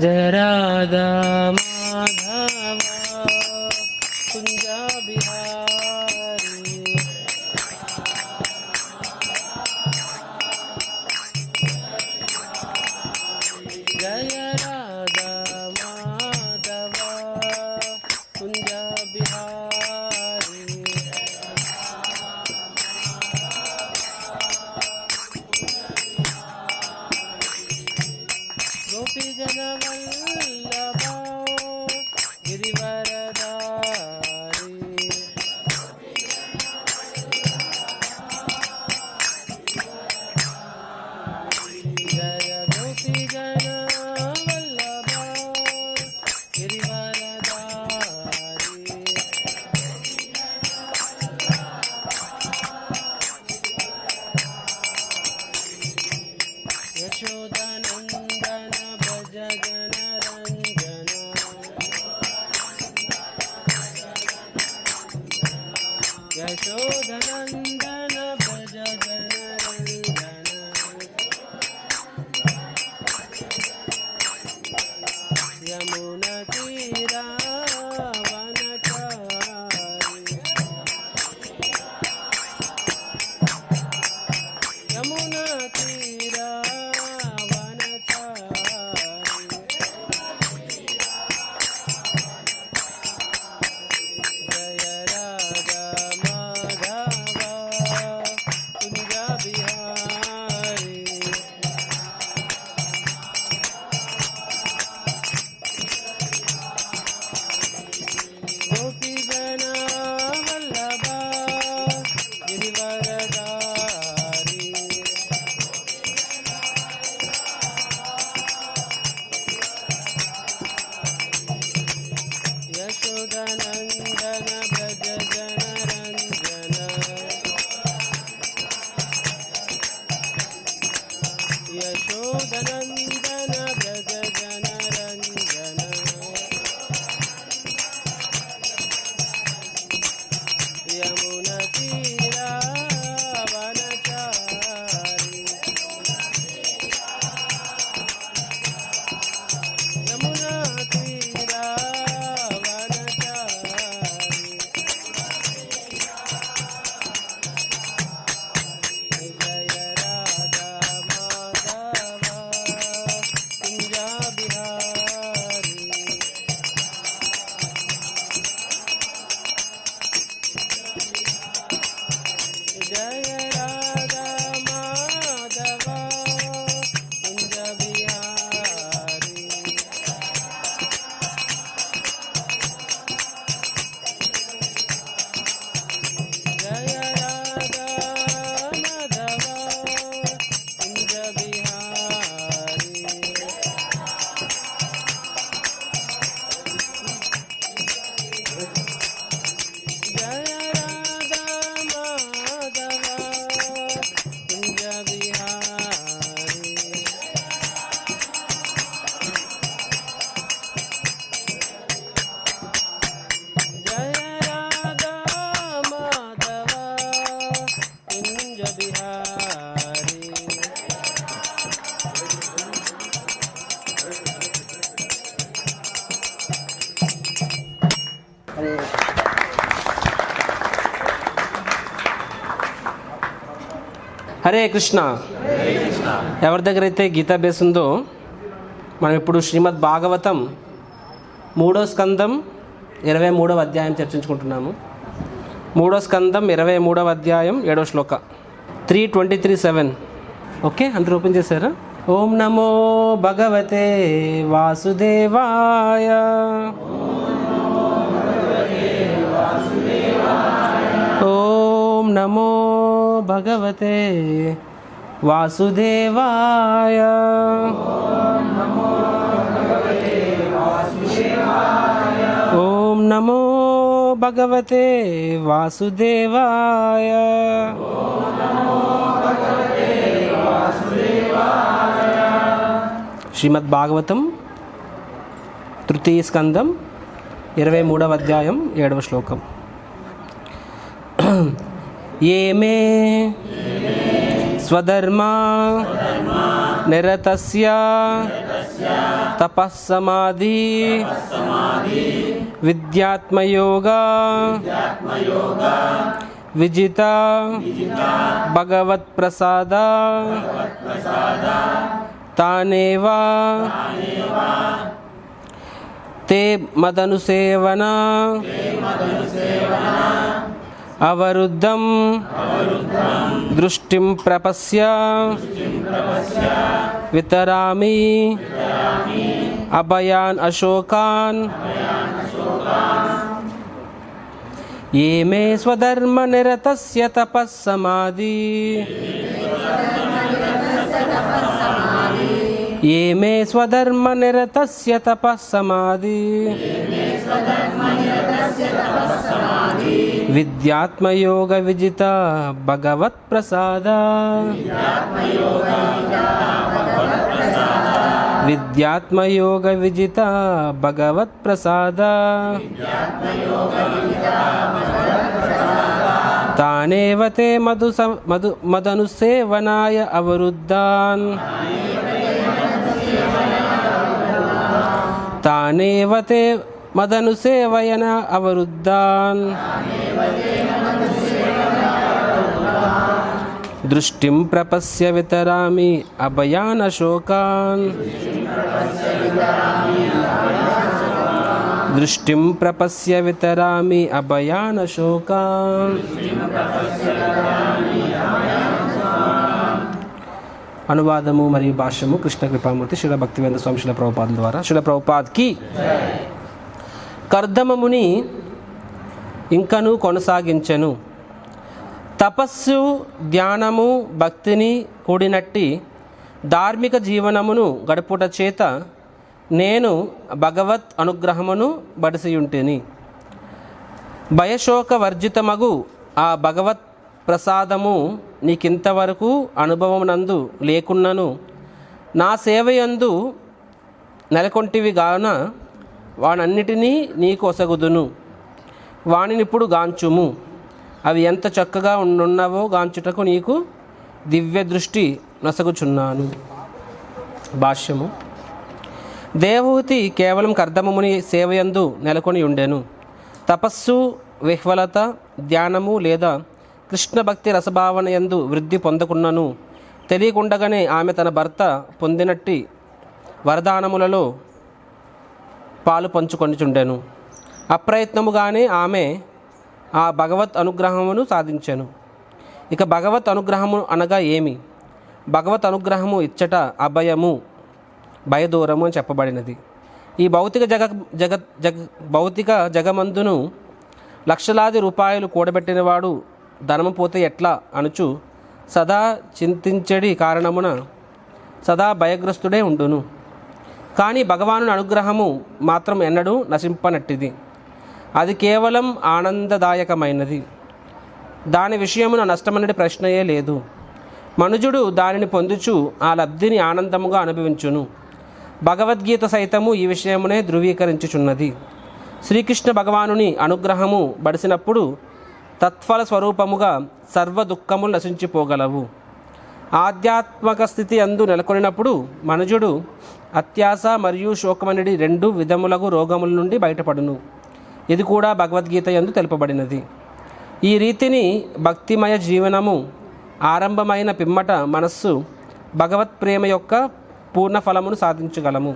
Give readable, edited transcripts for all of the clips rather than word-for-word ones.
जय राधा माधव कुंज बिहारी। जय राधा माधव कुंज बिहारी। गोपी जन वल्लभ गिरिवरधारी। जय गोपी जन वल्लभ गिरिवरधारी। यशोदानंदन भज जन रंजन। यशोदानंदन भज जन रंजन। यमुना तीरा वनचारी। यमुना तीरा वनचारी। जय राधा माधव कुंज बिहारी। गोपी जन वल्लभ गिरिवरधारी। यशोदानंदन भज जन रंजन। यशोदानंदन भज जन रंजन। यमुना तीरा वनचारी। यमुना तीरा वनचारी। जय राधा माधव कुंज बिहारी। जय राधा माधव कुंज बिहारी। जय राधा माधव कुंज बिहारी। जय राधा माधव कुंज बिहारी। जय राधा माधव कुंज बिहारी। హరే కృష్ణ. ఎవరి దగ్గర అయితే గీతా బేస్ ఉందో మనం ఇప్పుడు శ్రీమద్ భాగవతం 3వ స్కందం 23వ అధ్యాయం చర్చించుకుంటున్నాము. 3వ స్కందం 23వ అధ్యాయం 7వ శ్లోక 3:23-7. ఓకే, అందరూ ఓపెన్ చేశారా? ఓం నమో భగవతే వాసుదేవాయ. ఓం నమో భగవతే వాసుదేవాయ. ఓం నమో భగవతే వాసుదేవాయ. శ్రీమద్ భాగవతం 3వ స్కందం 23వ అధ్యాయం 7వ శ్లోకం. ये मे स्वधर्मा నిరతస్య తపస్సమాధి విద్యాత్మయోగ విజిత భగవత్ప్రసాద తానేవ తే మదనుసేవన అవరుద్ధం దృష్టిం ప్రపశ్య వితరామి అభయాన్ అశోకాన్ ఏ మే స్వధర్మ నిరతస్య తపస్సమాధి ఏ మే స్వధర్మ నిరతస్య తపస్సమాధి విద్యాత్మయోగ విజిత భగవత్ప్రసాద విద్యాత్మయోగ విజిత భగవత్ప్రసాద తానేవ తే మదనుసేవనాయ అవరుద్ధాన్ తానేవ తే మదనుసేవయన అవరుద్ధాన్ దృష్టిం ప్రపశ్య వితరామి అభయాన్ అశోకాన్ దృష్టిం ప్రపశ్య వితరామి అభయాన్ అశోకాన్. అనువాదము మరియు భాష్యము కృష్ణ కృపామూర్తి శిల భక్తివేంద్ర స్వామి శిల ప్రభుపాదుల ద్వారా. శిల ప్రభుపాద్కి కర్దమముని ఇంకను కొనసాగించెను. తపస్సు, ధ్యానము, భక్తిని కూడినట్టి ధార్మిక జీవనమును గడుపుట చేత నేను భగవత్ అనుగ్రహమును బడిసియుంటిని. భయశోక వర్జితమగు ఆ భగవత్ ప్రసాదము నీకింతవరకు అనుభవమునందు లేకున్నను నా సేవయందు నెలకొంటివి గాన వానన్నిటినీ నీకు ఒసగుదును. వానినిప్పుడు గాంచుము. అవి ఎంత చక్కగా ఉన్నవో గాంచుటకు నీకు దివ్య దృష్టి నొసగుచున్నాను. భాష్యము. దేవహూతి కేవలం కర్దమముని సేవయందు నెలకొని ఉండెను. తపస్సు, విహ్వలత, ధ్యానము లేదా కృష్ణ భక్తి రసభావన యందు వృద్ధి పొందకున్నను తెలియకుండగానే ఆమె తన భర్త పొందినట్టి వరదానములలో పాలు పంచుకొనిచుండెను. అప్రయత్నముగానే ఆమె ఆ భగవత్ అనుగ్రహమును సాధించెను. ఇక భగవత్ అనుగ్రహము అనగా ఏమి? భగవత్ అనుగ్రహము ఇచ్చట అభయము, భయదూరము అని చెప్పబడినది. ఈ భౌతిక జగమందును లక్షలాది రూపాయలు కూడబెట్టినవాడు ధనము పోతే ఎట్లా అనుచు సదా చింతించడి కారణమున సదా భయగ్రస్తుడే ఉండును. కానీ భగవానుని అనుగ్రహము మాత్రం ఎన్నడూ నశింపనట్టిది. అది కేవలం ఆనందదాయకమైనది. దాని విషయమున నష్టమనేది ప్రశ్నయే లేదు. మనుజుడు దానిని పొందుచు ఆ లబ్ధిని ఆనందముగా అనుభవించును. భగవద్గీత సైతము ఈ విషయమునే ధృవీకరించుచున్నది. శ్రీకృష్ణ భగవానుని అనుగ్రహము బడిసినప్పుడు తత్ఫల స్వరూపముగా సర్వ దుఃఖములు నశించిపోగలవు. ఆధ్యాత్మిక స్థితి అందు నెలకొనినప్పుడు మనుజుడు అత్యాస మరియు శోకమనిడి రెండు విధములకు రోగముల నుండి బయటపడును. ఇది కూడా భగవద్గీత యందు తెలుపబడినది. ఈ రీతిని భక్తిమయ జీవనము ఆరంభమైన పిమ్మట మనస్సు భగవత్ ప్రేమ యొక్క పూర్ణ ఫలమును సాధించగలము.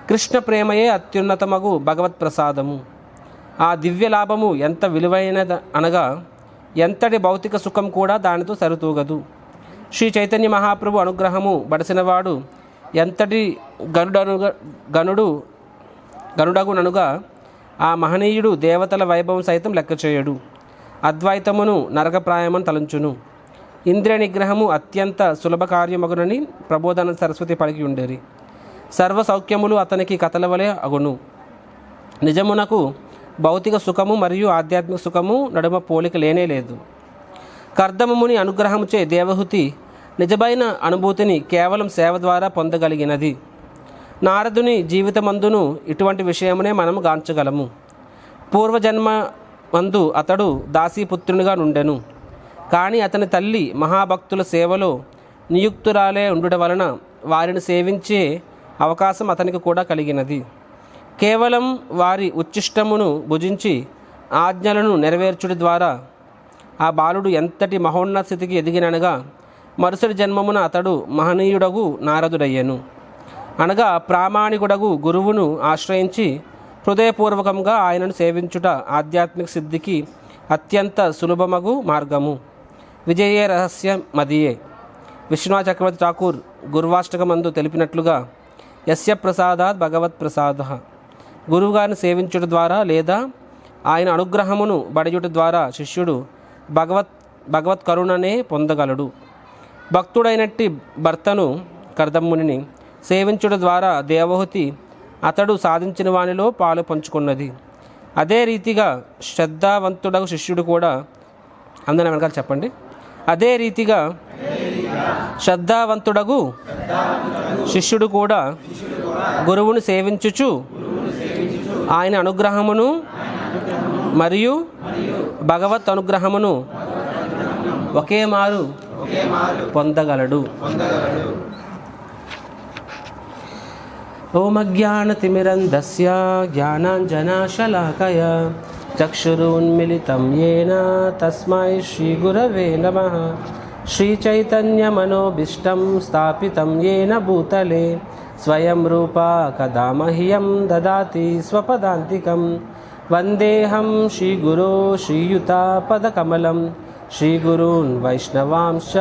కృష్ణ ప్రేమయే అత్యున్నతమగు భగవత్ ప్రసాదము. ఆ దివ్య లాభము ఎంత విలువైనది అనగా ఎంతటి భౌతిక సుఖం కూడా దానితో సరితూగదు. శ్రీ చైతన్య మహాప్రభు అనుగ్రహము బడిసినవాడు ఎంతటి గనుడగుననుగా ఆ మహనీయుడు దేవతల వైభవం సైతం లెక్క చేయడు. అద్వైతమును నరకప్రాయమని తలంచును. ఇంద్రియ నిగ్రహము అత్యంత సులభ కార్యమగునని ప్రబోధన సరస్వతి పలికి ఉండేరి. సర్వ సౌఖ్యములు అతనికి కథల వలె అగును. నిజమునకు భౌతిక సుఖము మరియు ఆధ్యాత్మిక సుఖము నడుమ పోలిక లేనే లేదు. కర్దమముని అనుగ్రహముచే దేవహూతి నిజమైన అనుభూతిని కేవలం సేవ ద్వారా పొందగలిగినది. నారదుని జీవితమందును ఇటువంటి విషయమునే మనము గాంచగలము. పూర్వజన్మ మందు అతడు దాసీపుత్రునిగా నుండెను. కానీ అతని తల్లి మహాభక్తుల సేవలో నియుక్తురాలే ఉండుట వలన వారిని సేవించే అవకాశం అతనికి కూడా కలిగినది. కేవలం వారి ఉచ్చిష్టమును భుజించి ఆజ్ఞలను నెరవేర్చుడి ద్వారా ఆ బాలుడు ఎంతటి మహోన్నత స్థితికి ఎదిగిననగా మరుసటి జన్మమున అతడు మహనీయుడగు నారదుడయ్యను. అనగా ప్రామాణికుడగు గురువును ఆశ్రయించి హృదయపూర్వకంగా ఆయనను సేవించుట ఆధ్యాత్మిక సిద్ధికి అత్యంత సులభమగు మార్గము. విజయే రహస్యం మదియే. విశ్వనాథ చక్రవర్తి ఠాకూర్ గురువాష్టకమందు తెలిపినట్లుగా యస్య ప్రసాదాత్ భగవత్ ప్రసాద. గురువుగారిని సేవించుట ద్వారా లేదా ఆయన అనుగ్రహమును బడియుట ద్వారా శిష్యుడు భగవత్ కరుణనే పొందగలడు. భక్తుడైనట్టి భర్తను కర్దమ్మునిని సేవించుట ద్వారా దేవహూతి అతడు సాధించిన వానిలో పాలు పంచుకున్నది. అదే రీతిగా శ్రద్ధావంతుడగు శిష్యుడు కూడా అందరం వెనకాల చెప్పండి. అదే రీతిగా శ్రద్ధావంతుడగు శిష్యుడు కూడా గురువును సేవించుచు ఆయన అనుగ్రహమును మరియు భగవత్ అనుగ్రహమును ఒకే మారు పొందగలడు. ఓం అజ్ఞానతిమిరంధస్య జ్ఞానాంజనశలాకయ చక్షురున్మిలితం యేన తస్మై శ్రీగురవే నమః. శ్రీచైతన్యమనోభీష్టం స్థాపితం యేన భూతలే స్వయం రూపా కదా మహ్యం దదాతి స్వపదాంతికం. వందేహం శ్రీగురో శ్రీయుతాపదకమలం శ్రీగురూన్ వైష్ణవాంశ్చ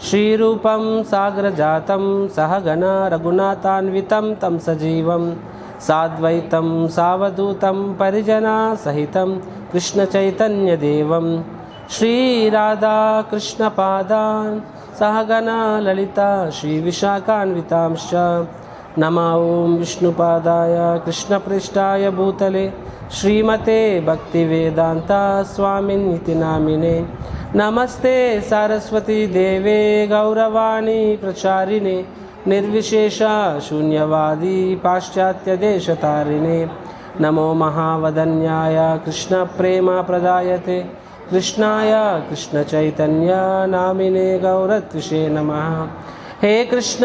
శ్రీరూపం సాగ్రజాతం సహగణ రఘునాథాన్వితం తం సజీవం సాద్వైతం సావధూతం పరిజనా సహితం కృష్ణచైతన్యదేవం శ్రీరాధాకృష్ణపాదాన్ సహగణ లలిత శ్రీవిశాఖాన్వితాంశ్చ. నమో ఓం విష్ణుపాదాయ కృష్ణప్రేష్టాయ భూతలే శ్రీమతే భక్తివేదాంత స్వామినితి నామినే. నమస్తే సరస్వతీ దేవే గౌరవాణి ప్రచారిణే నిర్విశేష శూన్యవాది పాశ్చాత్యదేశతారిణే. నమో మహావదన్యాయ కృష్ణ ప్రేమ ప్రదాయతే కృష్ణాయ కృష్ణ చైతన్య నామినే గౌరత్విషే నమః. హే కృష్ణ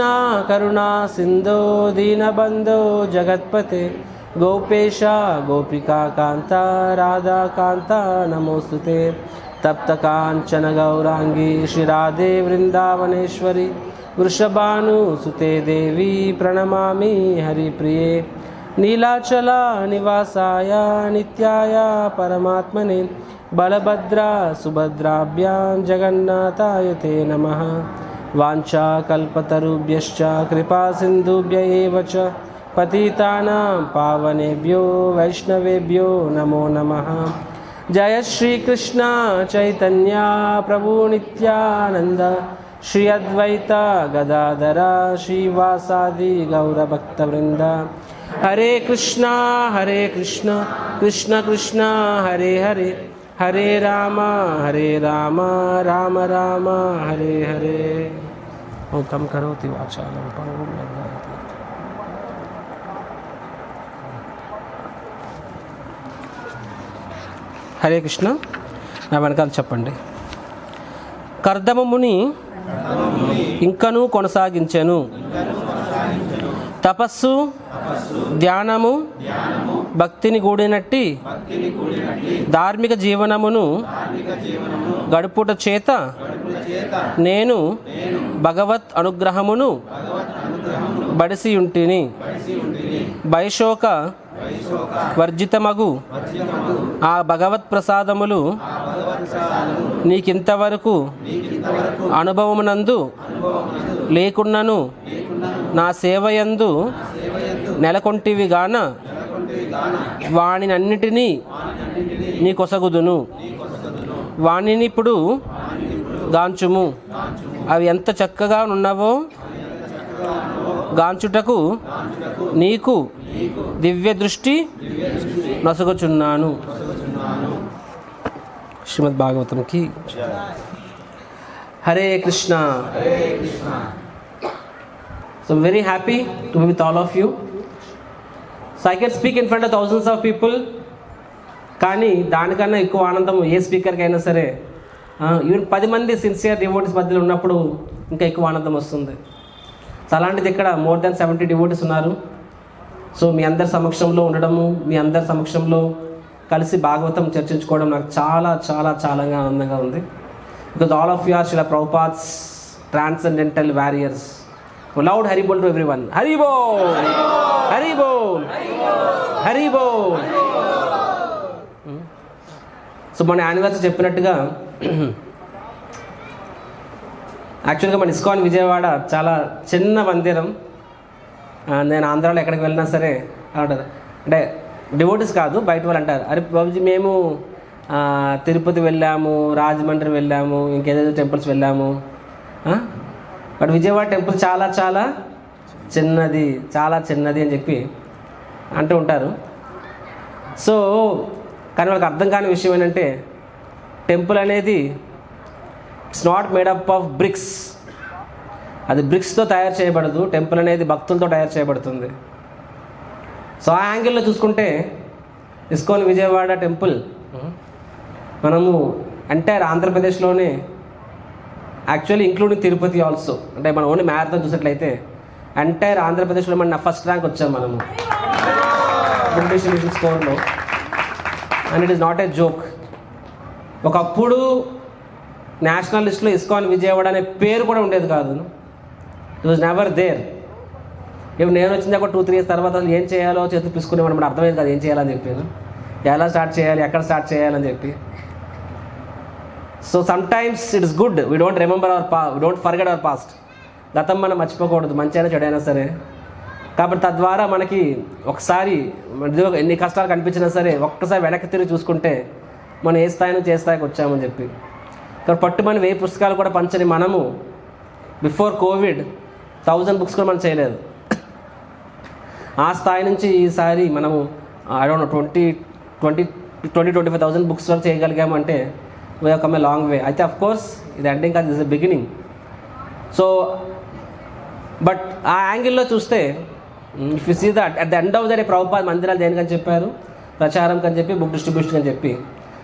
కరుణా సింధో దీనబంధో జగత్పతే గోపేశ గోపికా కాంత రాధాకాంత నమోస్తుతే. తప్త కాంచన గౌరాంగి శ్రీరాధే వృందావనేశ్వరి వృషభానుసుతే దేవి ప్రణమామి హరిప్రియే. నీలాచల నివాసాయ నిత్యాయ పరమాత్మనే బలభద్ర సుభద్రాభ్యాం జగన్నాథాయ తే నమః. వాంఛాకల్పతరుభ్యశ్చ కృపా సింధుభ్య ఏవ చ పతితానాం పావనేభ్యో వైష్ణవేభ్యో నమో నమః. జయ శ్రీకృష్ణ చైతన్య ప్రభు నిత్యానంద శ్రీ అద్వైత గదాధర శ్రీవాసాది గౌరభక్తవృంద. హరే కృష్ణ కృష్ణ కృష్ణ హరే హరే హరే రామ రామ రామ హరే హరే. ఓం కరోతి వాచాలం పంగుం లఘ్నాతి. హరే కృష్ణ. నా వెనకాల చెప్పండి. కర్దమముని ఇంకనూ కొనసాగించెను. తపస్సు ధ్యానము భక్తిని కూడినట్టి ధార్మిక జీవనమును గడుపుట చేత నేను భగవత్ అనుగ్రహమును బడిసియుంటిని. భయశోక వర్జితమగు ఆ భగవత్ ప్రసాదములు నీకింతవరకు అనుభవమునందు లేకున్నను నా సేవయందు నెలకొంటివి గాన వానినన్నిటినీ నీ కొసగుదును. వానినిప్పుడు గాంచుము. అవి ఎంత చక్కగా ఉన్నవో గాంచుటకు నీకు దివ్య దృష్టి నొసగుచున్నాను. శ్రీమద్ భాగవతంకి. Hare Krishna. So I'm very happy to be with all of you. So I can speak in front of thousands of people. కానీ దానికన్నా ఎక్కువ ఆనందం ఏ స్పీకర్కి అయినా సరే ఈవెన్ 10 మంది సిన్సియర్ డివోటీస్ మధ్యలో ఉన్నప్పుడు ఇంకా ఎక్కువ ఆనందం వస్తుంది. సో అలాంటిది ఇక్కడ మోర్ దెన్ 70 డివోటీస్ ఉన్నారు. సో మీ అందరి సమక్షంలో ఉండడము, మీ అందరి సమక్షంలో కలిసి భాగవతం చర్చించుకోవడం నాకు చాలా చాలా చాలా ఆనందంగా ఉంది. Because all of you are Srila Prabhupada's transcendental warriors. Loud Hari Bol to everyone. Hari Bol, Hari Bol, Hari Bol. So మన యానివర్సరీ చెప్పినట్టుగా యాక్చువల్గా మన ఇస్కాన్ విజయవాడ చాలా చిన్న మందిరం. నేను ఆంధ్రాలో ఎక్కడికి వెళ్ళినా సరే అంటారు, అంటే డివోటీస్ కాదు బయట వాళ్ళు అంటారు, అరే బాబుజీ మేము తిరుపతి వెళ్ళాము, రాజమండ్రి వెళ్ళాము, ఇంకేదేదో టెంపుల్స్ వెళ్ళాము, బట్ విజయవాడ టెంపుల్ చాలా చాలా చిన్నది, చాలా చిన్నది అని చెప్పి అంటూ ఉంటారు. సో కానీ వాళ్ళకి అర్థం కాని విషయం ఏంటంటే టెంపుల్ అనేది it's not made up of bricks. అది బ్రిక్స్తో తయారు చేయబడదు. టెంపుల్ అనేది భక్తులతో తయారు చేయబడుతుంది. సో ఆ యాంగిల్లో చూసుకుంటే ఇస్కాన్ విజయవాడ టెంపుల్ మనము ఎంటైర్ ఆంధ్రప్రదేశ్లోనే, యాక్చువల్లీ ఇంక్లూడింగ్ తిరుపతి ఆల్సో, అంటే మనం ఓన్లీ మ్యారథాన్ చూసినట్లయితే ఎంటైర్ ఆంధ్రప్రదేశ్లో మన ఫస్ట్ ర్యాంక్ వచ్చాము మనము బ్రిటిష్ స్కోర్లో. And it is not a joke. ఒకప్పుడు నేషనల్ లిస్ట్లో ఇస్కాన్ విజయవాడ అనే పేరు కూడా ఉండేది కాదు. It was never there. ఇప్పుడు నేను వచ్చింది ఒక 2-3 ఇయర్స్ తర్వాత అసలు ఏం చేయాలో చేతులు తీసుకునేవాడు, మనకు అర్థమైంది కాదు ఏం చేయాలని చెప్పాను, ఎలా స్టార్ట్ చేయాలి, ఎక్కడ స్టార్ట్ చేయాలని చెప్పి. So sometimes it is good we don't remember we don't forget our past. గతం మనం మర్చిపోకూడదు, మంచి అయినా చెడైనా సరే. కాబట్టి తద్వారా మనకి ఒకసారి ఎన్ని కష్టాలు కనిపించినా సరే ఒక్కసారి వెనక్కి తిరిగి చూసుకుంటే మనం ఏ స్థాయి నుంచి ఏ స్థాయికి వచ్చామని చెప్పి. కాబట్టి పట్టుమని 1000 పుస్తకాలు కూడా పంచని మనము బిఫోర్ కోవిడ్ 1000 బుక్స్ కూడా మనం చేయలేదు. ఆ స్థాయి నుంచి ఈసారి మనము ఐ డోంట్ నో 20,000-25,000 బుక్స్ వరకు చేయగలిగామంటే we have come a long way. అయితే అఫ్ కోర్స్ ఇది ఎండింగ్ కాదు, this is beginning. So but ఆ యాంగిల్లో చూస్తే if you see that at the end of the day Prabhupada మందిరాలు దేనికని చెప్పారు, ప్రచారం కని చెప్పి, బుక్ డిస్ట్రిబ్యూషన్ అని చెప్పి.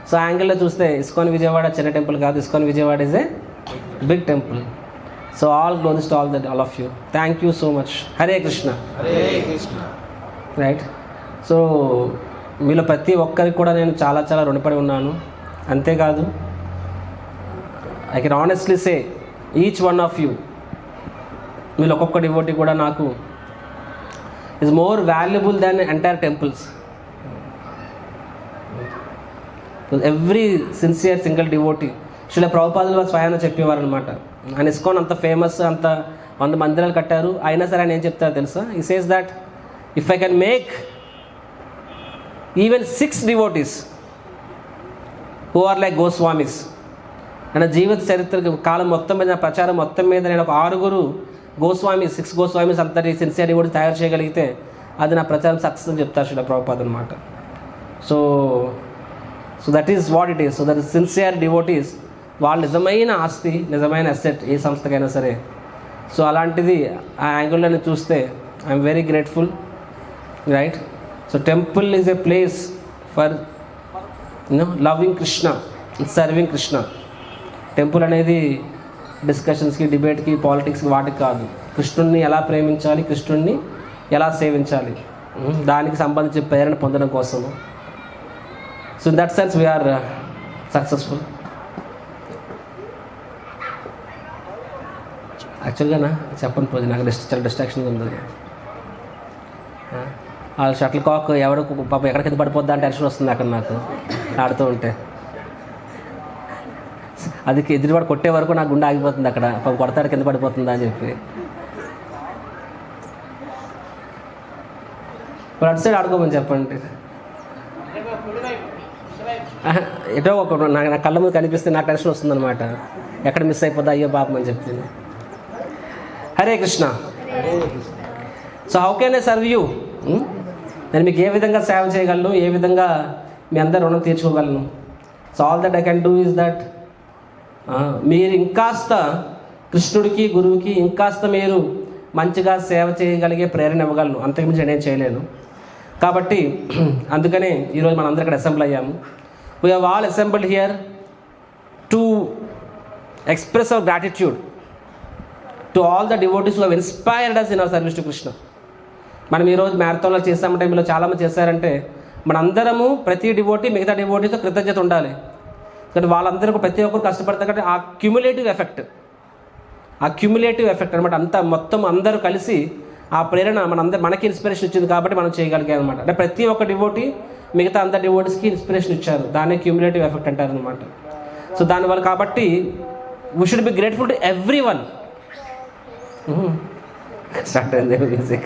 సో యాంగిల్లో చూస్తే ఇస్కాన్ విజయవాడ చిన్న టెంపుల్ కాదు, ISKCON Vijayawada is a big temple. So all glories to all of you. Thank you so much. Hare Krishna. Right. So మీలో ప్రతి ఒక్కరికి కూడా నేను చాలా చాలా రుణపడి ఉన్నాను. అంతేకాదు I can honestly say each one of you, మీలో ఒక్కొక్క డివోటీ కూడా నాకు is more valuable than entire temples. Every sincere single devotee Srila ప్రభుపాదులు వారు స్వయాన చెప్పేవారు అనమాట. ఆయన ఇస్కాన్ అంత ఫేమస్, అంత 100 మందిరాలు కట్టారు, అయినా సరే ఆయన ఏం చెప్తారో తెలుసా? ఈ says that if I can make even 6 devotees who are like Goswamis, నా జీవిత చరిత్ర కాలం మొత్తం మీద, ప్రచారం మొత్తం మీద నేను ఒక 6 గోస్వామిస్, 6 గోస్వామిస్ అంతటి సిన్సియర్ డివోటీస్ తయారు చేయగలిగితే అది నా ప్రచారం సక్సెస్ అని చెప్తారు శ్రీల ప్రభుపాద అనమాట. So that is what it is. So that is sincere devotees, వాళ్ళు నిజమైన ఆస్తి, నిజమైన అసెట్ ఏ సంస్థకైనా సరే. సో అలాంటిది ఆ యాంగిల్లో చూస్తే I'm very grateful. Right. So temple is a place for loving Krishna, serving Krishna. Temple అనేది డిస్కషన్స్కి, డిబేట్కి, పాలిటిక్స్కి వాటికి కాదు. కృష్ణుడిని ఎలా ప్రేమించాలి, కృష్ణుడిని ఎలా సేవించాలి, దానికి సంబంధించి ప్రేరణ పొందడం కోసము. So in that sense we are successful. యాక్చువల్గా చెప్పను పోదు, నాకు చాలా డిస్ట్రాక్షన్గా ఉంది. ఆ షటిల్ కాక్ ఎవరు పాప ఎక్కడ కింద పడిపోద్దా అంటే టెన్షన్ వస్తుంది అక్కడ నాకు ఆడుతూ ఉంటే. అది ఎదురువాడు కొట్టే వరకు నాకు గుండె ఆగిపోతుంది అక్కడ, పాప కొడతాడు కింద పడిపోతుందా అని చెప్పి. ఇప్పుడు అటు సైడ్ ఆడుకోమని చెప్పండి. ఎటో ఒక నా కళ్ళ ముందు కనిపిస్తే నాకు టెన్షన్ వస్తుందన్నమాట, ఎక్కడ మిస్ అయిపోద్దా అయ్యో పాపం అని చెప్తుంది. Hare Krishna. So how can I serve you? నేను మీకు ఏ విధంగా సేవ చేయగలను, ఏ విధంగా మీ అందరు రుణం తీర్చుకోగలను? So all that I can do is that మీరు ఇంకాస్త కృష్ణుడికి, గురువుకి ఇంకాస్త మీరు మంచిగా సేవ చేయగలిగే ప్రేరణ ఇవ్వగలను, అంతకుమించి నేనేం చేయలేను. కాబట్టి అందుకనే ఈరోజు మనం అందరం ఇక్కడ అసెంబ్ల్ అయ్యాము. We have all assembled here to express our gratitude to all the devotees who have inspired us in our service to Krishna. మనం ఈరోజు మ్యారథాన్లో చేస్తామంటే మీలో చాలామంది చేశారంటే మనందరము ప్రతి డివోటీ మిగతా డివోటీతో కృతజ్ఞత ఉండాలి. కానీ వాళ్ళందరూ ప్రతి ఒక్కరు కష్టపడతారు కాబట్టి ఆ క్యుములేటివ్ ఎఫెక్ట్ అనమాట. అంతా మొత్తం అందరూ కలిసి ఆ ప్రేరణ మనకి ఇన్స్పిరేషన్ ఇచ్చింది కాబట్టి మనం చేయగలిగాం అనమాట. అంటే ప్రతి ఒక్క డివోటీ మిగతా అందరు డివోటీస్కి ఇన్స్పిరేషన్ ఇచ్చారు. దాన్నే క్యుములేటివ్ ఎఫెక్ట్ అంటారు అనమాట. సో దానివల్ల కాబట్టి we should be grateful to every one. Start అయింది మ్యూజిక్,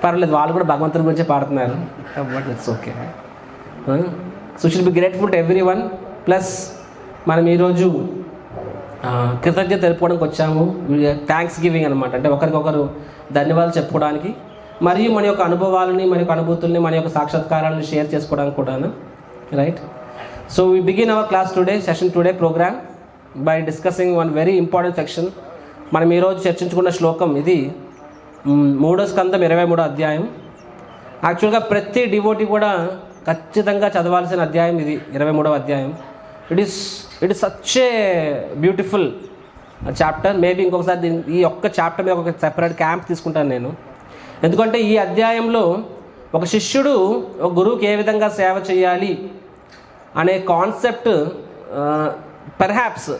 పర్వాలేదు, వాళ్ళు కూడా భగవంతుని గురించే పాడుతున్నారు but it's okay. So should be grateful to every one. Plus మనం ఈరోజు కృతజ్ఞత తెలుపుకోవడానికి వచ్చాము. థ్యాంక్స్ గివింగ్ అనమాట. అంటే ఒకరికొకరు ధన్యవాదాలు చెప్పుకోవడానికి మరియు మన యొక్క అనుభవాలని, మన యొక్క అనుభూతుల్ని, మన యొక్క సాక్షాత్కారాలను షేర్ చేసుకోవడానికి కూడా, right. So we begin our class today, session today program by discussing one very important section. మనం ఈరోజు చర్చించుకున్న శ్లోకం ఇది 3వ స్కందం 23వ అధ్యాయం. యాక్చువల్గా ప్రతి డివోటీ కూడా ఖచ్చితంగా చదవాల్సిన అధ్యాయం ఇది, 23వ అధ్యాయం. It is such a beautiful chapter. Maybe ఇంకొకసారి ఈ ఒక్క చాప్టర్ మీద ఒక సెపరేట్ క్యాంప్ తీసుకుంటాను నేను. ఎందుకంటే ఈ అధ్యాయంలో ఒక శిష్యుడు ఒక గురువుకి ఏ విధంగా సేవ చేయాలి అనే కాన్సెప్ట్ పెర్హాప్స్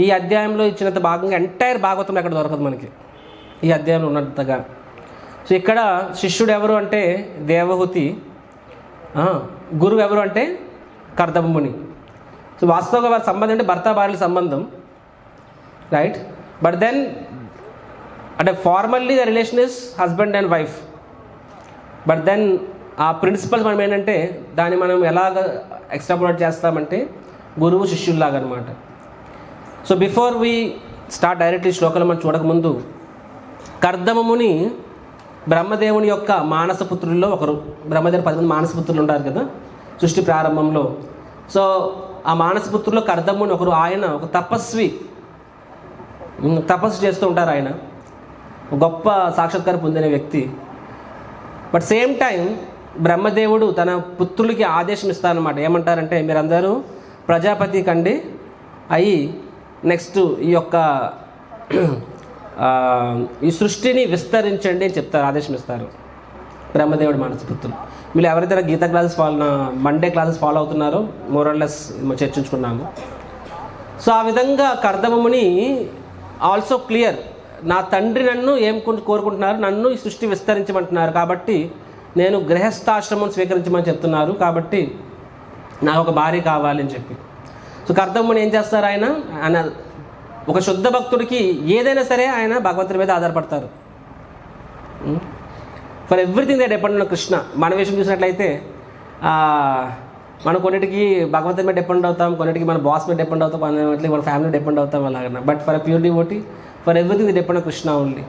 ఈ అధ్యాయంలో ఇచ్చినంత భాగంగా ఎంటైర్ భాగవతం ఎక్కడ దొరకదు మనకి ఈ అధ్యాయంలో ఉన్నంతగా. సో ఇక్కడ శిష్యుడు ఎవరు అంటే దేవహూతి, గురువు ఎవరు అంటే కర్దమ ముని. సో వాస్తవంగా వారి సంబంధం అంటే భర్త భార్యల సంబంధం, రైట్. బట్ దెన్ అంటే formally the relation is husband and wife. But then ఆ ప్రిన్సిపల్స్ మనం ఏంటంటే దాన్ని మనం ఎలాగ ఎక్స్ట్రాపులేట్ చేస్తామంటే గురువు శిష్యుల్లాగా అనమాట. So before we start directly శ్లోకాలు మనం చూడకముందు, కర్దమ ముని బ్రహ్మదేవుని యొక్క మానసపుత్రుల్లో ఒకరు. బ్రహ్మదేవుని 10 మంది మానసపుత్రులు ఉంటారు కదా సృష్టి ప్రారంభంలో. సో ఆ మానసపుత్రుల్లో కర్దమ ముని ఒకరు. ఆయన ఒక తపస్వి, తపస్సు చేస్తూ ఉంటారు. ఆయన గొప్ప సాక్షాత్కారం పొందిన వ్యక్తి. బట్ సేమ్ టైం బ్రహ్మదేవుడు తన పుత్రులకి ఆదేశం ఇస్తారనమాట. ఏమంటారంటే మీరందరూ ప్రజాపతి కండి అయి నెక్స్ట్ ఈ యొక్క ఈ సృష్టిని విస్తరించండి అని చెప్తారు, ఆదేశం ఇస్తారు బ్రహ్మదేవుడు మానసపుత్రులు. మీరు ఎవరైతే Gita classes Monday classes follow అవుతున్నారో మోరల్లెస్ చర్చించుకున్నాము. సో ఆ విధంగా కర్దమ ముని ఆల్సో క్లియర్, నా తండ్రి నన్ను ఏం కోరుకుంటున్నారు, నన్ను ఈ సృష్టి విస్తరించమంటున్నారు కాబట్టి నేను గృహస్థాశ్రమం స్వీకరించమని చెప్తున్నారు, కాబట్టి నాకు ఒక భార్య కావాలని చెప్పి. సో కర్దమ ముని ఏం చేస్తారు, ఆయన ఒక శుద్ధ భక్తుడికి ఏదైనా సరే ఆయన భగవంతుడి మీద ఆధారపడతారు. For everything they depend on Krishna. మన విషయం చూసినట్లయితే మనం కొన్నిటికి భగవంతుడి మీద డిపెండ్ అవుతాం, కొన్నిటికి మన బాస్ మీద డిపెండ్ అవుతాం, కొన్నిటికి మన ఫ్యామిలీ డిపెండ్ అవుతాం అలాగన్నా. But for pure devotee for everything the depend on Krishna only.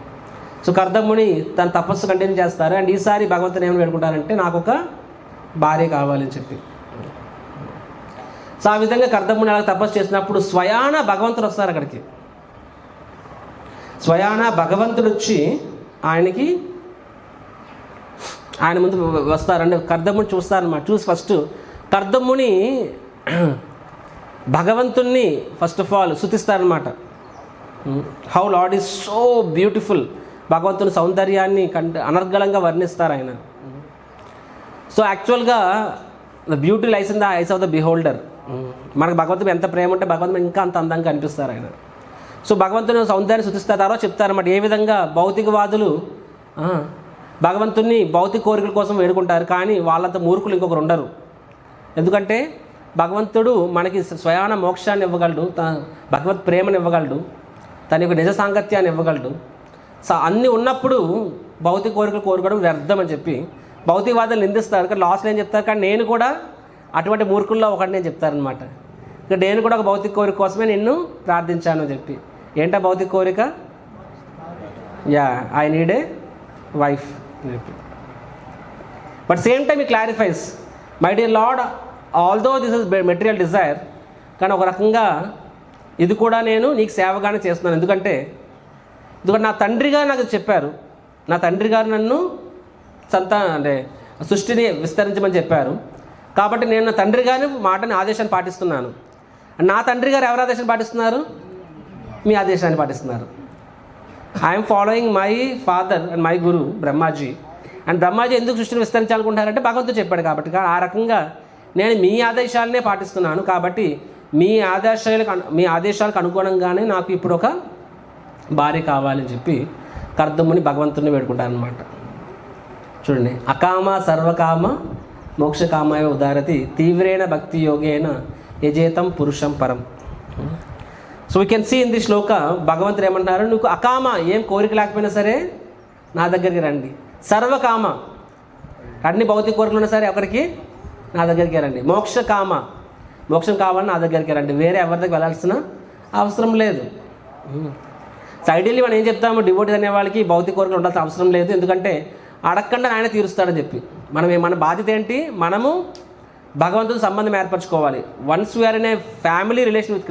So Kardama Muni తన తపస్సు కంటిన్యూ చేస్తారు. అండ్ ఈసారి భగవంతుని ఏమని వేడుకుంటారంటే నాకు ఒక భార్య కావాలని చెప్పి. సో ఆ విధంగా కర్దమ ముని అలా తపస్సు చేసినప్పుడు స్వయాన భగవంతుడు వస్తారు అక్కడికి. స్వయాన భగవంతుడు వచ్చి ఆయన ముందు వస్తారంటే కర్దమ ముని చూస్తారన్నమాట. చూసి ఫస్ట్ కర్దమ ముని భగవంతుణ్ణి ఫస్ట్ ఆఫ్ ఆల్ స్తుతిస్తారనమాట. How lord is so beautiful, భగవంతుని సౌందర్యాన్ని అనర్గళంగా వర్ణిస్తారు ఆయన. సో యాక్చువల్గా the beauty lies in the eyes of the beholder. మనకు భగవంతుడు ఎంత ప్రేమ ఉంటే భగవంతుడు ఇంకా అంత అందంగా కనిపిస్తారు ఆయన. సో భగవంతుని సౌందర్యాన్ని స్తుతిస్తారు. తర్వాత చెప్తారన్నమాట ఏ విధంగా భౌతికవాదులు భగవంతుని భౌతిక కోరికల కోసం వేడుకుంటారు, కానీ వాళ్ళంత మూర్ఖులు ఇంకొకరు ఉండరు. ఎందుకంటే భగవంతుడు మనకి స్వయాన మోక్షాన్ని ఇవ్వగలడు, భగవత్ ప్రేమను ఇవ్వగలడు, తన యొక్క నిజ సాంగత్యాన్ని ఇవ్వగలడు. సో అన్నీ ఉన్నప్పుడు భౌతిక కోరికలు కోరుకోవడం వ్యర్థం అని చెప్పి భౌతికవాదాలు నిందిస్తారు. కానీ లాస్ట్లో ఏం చెప్తారు, కానీ నేను కూడా అటువంటి మూర్ఖుల్లో ఒకటి నేను చెప్తారనమాట. ఇక నేను కూడా ఒక భౌతిక కోరిక కోసమే నిన్ను ప్రార్థించాను అని చెప్పి. ఏంటా భౌతిక కోరిక? ఐ నీడ్ ఏ వైఫ్ అని చెప్పి. But same time he clarifies, my dear lord, although this is material desire, కానీ ఒక రకంగా ఇది కూడా నేను నీకు సేవగానే చేస్తున్నాను. ఎందుకంటే నా తండ్రి గారు నాకు చెప్పారు, నా తండ్రి గారు నన్ను అంటే సృష్టిని విస్తరించమని చెప్పారు, కాబట్టి నేను నా తండ్రి గారి మాటని ఆదేశాన్ని పాటిస్తున్నాను. నా తండ్రి గారు ఎవరు ఆదేశాన్ని పాటిస్తున్నారు? మీ ఆదేశాన్ని పాటిస్తున్నారు. I'm following my father and my Guru Brahmaji. And Brahmaji ఎందుకు సృష్టిని విస్తరించాలనుకుంటారంటే భగవంతుడు చెప్పాడు కాబట్టి. ఆ రకంగా నేను మీ ఆదేశాలనే పాటిస్తున్నాను కాబట్టి మీ ఆదేశాలకు అనుగుణంగానే నాకు ఇప్పుడు ఒక భార్య కావాలని చెప్పి కర్దముని భగవంతుడిని వేడుకుంటారనమాట. చూడండి, అకామ సర్వకామ మోక్షకామాయ ఉదారతి తీవ్రేణ భక్తి యోగేన యజేతం పురుషం పరం. So we can see in the shloka భగవంతుడు ఏమంటున్నారు, నీకు అకామ ఏం కోరిక లేకపోయినా సరే నా దగ్గరికి రండి. సర్వకామ అన్ని భౌతిక కోరికలు ఉన్నా సరే ఒకరికి నా దగ్గరికి రండి. మోక్షం కావాలని నా దగ్గరికి రండి. వేరే ఎవరి దగ్గర వెళ్ళాల్సిన అవసరం లేదు. సో ఐడియల్లీ మనం ఏం చెప్తాము, డివోటీస్ అనే వాళ్ళకి భౌతిక కోరికలు ఉండాల్సిన అవసరం లేదు, ఎందుకంటే అడగకుండా ఆయన తీరుస్తాడని చెప్పి. మన బాధ్యత ఏంటి, మనము భగవంతుడి సంబంధం ఏర్పరచుకోవాలి. Once we're in a family relation with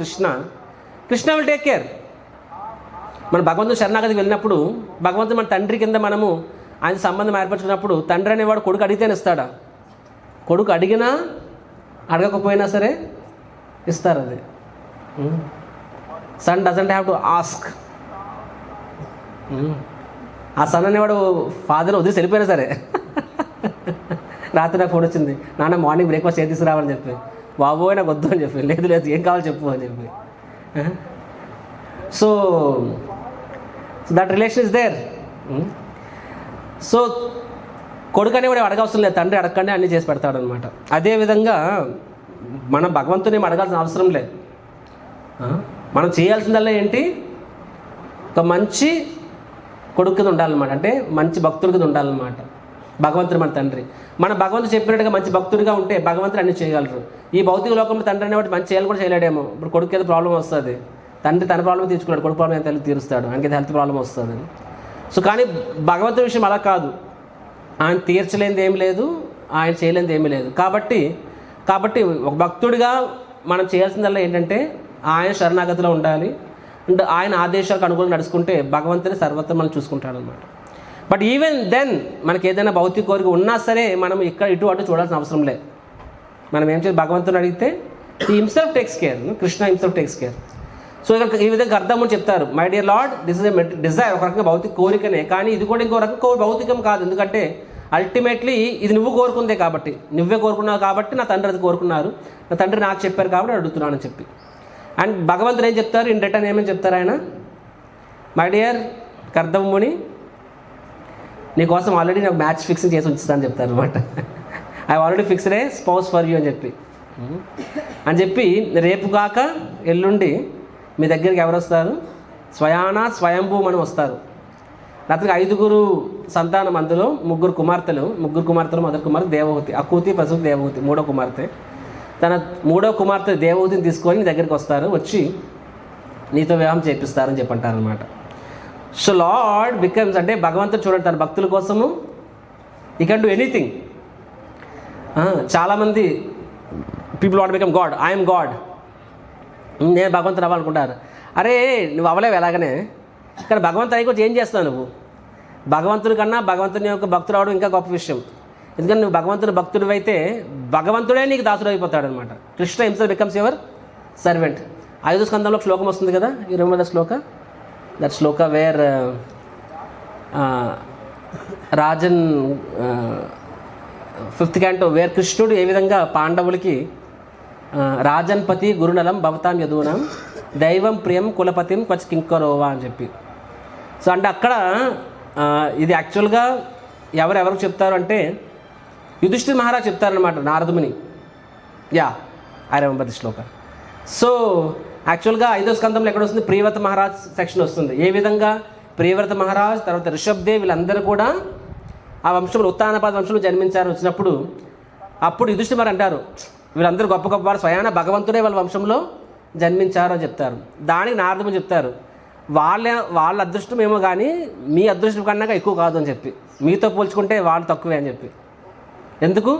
Krishna will take care. మన భగవంతుడు శరణాగతికి వెళ్ళినప్పుడు భగవంతుడు మన తండ్రి కింద మనము ఆయన సంబంధం ఏర్పరచుకున్నప్పుడు తండ్రి అనేవాడు కొడుకు అడిగితేనే ఇస్తాడా? కొడుకు అడిగినా అడగకపోయినా సరే ఇస్తారు. అది son doesn't have to ask. ఆ సన్ అనేవాడు ఫాదర్ వదిలి వెళ్ళిపోయినా సరే రాత్రి నాకు ఫోన్ వచ్చింది, నాన్న మార్నింగ్ బ్రేక్ఫాస్ట్ ఏది తీసుకురావాలని చెప్పి. బాబోయ్ నాకు వద్దు అని చెప్పి, లేదు ఏం కావాలో చెప్పు అని చెప్పి. So that relation is there. So కొడుకు అనేవాడు అడగవసరం లేదు, తండ్రి అడగండి అన్నీ చేసి పెడతాడు అనమాట. అదేవిధంగా మనం భగవంతుని ఏం అడగాల్సిన అవసరం లేదు. మనం చేయాల్సిందల్లా ఏంటి, ఒక మంచి కొడుకు కింద ఉండాలన్నమాట, అంటే మంచి భక్తుడి కింద ఉండాలన్నమాట. భగవంతుడు మన తండ్రి, మన భగవంతుడు చెప్పినట్టుగా మంచి భక్తుడిగా ఉంటే భగవంతుడు అన్ని చేయగలరు. ఈ భౌతిక లోకంలో తండ్రి అనేవాడు మంచి చేయాలి కూడా చేయలేడేమో. ఇప్పుడు కొడుకు ఏదో ప్రాబ్లం వస్తుంది, తండ్రి తన ప్రాబ్లం తీర్చుకున్నాడు, కొడుకు ప్రాబ్లం ఎంత తీరుస్తాడు, ఆయనకి హెల్త్ ప్రాబ్లం వస్తుంది. సో కానీ భగవంతుడి విషయం అలా కాదు, ఆయన తీర్చలేనిది ఏమి లేదు, ఆయన చేయలేనిది ఏమీ లేదు. కాబట్టి ఒక భక్తుడిగా మనం చేయాల్సిందల్లా ఏంటంటే ఆయన శరణాగతిలో ఉండాలి అండ్ ఆయన ఆదేశాలకు అనుగుణంగా నడుచుకుంటే భగవంతుని సర్వత్రం మనం చూసుకుంటాడనమాట. బట్ ఈవెన్ దెన్ మనకి ఏదైనా భౌతిక కోరిక ఉన్నా సరే మనం ఇక్కడ ఇటు అటు చూడాల్సిన అవసరం లేదు. మనం ఏం చేయాలి, భగవంతుని అడిగితే ఈ himself takes care, Krishna himself takes care. So ఇక్కడ ఈ విధంగా అర్థం చెప్తారు, my dear lord, this is a desire, ఒక రకంగా భౌతిక కోరికనే, కానీ ఇది కూడా ఇంకో రకంగా భౌతికం కాదు. ఎందుకంటే అల్టిమేట్లీ ఇది నువ్వు కోరుకుందే కాబట్టి, నువ్వే కోరుకున్నావు కాబట్టి నా తండ్రి అది కోరుకున్నారు, నా తండ్రి నాకు చెప్పారు కాబట్టి అడుగుతున్నాను అని చెప్పి. అండ్ భగవంతుడు ఏం చెప్తారు, ఇన్ రిటర్న్ ఏమని చెప్తారు ఆయన, మై డియర్ కర్దముని, నీకోసం ఆల్రెడీ నాకు మ్యాచ్ ఫిక్సింగ్ చేసి ఉంచుతాను చెప్తారు అనమాట. I already fixed A spouse for you అని చెప్పి రేపు కాక ఎల్లుండి మీ దగ్గరికి ఎవరు వస్తారు, స్వయంభూ అని వస్తారు. రాత్రికి 5 సంతానం, అందులో 3 కుమార్తెలు, మొదటి కుమార్తె దేవహూతి, అకూతి ప్రసూతి దేవహూతి, 3వ కుమార్తె. తన 3వ కుమార్తె దేవహూతిని తీసుకొని నీ దగ్గరికి వస్తారు, వచ్చి నీతో వివాహం చేపిస్తారని చెప్పంటారు అనమాట. సో లార్డ్ బికమ్స్, అంటే భగవంతుడు చూడండి తన భక్తుల కోసము ఈ కెన్ డూ ఎనీథింగ్. చాలామంది people want become God, I'm God, నేను భగవంతుడు అవ్వాలనుకుంటారు. అరే నువ్వు అవ్వలేవు ఎలాగనే, కానీ భగవంతుడు అయ్యి కొంచెం ఏం చేస్తావు నువ్వు, భగవంతుడి కన్నా భగవంతుని యొక్క భక్తుడు అవడం ఇంకా గొప్ప విషయం. ఎందుకంటే నువ్వు భగవంతుడు భక్తుడు అయితే భగవంతుడే నీకు దాసుడు అయిపోతాడు అనమాట. Krishna himself becomes your servant. 5వ స్కందంలో శ్లోకం వస్తుంది కదా, ఈ 2వ శ్లోక, దట్ శ్లోక వేర్ రాజన్ 5th canto వేర్ కృష్ణుడు ఏ విధంగా పాండవులకి రాజన్పతి గురునలం భవతాం యదూనం దైవం ప్రియం కులపతిం క్వచ్ కింకరోవా అని చెప్పి. సో అంటే అక్కడ ఇది యాక్చువల్గా ఎవరికి చెప్తారు అంటే యుధిష్ఠిర్ మహారాజ్ చెప్తారనమాట నారదుని. I remember the Shloka. So యాక్చువల్గా 5వ స్కందంలో ఎక్కడ వస్తుంది, ప్రియవ్రత మహారాజ్ సెక్షన్ వస్తుంది. ఏ విధంగా ప్రియవ్రత మహారాజ్, తర్వాత రిషబ్దేవ్, వీళ్ళందరూ కూడా ఆ వంశంలో ఉత్తానపాద వంశంలో జన్మించారు. వచ్చినప్పుడు అప్పుడు యుధిష్ఠిర్ మహారాజ్ అంటారు, వీళ్ళందరూ గొప్ప వారు, స్వయాన భగవంతుడే వాళ్ళ వంశంలో జన్మించారు అని చెప్తారు. దానికి నారదుని చెప్తారు, వాళ్ళ అదృష్టం ఏమో కానీ మీ అదృష్టం కన్నా ఎక్కువ కాదు అని చెప్పి, మీతో పోల్చుకుంటే వాళ్ళు తక్కువే అని చెప్పి. ఎందుకు,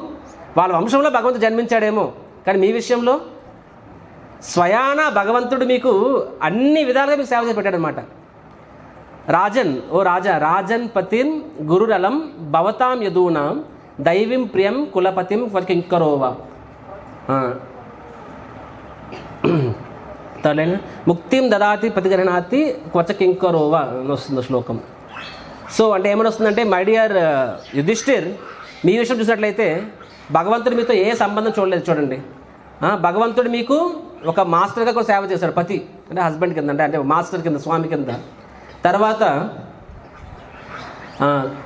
వాళ్ళ వంశంలో భగవంతుడు జన్మించాడేమో, కానీ మీ విషయంలో స్వయాన భగవంతుడు మీకు అన్ని విధాలుగా మీకు సేవ చేసి పెట్టాడనమాట. రాజన్, ఓ రాజా, రాజన్ పతిన్ గురురలం భవతాం యదూనాం దైవీం ప్రియం కులపతిం కింకరోవా. థర్డ్ లైన్ ముక్తిం దదాతి ప్రతిగణనాతి క్వచ కింకరోవ అని వస్తుంది శ్లోకం. సో అంటే ఏమని వస్తుందంటే, మై డియర్ యుధిష్ఠిర్, మీ విషయం చూసినట్లయితే భగవంతుడు మీతో ఏ సంబంధం చూడలేదు. చూడండి, భగవంతుడు మీకు ఒక మాస్టర్గా కూడా సేవ చేశాడు. పతి అంటే హస్బెండ్ కింద, అంటే మాస్టర్ కింద, స్వామి కింద. తర్వాత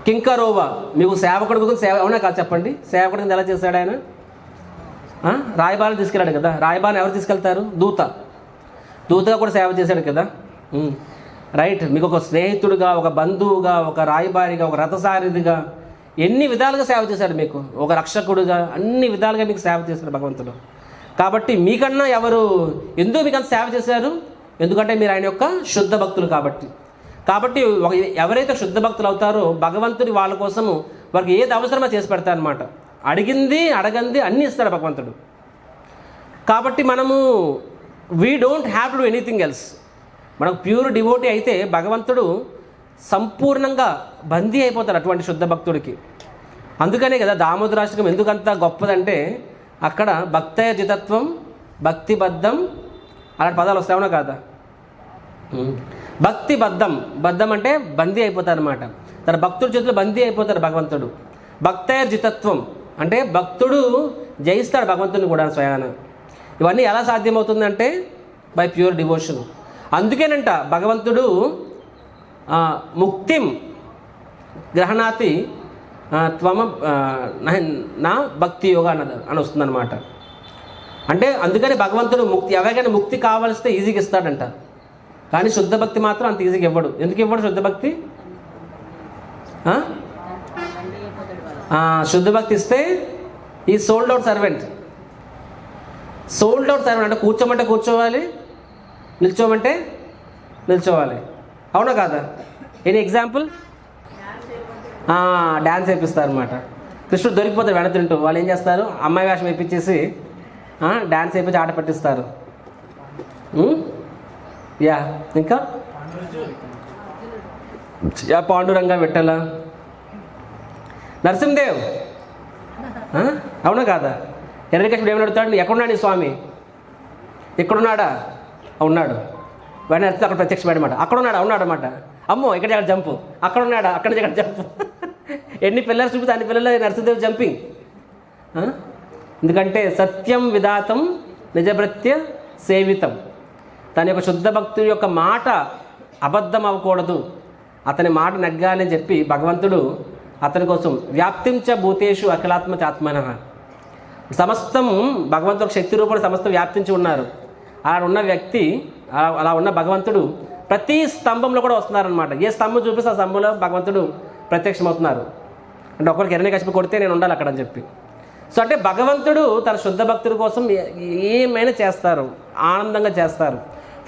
కింకరోవ, మీకు సేవకుడు గురించి సేవ, అవునా కాదు చెప్పండి? సేవకుడి కింద ఎలా చేశాడు ఆయన? రాయబారిని తీసుకెళ్ళాడు కదా. రాయబారిని ఎవరు తీసుకెళ్తారు? దూతగా కూడా సేవ చేశాడు కదా. రైట్. మీకు ఒక స్నేహితుడుగా, ఒక బంధువుగా, ఒక రాయబారిగా, ఒక రథసారథిగా, ఎన్ని విధాలుగా సేవ చేశాడు మీకు. ఒక రక్షకుడుగా, అన్ని విధాలుగా మీకు సేవ చేశాడు భగవంతుడు. కాబట్టి మీకన్నా ఎందుకు మీకు అంత సేవ చేశారు? ఎందుకంటే మీరు ఆయన యొక్క శుద్ధ భక్తులు కాబట్టి. ఎవరైతే శుద్ధ భక్తులు అవుతారో భగవంతుడి వాళ్ళ కోసము వారికి ఏది అవసరమో చేసి పెడతారు అనమాట. అడగంది అన్నీ ఇస్తాడు భగవంతుడు. కాబట్టి మనము we don't have to do anything else. మనకు ప్యూర్ డివోటీ అయితే భగవంతుడు సంపూర్ణంగా బందీ అయిపోతాడు అటువంటి శుద్ధ భక్తుడికి. అందుకనే కదా దామోదరాష్టకం ఎందుకంత గొప్పదంటే, అక్కడ భక్తయ జితత్వం, భక్తిబద్ధం అలాంటి పదాలు వస్తావునా కాదా? బద్ధం అంటే బందీ అయిపోతారు అనమాట. తన భక్తుడి చేతిలో బందీ అయిపోతాడు భగవంతుడు. భక్తయ జితత్వం అంటే భక్తుడు జయిస్తాడు భగవంతుడిని కూడా స్వయాన. ఇవన్నీ ఎలా సాధ్యమవుతుందంటే బై ప్యూర్ డివోషన్. అందుకేనంట భగవంతుడు ముక్తిం గ్రహణాతి త్వమ నా భక్తి యోగా అని వస్తుందన్నమాట. అంటే అందుకని భగవంతుడు ఎవరికైనా ముక్తి కావాల్సితే ఈజీగా ఇస్తాడంట. కానీ శుద్ధ భక్తి మాత్రం అంత ఈజీగా ఇవ్వడు. ఎందుకు ఇవ్వడు శుద్ధ భక్తి? శుద్ధ భక్తి ఇస్తే ఈ సోల్డ్ అవుట్ సర్వెంట్ అంటే కూర్చోమంటే కూర్చోవాలి, నిల్చోమంటే నిల్చోవాలి. అవునా కాదా? Any example? డ్యాన్స్ వేపిస్తారు అనమాట. కృష్ణుడు దొరికిపోతాడు వెన తింటూ. వాళ్ళు ఏం చేస్తారు? అమ్మాయి వేషం వేయించేసి డ్యాన్స్ వేయించి ఆట పట్టిస్తారు. ఇంకా పాండురంగా విఠల, నరసింహదేవ్. అవునా కాదా? హిరణ్యకశిపుడు ఏమని అడుగుతాడు? ఎక్కడున్నాడు నీ స్వామి? ఎక్కడున్నాడా? ఉన్నాడు. వెంటనే అక్కడ ప్రత్యక్షపడమాట. అక్కడ ఉన్నాడు అన్నమాట. అమ్మో ఇక్కడ జంపు, అక్కడ ఉన్నాడా? అక్కడ నుంచి ఇక్కడ జంపు. ఎన్ని పిల్లలు చూపితే అన్ని పిల్లలు నరసింహదేవ్ జంపింగ్. ఎందుకంటే సత్యం విధాతం నిజభృత్య సేవితం. తన యొక్క శుద్ధ భక్తుడి యొక్క మాట అబద్ధం అవ్వకూడదు, అతని మాట నగ్గాలని చెప్పి భగవంతుడు అతని కోసం వ్యాప్తించ భూతేషు అఖిలాత్మ చాత్మన, సమస్తం భగవంతుడు శక్తి రూపంలో సమస్తం వ్యాప్తించి ఉన్నారు. అలా ఉన్న భగవంతుడు ప్రతి స్తంభంలో కూడా వస్తున్నారనమాట. ఏ స్తంభం చూపిస్తే ఆ స్తంభంలో భగవంతుడు ప్రత్యక్షమవుతున్నారు. అంటే ఒకరికి హిరణ్యకశిపు కొడితే నేను ఉండాలి అక్కడ అని చెప్పి. సో అంటే భగవంతుడు తన శుద్ధ భక్తుడి కోసం ఏమైనా చేస్తారు, ఆనందంగా చేస్తారు.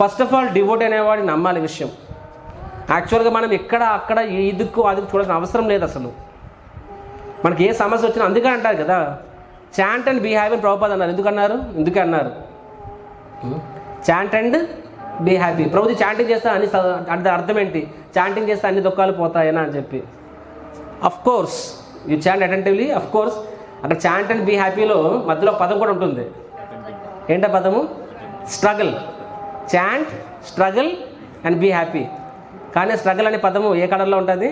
ఫస్ట్ ఆఫ్ ఆల్ డివోట్ అనేవాడు నమ్మాలి విషయం. యాక్చువల్గా మనం ఇక్కడ అక్కడ ఇదిక్కు అదికు చూడాల్సిన అవసరం లేదు అసలు. మనకి ఏ సమస్య వచ్చినా అందుకే అంటారు కదా, చాంట్ అండ్ బీ హ్యాపీ అని ప్రభుపాద అన్నారు. ఎందుకే అన్నారు chant and be happy. Prabhuji chanting చేస్తే అంటే అర్థం ఏంటి? చాంటింగ్ చేస్తే అన్ని దుఃఖాలు పోతాయనా అని చెప్పి. Of course you chant attentively. Of course అక్కడ చాంట్ అండ్ బీ హ్యాపీలో మధ్యలో పదం కూడా ఉంటుంది. ఏంటో పదము? Struggle. Chant, struggle and be happy. కానీ స్ట్రగుల్ అనే పదము ఏ కలర్లో ఉంటుంది?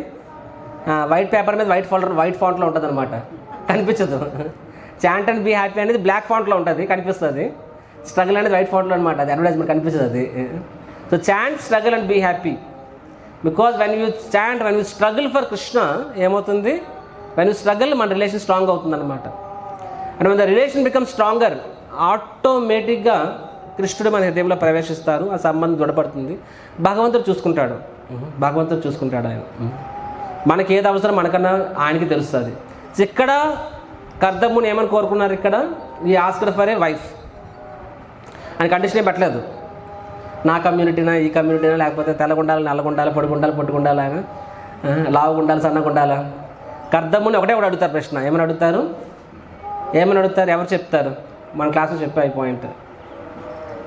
వైట్ పేపర్ మీద వైట్ ఫాంట్లో ఉంటుంది అనమాట, కనిపించదు. చాంట్ అండ్ బీ హ్యాపీ అనేది బ్లాక్ ఫాంట్లో ఉంటుంది, కనిపిస్తుంది. స్ట్రగుల్ అనేది వైట్ ఫాంట్లో అనమాట, అది అడ్వర్టైజ్మెంట్ కనిపిస్తుంది అది. So chant, struggle and be happy. Because when you chant, when you struggle for Krishna ఏమవుతుంది? వెన్ యూ స్ట్రగుల్ మన రిలేషన్ స్ట్రాంగ్ అవుతుంది అనమాట. And when the relation become stronger, ఆటోమేటిక్గా కృష్ణుడు మన హృదయంలో ప్రవేశిస్తారు, ఆ సంబంధం దృఢపడుతుంది. భగవంతుడు చూసుకుంటాడు ఆయన. మనకి ఏది అవసరం మనకన్నా ఆయనకి తెలుస్తుంది. ఇక్కడ కర్దమ్ముని ఏమని కోరుకున్నారు? ఇక్కడ ఈ ఆస్కర్ ఫర్ ఏ వైఫ్ అని కండిషన్ ఏం పెట్టలేదు. నా కమ్యూనిటీనా, ఈ కమ్యూనిటీనా, లేకపోతే తెల్లగుండాలి, నల్లగుండాలి, పొడిగుండాలి, పొట్టుగుండాలి, ఆయన లావుగుండాలి, సన్నగుండాలా? కర్దమ్ముని ఒకటే అడుగుతారు ప్రశ్న. ఏమని అడుగుతారు? ఎవరు చెప్తారు? మన క్లాస్లో చెప్పే పాయింట్.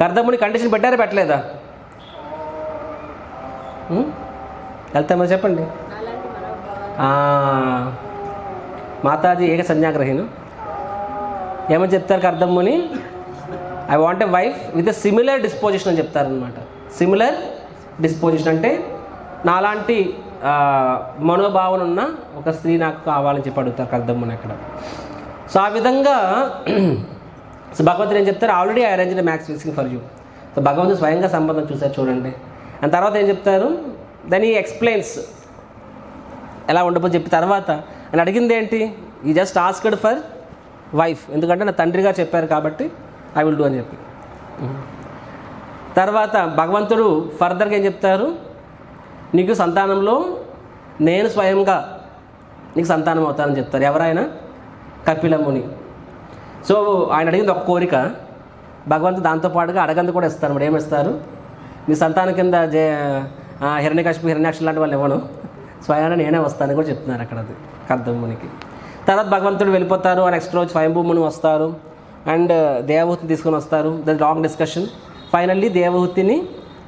కర్దమ్ముని కండిషన్ పెట్టారా పెట్టలేదా? వెళ్తామని చెప్పండి. మాతాజీ ఏక సంజ్ఞాగ్రహీను ఏమని చెప్తారు? Kardam Muni I want a wife with a similar disposition అని చెప్తారనమాట. సిమిలర్ డిస్పోజిషన్ అంటే నాలాంటి మనోభావన ఉన్న ఒక స్త్రీ నాకు కావాలని చెప్పి అడుగుతారు కర్దమ్ముని అక్కడ. సో ఆ విధంగా సో భగవంతుడు ఏం చెప్తారు, already I arranged max fixing for you. So భగవంతుడు స్వయంగా సంబంధం చూసారు చూడండి. అండ్ తర్వాత ఏం చెప్తారు, దెన్ ఈ ఎక్స్ప్లెయిన్స్ ఎలా ఉండబోని చెప్పి తర్వాత అని అడిగింది ఏంటి, ఈ జస్ట్ ఆస్క్డ్ ఫర్ వైఫ్, ఎందుకంటే నా తండ్రిగా చెప్పారు కాబట్టి ఐ విల్ డూ అని చెప్పి. తర్వాత భగవంతుడు ఫర్దర్గా ఏం చెప్తారు, నీకు సంతానంలో నేను స్వయంగా నీకు సంతానం అవుతానని చెప్తారు. ఎవరైనా కపిల ముని. సో ఆయన అడిగింది ఒక కోరిక, భగవంతుడు దాంతోపాటుగా అడగంది కూడా ఇస్తారు. మరి ఏమిస్తారు, నీ సంతానం కింద హిరణ్యకశిపు హిరణ్యాక్షి లాంటి వాళ్ళు ఇవ్వను, స్వయాన నేనే వస్తానని కూడా చెప్తున్నారు అక్కడ అది కర్దమ్మునికి. తర్వాత భగవంతుడు వెళ్ళిపోతారు. నెక్స్ట్ రోజు స్వయంభూముని వస్తారు అండ్ దేవహూతిని తీసుకొని వస్తారు. That long discussion. ఫైనల్లీ దేవహూతిని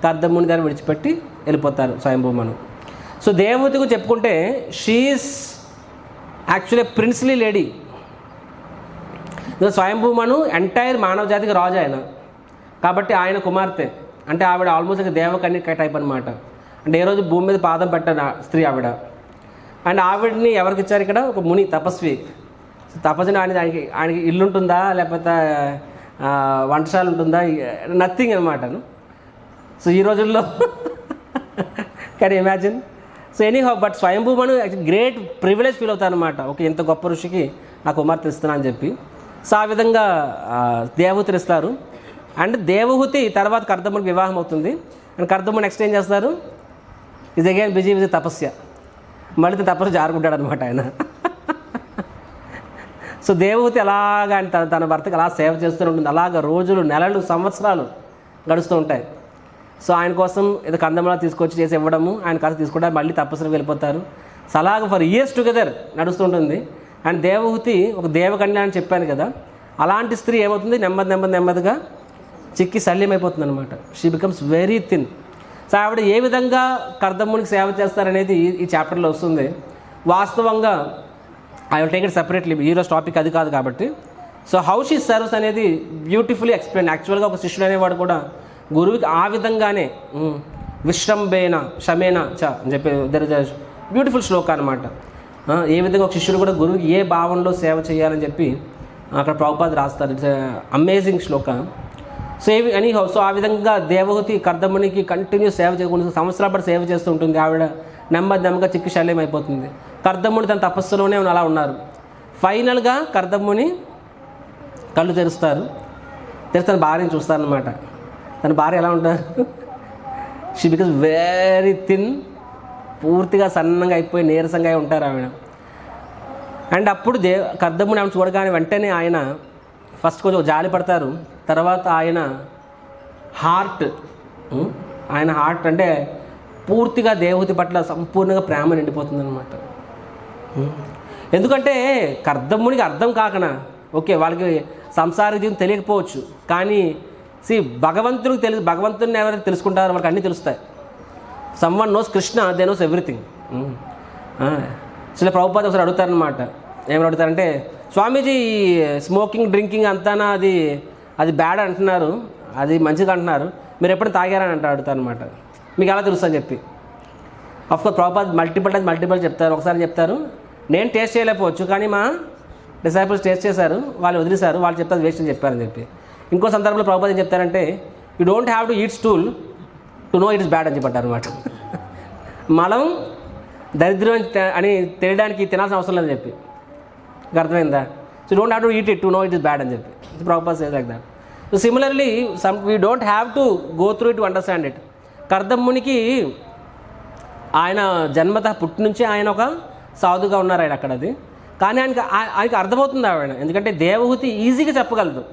కర్దమ్ముని గారు విడిచిపెట్టి వెళ్ళిపోతారు స్వయంభూమను. సో దేవహూతికి చెప్పుకుంటే she is actually princely lady. Swayambhu Manu entire మానవ జాతికి రాజు ఆయన కాబట్టి ఆయన కుమార్తె అంటే ఆవిడ ఆల్మోస్ట్ ఒక దేవకన్యక టైప్ అనమాట. అంటే ఏ రోజు భూమి మీద పాదం పెట్టిన స్త్రీ ఆవిడ. అండ్ ఆవిడని ఎవరికి ఇచ్చారు ఇక్కడ, ఒక ముని తపస్వి. తపస్సుని ఆయనకి ఇల్లు ఉంటుందా లేకపోతే వంటశాల ఉంటుందా, నథింగ్ అనమాట. సో ఈ రోజుల్లో can imagine. So anyhow but Swayambhu Manu great privilege feel అవుతారు అనమాట. ఓకే, ఇంత గొప్ప ఋషికి నా కుమార్తె ఇస్తున్నా అని చెప్పి. సో ఆ విధంగా దేవహూతిని ఇస్తారు. అండ్ దేవహూతి తర్వాత కర్దమ్మునికి వివాహం అవుతుంది. అండ్ కర్దమ్ముడు నెక్స్ట్ ఏం చేస్తారు, ఈజ్ అగైన్ బిజీ విత్ తపస్య. మళ్ళీ తపస్సు జారుకుంటాడు అనమాట ఆయన. సో దేవహూతి అలాగా ఆయన తన భర్తకి అలా సేవ చేస్తూ ఉంటుంది. అలాగ రోజులు నెలలు సంవత్సరాలు గడుస్తూ ఉంటాయి. సో ఆయన కోసం ఏదో కందమలా తీసుకొచ్చి చేసి ఇవ్వడము, ఆయన కాస్త తీసుకుంటే మళ్ళీ తపస్సులకు వెళ్ళిపోతారు. సో అలాగ ఫర్ ఇయర్స్ టుగెదర్ నడుస్తుంటుంది. అండ్ దేవహూతి ఒక దేవకన్య అని చెప్పాను కదా, అలాంటి స్త్రీ ఏమవుతుంది, నెమ్మదిగా చిక్కి శల్యమైపోతుంది అనమాట. She becomes very thin. So ఆవిడ ఏ విధంగా కర్దమ్మునికి సేవ చేస్తారనేది ఈ చాప్టర్లో వస్తుంది. వాస్తవంగా I will take it separately, ఈరోజు టాపిక్ అది కాదు కాబట్టి. సో హౌ షీ సర్వ్స్ అనేది బ్యూటిఫుల్లీ ఎక్స్ప్లెయిన్. యాక్చువల్గా ఒక శిష్యుడు అనేవాడు కూడా గురువుకి ఆ విధంగానే విశ్రంబేన శమేన చ అని చెప్పి దర్ ఇస్ అ బ్యూటిఫుల్ శ్లోక అనమాట. ఏ విధంగా ఒక శిష్యుడు కూడా గురువుకి ఏ భావంలో సేవ చేయాలని చెప్పి అక్కడ ప్రభుపాద రాస్తారు. It's amazing Shloka. So so ఆ విధంగా దేవహూతి కర్దమ్మునికి కంటిన్యూ సేవ చేయకుండా సంవత్సరాల పాటు సేవ చేస్తూ ఉంటుంది. ఆవిడ నెమ్మదిగా చిక్కి శల్యం అయిపోతుంది. కర్దమ్ముని తన తపస్సులోనే అలా ఉన్నారు. ఫైనల్గా కర్దమ్ముని కళ్ళు తెరుస్తారు. తన భార్యని చూస్తారనమాట. తన భార్య ఎలా ఉంటారు, షీ బికమ్స్ వెరీ థిన్, పూర్తిగా సన్నంగా అయిపోయి నీరసంగా ఉంటారు ఆవిడ. అండ్ అప్పుడు కర్దమ్ముని ఆమె చూడగానే వెంటనే ఆయన ఫస్ట్ కొంచెం జాలి పడతారు. తర్వాత ఆయన హార్ట్ అంటే పూర్తిగా దేవహూతి పట్ల సంపూర్ణంగా ప్రేమ నిండిపోతుంది అనమాట. ఎందుకంటే కర్దమ్మునికి అర్థం కాకనా, ఓకే వాళ్ళకి సంసార జీవితం తెలియకపోవచ్చు, కానీ భగవంతుని ఎవరైతే తెలుసుకుంటారో వాళ్ళకి అన్నీ తెలుస్తాయి. Someone knows Krishna, they knows everything. So Prabhupada ఒకసారి అడుగుతారనమాట. ఏమని అడుగుతారంటే, స్వామీజీ స్మోకింగ్ డ్రింకింగ్ అంతానా అది బ్యాడ్ అంటున్నారు, అది మంచిగా అంటున్నారు, మీరు ఎప్పుడు తాగారని అడుగుతారనమాట. మీకు ఎలా తెలుసు అని చెప్పి. అఫ్కోర్స్ ప్రభుపాద మల్టిపుల్ చెప్తారు. ఒకసారి చెప్తారు, నేను టేస్ట్ చేయలేకపోవచ్చు, కానీ మా డిసైపుల్స్ టేస్ట్ చేశారు, వాళ్ళు వదిలేశారు, వాళ్ళు చెప్తారు వేస్ట్ అని చెప్పారని చెప్పి. ఇంకో సందర్భంలో ప్రభుపాద ఏం చెప్తారంటే, you don't have to eat stool to know it is bad అని చెప్పారు అనమాట. మలం దరిద్రం అని తెలియడానికి తినాల్సిన అవసరం లేదని చెప్పి. అర్థమైందా? So don't have to eat it to know it is bad అని చెప్పి. Prabhupada says like that. So similarly we don't have to go through it to understand it. కర్దమ్మునికి ఆయన జన్మతః పుట్టి నుంచి ఆయన ఒక సాధుగా ఉన్నారు ఆయన అక్కడది, కానీ ఆయనకి అర్థమవుతుంది ఆవిడ. ఎందుకంటే దేవహూతి ఈజీగా చెప్పగలదు.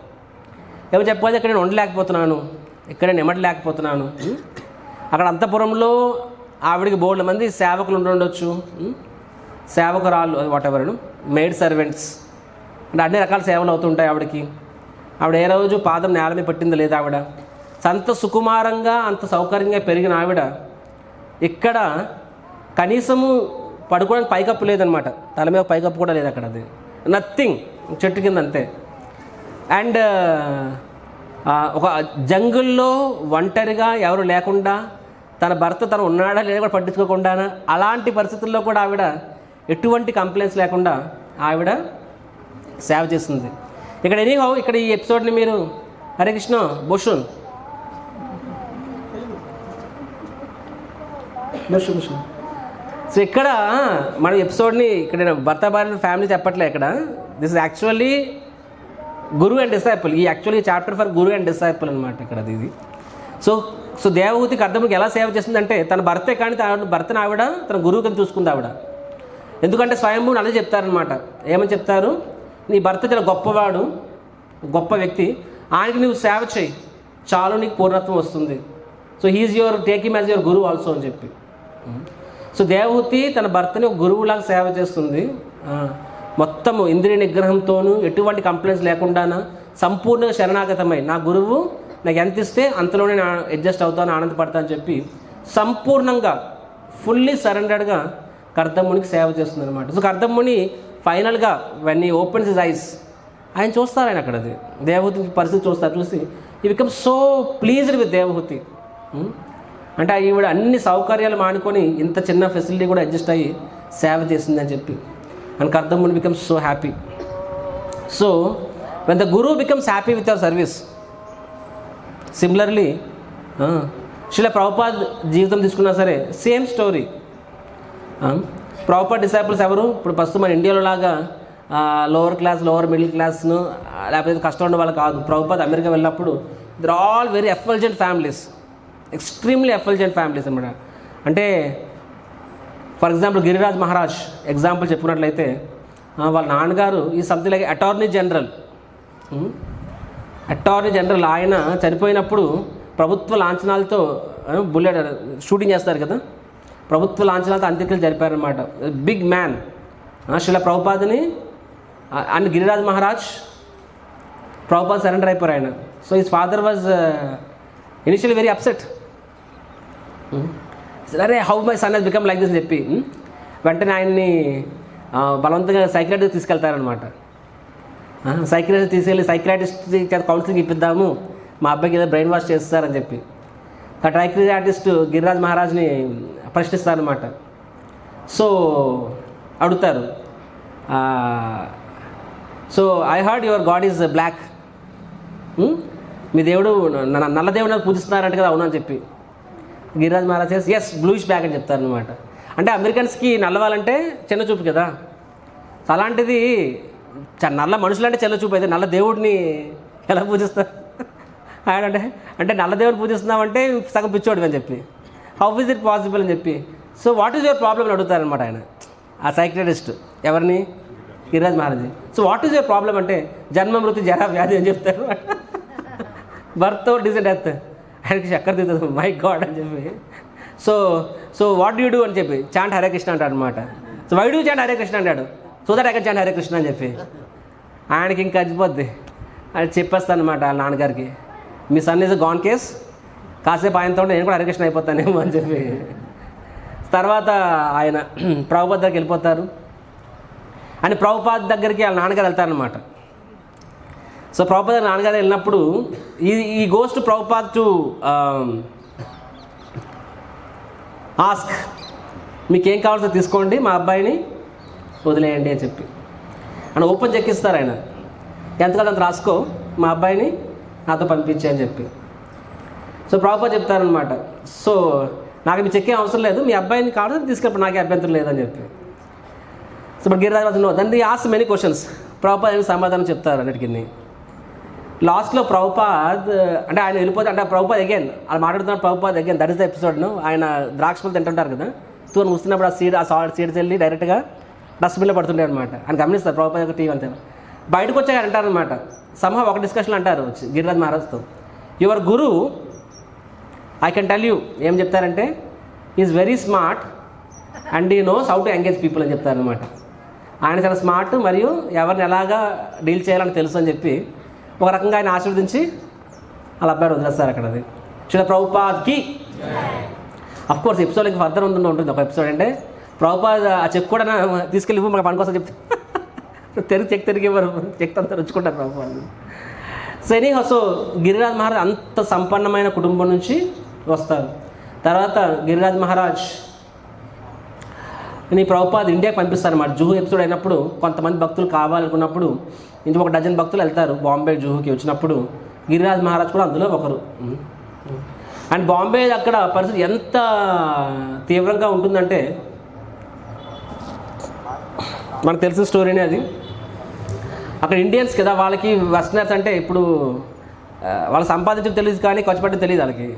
ఏమో చెప్పకపోతే ఇక్కడ నేను ఉండలేకపోతున్నాను, ఇక్కడ నేను ఎమడలేకపోతున్నాను. అక్కడ అంతఃపురంలో ఆవిడికి బోల్డ్ మంది సేవకులు ఉండొచ్చు, సేవకురాళ్ళు వాటెవర్, మెయిడ్ సర్వెంట్స్, అంటే అన్ని రకాల సేవలు అవుతుంటాయి ఆవిడకి. ఆవిడ ఏ రోజు పాదం నేల మీద పెట్టింది లేదు. ఆవిడ అంత సుకుమారంగా అంత సౌకర్యంగా పెరిగిన ఆవిడ ఇక్కడ కనీసము పడుకోవడానికి పైకప్పు లేదనమాట. తల మీద పైకప్పు కూడా లేదు అక్కడ. అది నథింగ్, చెట్టు కింద అంతే. అండ్ ఒక జంగుల్లో ఒంటరిగా ఎవరు లేకుండా తన భర్త తను ఉన్నాడా లేదా కూడా పట్టించుకోకుండా అలాంటి పరిస్థితుల్లో కూడా ఆవిడ ఎటువంటి కంప్లైంట్స్ లేకుండా ఆవిడ సేవ చేస్తుంది. ఇక్కడ ఎనీహౌ ఇక్కడ ఈ ఎపిసోడ్ని మీరు హరే కృష్ణ భూషణ్ సో ఇక్కడ మన ఎపిసోడ్ని ఇక్కడ భర్త భార్య ఫ్యామిలీ చెప్పట్లే. ఇక్కడ this is actually guru and disciple. ఈ actually chapter for guru and disciple అనమాట ఇక్కడ ఇది. సో దేవహూతికి అర్థముకి ఎలా సేవ చేస్తుందంటే తన భర్తే కానీ తన భర్తను ఆవిడ తన గురువు కింద చూసుకుంది ఆవిడ. ఎందుకంటే స్వయంభూని అదే చెప్తారనమాట. ఏమని చెప్తారు, నీ భర్త చాలా గొప్పవాడు, గొప్ప వ్యక్తి, ఆయనకి నువ్వు సేవ చేయి చాలు నీకు పూర్ణత్వం వస్తుంది. So he is your take him as your గురువు ఆల్సో అని చెప్పి. సో దేవహూతి తన భర్తని ఒక గురువులాగా సేవ చేస్తుంది. మొత్తము ఇంద్రియ నిగ్రహంతోనూ ఎటువంటి కంప్లైంట్స్ లేకుండా సంపూర్ణంగా శరణాగతమై నా గురువు నాకు ఎంత ఇస్తే అంతలోనే నేను అడ్జస్ట్ అవుతాను, ఆనందపడతాను అని చెప్పి సంపూర్ణంగా ఫుల్లీ సరెండర్డ్గా కర్దమ్మునికి సేవ చేస్తుంది అనమాట. సో కర్దమ్ముని ఫైనల్గా వెన్ ఈ ఓపెన్స్ హిస్ ఐస్ ఆయన చూస్తారు, ఆయన అక్కడ అది దేవహూతి పరిస్థితి చూస్తారు. చూసి ఈ become so pleased with Devahuti. అంటే ఈవిడ అన్ని సౌకర్యాలు మానుకొని ఇంత చిన్న ఫెసిలిటీ కూడా అడ్జస్ట్ అయ్యి సేవ చేసిందని చెప్పి and Kardam Muni becomes so happy. So when the guru becomes happy with our service, similarly Srila Prabhupad జీవితం తీసుకున్నా సరే సేమ్ స్టోరీ. ప్రభుపాద్ డిసైపుల్స్ ఎవరు ఇప్పుడు ప్రస్తుతం మన ఇండియాలో లాగా లోవర్ క్లాస్ లోవర్ మిడిల్ క్లాస్ను లేకపోతే కష్టం ఉన్న వాళ్ళు కాదు. ప్రభుపాద్ అమెరికా వెళ్ళినప్పుడు they're all very effulgent families, extremely effulgent families అన్నమాట. అంటే for example Giriraj Maharaj example చెప్పుకున్నట్లయితే వాళ్ళ నాన్నగారు ఈ సంథింగ్ లైక్ అటార్నీ జనరల్. ఆయన చనిపోయినప్పుడు ప్రభుత్వ లాంఛనాలతో బుల్లెట్ షూటింగ్ చేస్తారు కదా, ప్రభుత్వ లాంఛనాలతో అంత్యక్రియలు జరిపారనమాట. Big man. శ్రీల ప్రభుపాద్ని అండ్ గిరిరాజ్ మహారాజ్ ప్రభుపాద్ సరెండర్ అయిపోయారు ఆయన. So his father was initially very upset. అరే how my son he's become like this అని చెప్పి వెంటనే ఆయన్ని బలవంతంగా సైకియాట్రిస్ట్ తీసుకెళ్తారనమాట. సైకియాట్రిస్ట్ తీసుకెళ్ళి సైకియాట్రిస్ట్ కౌన్సిలింగ్ ఇప్పిద్దాము, మా అబ్బాయికి ఏదో బ్రెయిన్ వాష్ చేస్తారని చెప్పి ఆ సైకియాట్రిస్ట్ గిరిరాజ్ మహారాజ్ని ప్రశ్నిస్తారనమాట. సో అడుగుతారు, so I heard your god is black, మీ దేవుడు నల్ల దేవుడు పూజిస్తున్నారంట కదా, అవునా అని చెప్పి Giriraj Maharaj as bluish black అని చెప్తారనమాట. అంటే అమెరికన్స్కి నల్లవాళ్ళంటే చిన్న చూపు కదా, అలాంటిది నల్ల మనుషులు అంటే చిన్న చూపు, అయితే నల్ల దేవుడిని ఎలా పూజిస్తారు ఆయన అంటే నల్ల దేవుడిని పూజిస్తున్నామంటే సగం పిచ్చోడు అని చెప్పి హౌ ఇస్ ఇట్ పాసిబుల్ అని చెప్పి. So what is your problem అని అడుగుతారనమాట ఆయన ఆ సైకియాట్రిస్ట్ ఎవరిని, Giriraj Maharaj. So what is your problem అంటే జన్మ మృతి జరా వ్యాధి అని చెప్తారు, బర్త్ డిస్ డెత్. ఆయనకి చక్కర తీస్తుంది మై గాడ్ అని చెప్పి. సో వాట్ యూ డూ అని చెప్పి చాంట్ హరే కృష్ణ అంటాడు అనమాట. So why do chant Hare Krishna అంటాడు, so that I can chant Hare Krishna అని చెప్పి ఆయనకి ఇంకా అచ్చిపోద్ది. అది చెప్పేస్తాను అనమాట వాళ్ళ నాన్నగారికి, మీ సన్ ఈజ్ గాన్ కేస్, కాసేపు ఆయనతో నేను కూడా హరే కృష్ణ అయిపోతానేమో అని చెప్పి. తర్వాత ఆయన ప్రభుపాద్ దగ్గరికి వెళ్ళిపోతారు అని ప్రభుపాద్ దగ్గరికి వాళ్ళ నాన్నగారు వెళ్తారనమాట. సో ప్రభుపాద్ నాన్నగారు వెళ్ళినప్పుడు ఈ goes to Prabhupad to ask, మీకేం కావాల్సో తీసుకోండి, మా అబ్బాయిని వదిలేయండి అని చెప్పి అని ఓపెన్ చెక్ ఇస్తారు ఆయన. ఎంత కాదు అంత రాసుకో, మా అబ్బాయిని నాతో పంపించే అని చెప్పి. సో ప్రభుపాద్ చెప్తారనమాట, సో నాకు మీ చెక్కే అవసరం లేదు, మీ అబ్బాయిని కావాలని తీసుకెళ్ళి నాకే అభ్యంతరం లేదని చెప్పి. సో ఇప్పుడు గిరిరాజ్ నో దాన్ని ఆస్క్ మెనీ క్వశ్చన్స్, ప్రభుపాద్ ఏమి సమాధానం చెప్తారు అన్నిటికీ. లాస్ట్లో ప్రభుపాద్ అంటే ఆయన వెళ్ళిపోతే అంటే ప్రభుపాద్ అగైన్ అది మాట్లాడుతున్నారు, Prabhupad again that is the ఎపిసోడ్ను ఆయన ద్రాక్షలు తింటుంటారు కదా, తూని వస్తున్నప్పుడు ఆ సీడ్స్ వెళ్ళి డైరెక్ట్గా డస్ట్బిన్లో పడుతుండే అనమాట. ఆయన గమనిస్తారు ప్రభుపాద్ యొక్క టీవీ అంతా. బయటకు వచ్చాక అంటారనమాట, సమహా ఒక డిస్కషన్లో అంటారు గిరిరాజ్ మహారాజ్తో, your guru I can tell you, ఏం చెప్తారంటే is very smart and you knows how to engage people అని చెప్తారనమాట. ఆయన చాలా స్మార్ట్ మరియు ఎవరిని ఎలాగా డీల్ చేయాలని తెలుసు అని చెప్పి ఒక రకంగా ఆయన ఆశీర్వదించి వాళ్ళ అబ్బాయి వదిలేస్తారు అక్కడ. అది శ్రీల ప్రభుపాద్కి అఫ్ కోర్స్ ఎపిసోడ్ ఇంకా ఫర్దర్ ఉంటుంది ఒక ఎపిసోడ్ అంటే ప్రభుపాద్ ఆ చెక్ కూడా తీసుకెళ్ళి మనకు పని కోసం చెప్తే చెక్ తిరిగి చెక్ అంతా రుచుకుంటారు ప్రభుపాద్. సో గిరిరాజ్ మహారాజ్ అంత సంపన్నమైన కుటుంబం నుంచి వస్తారు. తర్వాత గిరిరాజ్ మహారాజ్ నీ ప్రభుపాద్ ఇండియాకి పంపిస్తారన్నమాట. జూహు ఎపిసోడ్ అయినప్పుడు కొంతమంది భక్తులు కావాలనుకున్నప్పుడు ఇంటి 1 డజన్ భక్తులు వెళ్తారు బాంబే జూహుకి. వచ్చినప్పుడు గిరిరాజ్ మహారాజ్ కూడా అందులో ఒకరు. అండ్ బాంబే అక్కడ పరిస్థితి ఎంత తీవ్రంగా ఉంటుందంటే మనకు తెలిసిన స్టోరీనే అది. అక్కడ ఇండియన్స్ కదా, వాళ్ళకి వెస్టర్నర్స్ అంటే ఇప్పుడు వాళ్ళు సంపాదించడం తెలియదు కానీ ఖర్చు పెట్టడం తెలియదు వాళ్ళకి.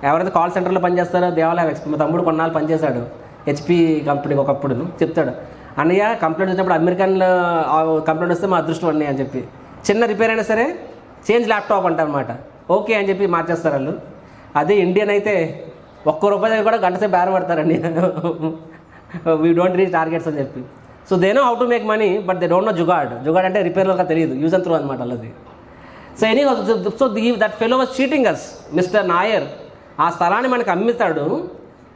ఎవరైతే కాల్ సెంటర్లో పనిచేస్తారో దేవాలయ మా తమ్ముడు కొన్నాళ్ళు పనిచేశాడు HP కంపెనీకి. ఒకప్పుడు చెప్తాడు, అన్నయ్య కంప్లైంట్ వచ్చినప్పుడు అమెరికన్లో కంప్లైంట్ వస్తే మా అదృష్టం అన్నయ్య అని చెప్పి, చిన్న రిపేర్ అయినా సరే చేంజ్ ల్యాప్టాప్ అంటారనమాట. ఓకే అని చెప్పి మార్చేస్తారు వాళ్ళు. అదే ఇండియన్ అయితే ₹1 దగ్గర కూడా గంట సేపు బేర పడతారండి. వీ డోంట్ రీచ్ టార్గెట్స్ అని చెప్పి. So they know how to make money but they don't know jugaad. Jugaad అంటే రిపేర్లుగా తెలియదు, యూజ్ అండ్ త్రో అనమాట వాళ్ళది. So so that fellow was cheating us. Mister Nair ఆ స్థలాన్ని మనకి అమ్మిస్తాడు,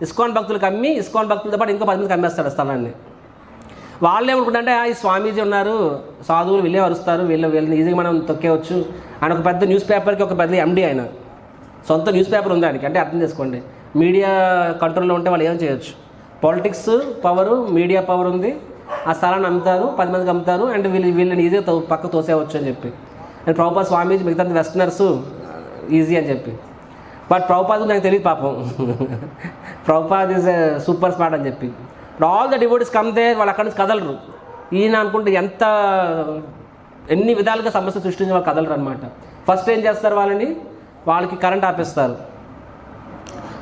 ఇస్కాన్ భక్తులకు అమ్మి ఇస్కాన్ భక్తులతో పాటు ఇంకో 10 మందికి అమ్మేస్తాడు ఆ స్థలాన్ని. వాళ్ళు ఏమనుకుంటే ఈ స్వామీజీ ఉన్నారు, సాధువులు వీళ్ళే వరుస్తారు, వీళ్ళని ఈజీగా మనం తొక్కేవచ్చు ఆయన. ఒక పెద్ద న్యూస్ పేపర్కి ఒక పెద్ద MD ఆయన, సొంత న్యూస్ పేపర్ ఉంది ఆయనకి. అంటే అర్థం చేసుకోండి, మీడియా కంట్రోల్లో ఉంటే వాళ్ళు ఏం చేయొచ్చు. పాలిటిక్స్ పవరు, మీడియా పవర్ ఉంది. ఆ స్థలాన్ని అమ్ముతారు, 10 మందికి అమ్ముతారు. అండ్ వీళ్ళని ఈజీగా పక్క తోసేవచ్చు అని చెప్పి. అండ్ ప్రభుపాద్ స్వామీజీ మిగతా వెస్టర్నర్స్ ఈజీ అని చెప్పి. బట్ ప్రభుపాద్ నాకు తెలియదు పాపం. ప్రభుపాద్ ఈజ్ సూపర్ స్మార్ట్ అని చెప్పి. All the devotees come they, వాళ్ళు అక్కడి నుంచి కదలరు. ఈయన అనుకుంటే ఎన్ని విధాలుగా సమస్య సృష్టించి వాళ్ళు కదలరు అనమాట. ఫస్ట్ ఏం చేస్తారు, వాళ్ళకి కరెంట్ ఆపేస్తారు.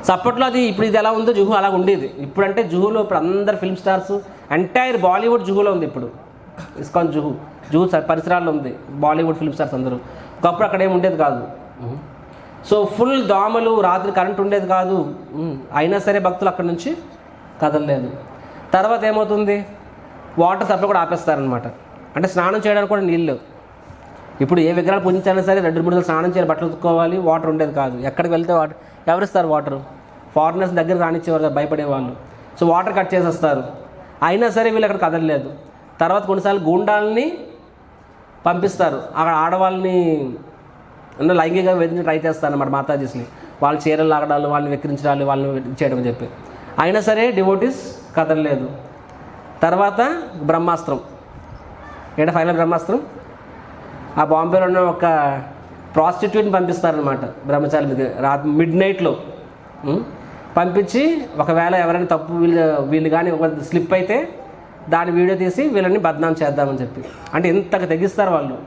సో అప్పట్లో అది ఇప్పుడు ఇది ఎలా ఉందో జుహు అలా ఉండేది. ఇప్పుడంటే జుహులో ఇప్పుడు అందరు ఫిల్మ్ స్టార్స్, ఎంటైర్ బాలీవుడ్ జుహులో ఉంది ఇప్పుడు. ఇస్కాన్ జుహు పరిసరాల్లో ఉంది బాలీవుడ్ ఫిల్మ్ స్టార్స్ అందరూ. ఒకప్పుడు అక్కడ ఏమి ఉండేది కాదు. సో ఫుల్ దోమలు, రాత్రి కరెంట్ ఉండేది కాదు. అయినా సరే భక్తులు అక్కడి నుంచి కదలలేదు. తర్వాత ఏమవుతుంది, వాటర్ సప్లై కూడా ఆపేస్తారనమాట. అంటే స్నానం చేయడానికి కూడా నీళ్ళు. ఇప్పుడు ఏ విగ్రహాలు పూజించాలన్నా సరే 2-3 రోజులు స్నానం చేయాలి, బట్టలు ఉతుక్కోవాలి. వాటర్ ఉండేది కాదు. ఎక్కడికి వెళ్తే వాటర్ ఎవరిస్తారు? వాటర్ ఫారినర్స్ దగ్గర రానిచ్చేవారు, భయపడేవాళ్ళు. సో వాటర్ కట్ చేసేస్తారు. అయినా సరే వీళ్ళు అక్కడ కదలలేదు. తర్వాత కొన్నిసార్లు గూండాలని పంపిస్తారు, అక్కడ ఆడవాళ్ళని లైంగికంగా వేధించి ట్రై చేస్తారు అన్నమాట మాతాజీస్ని. వాళ్ళు చీరలు లాగడాలు, వాళ్ళని వెక్కిరించడాలు, వాళ్ళని చేయడం అని చెప్పి. అయినా సరే డివోటీస్ కదలలేదు. తర్వాత బ్రహ్మాస్త్రం. ఏంటో ఫైనల్ బ్రహ్మాస్త్రం, ఆ బాంబేలో ఉన్న ఒక ప్రాస్టిట్యూట్ని పంపిస్తారనమాట బ్రహ్మచారి మీద మిడ్ నైట్లో పంపించి, ఒకవేళ ఎవరైనా తప్పు వీళ్ళు కానీ ఒక స్లిప్ అయితే దాని వీడియో తీసి వీళ్ళని బద్నాం చేద్దామని చెప్పి. అంటే ఎంతగా తెగిస్తారు వాళ్ళు.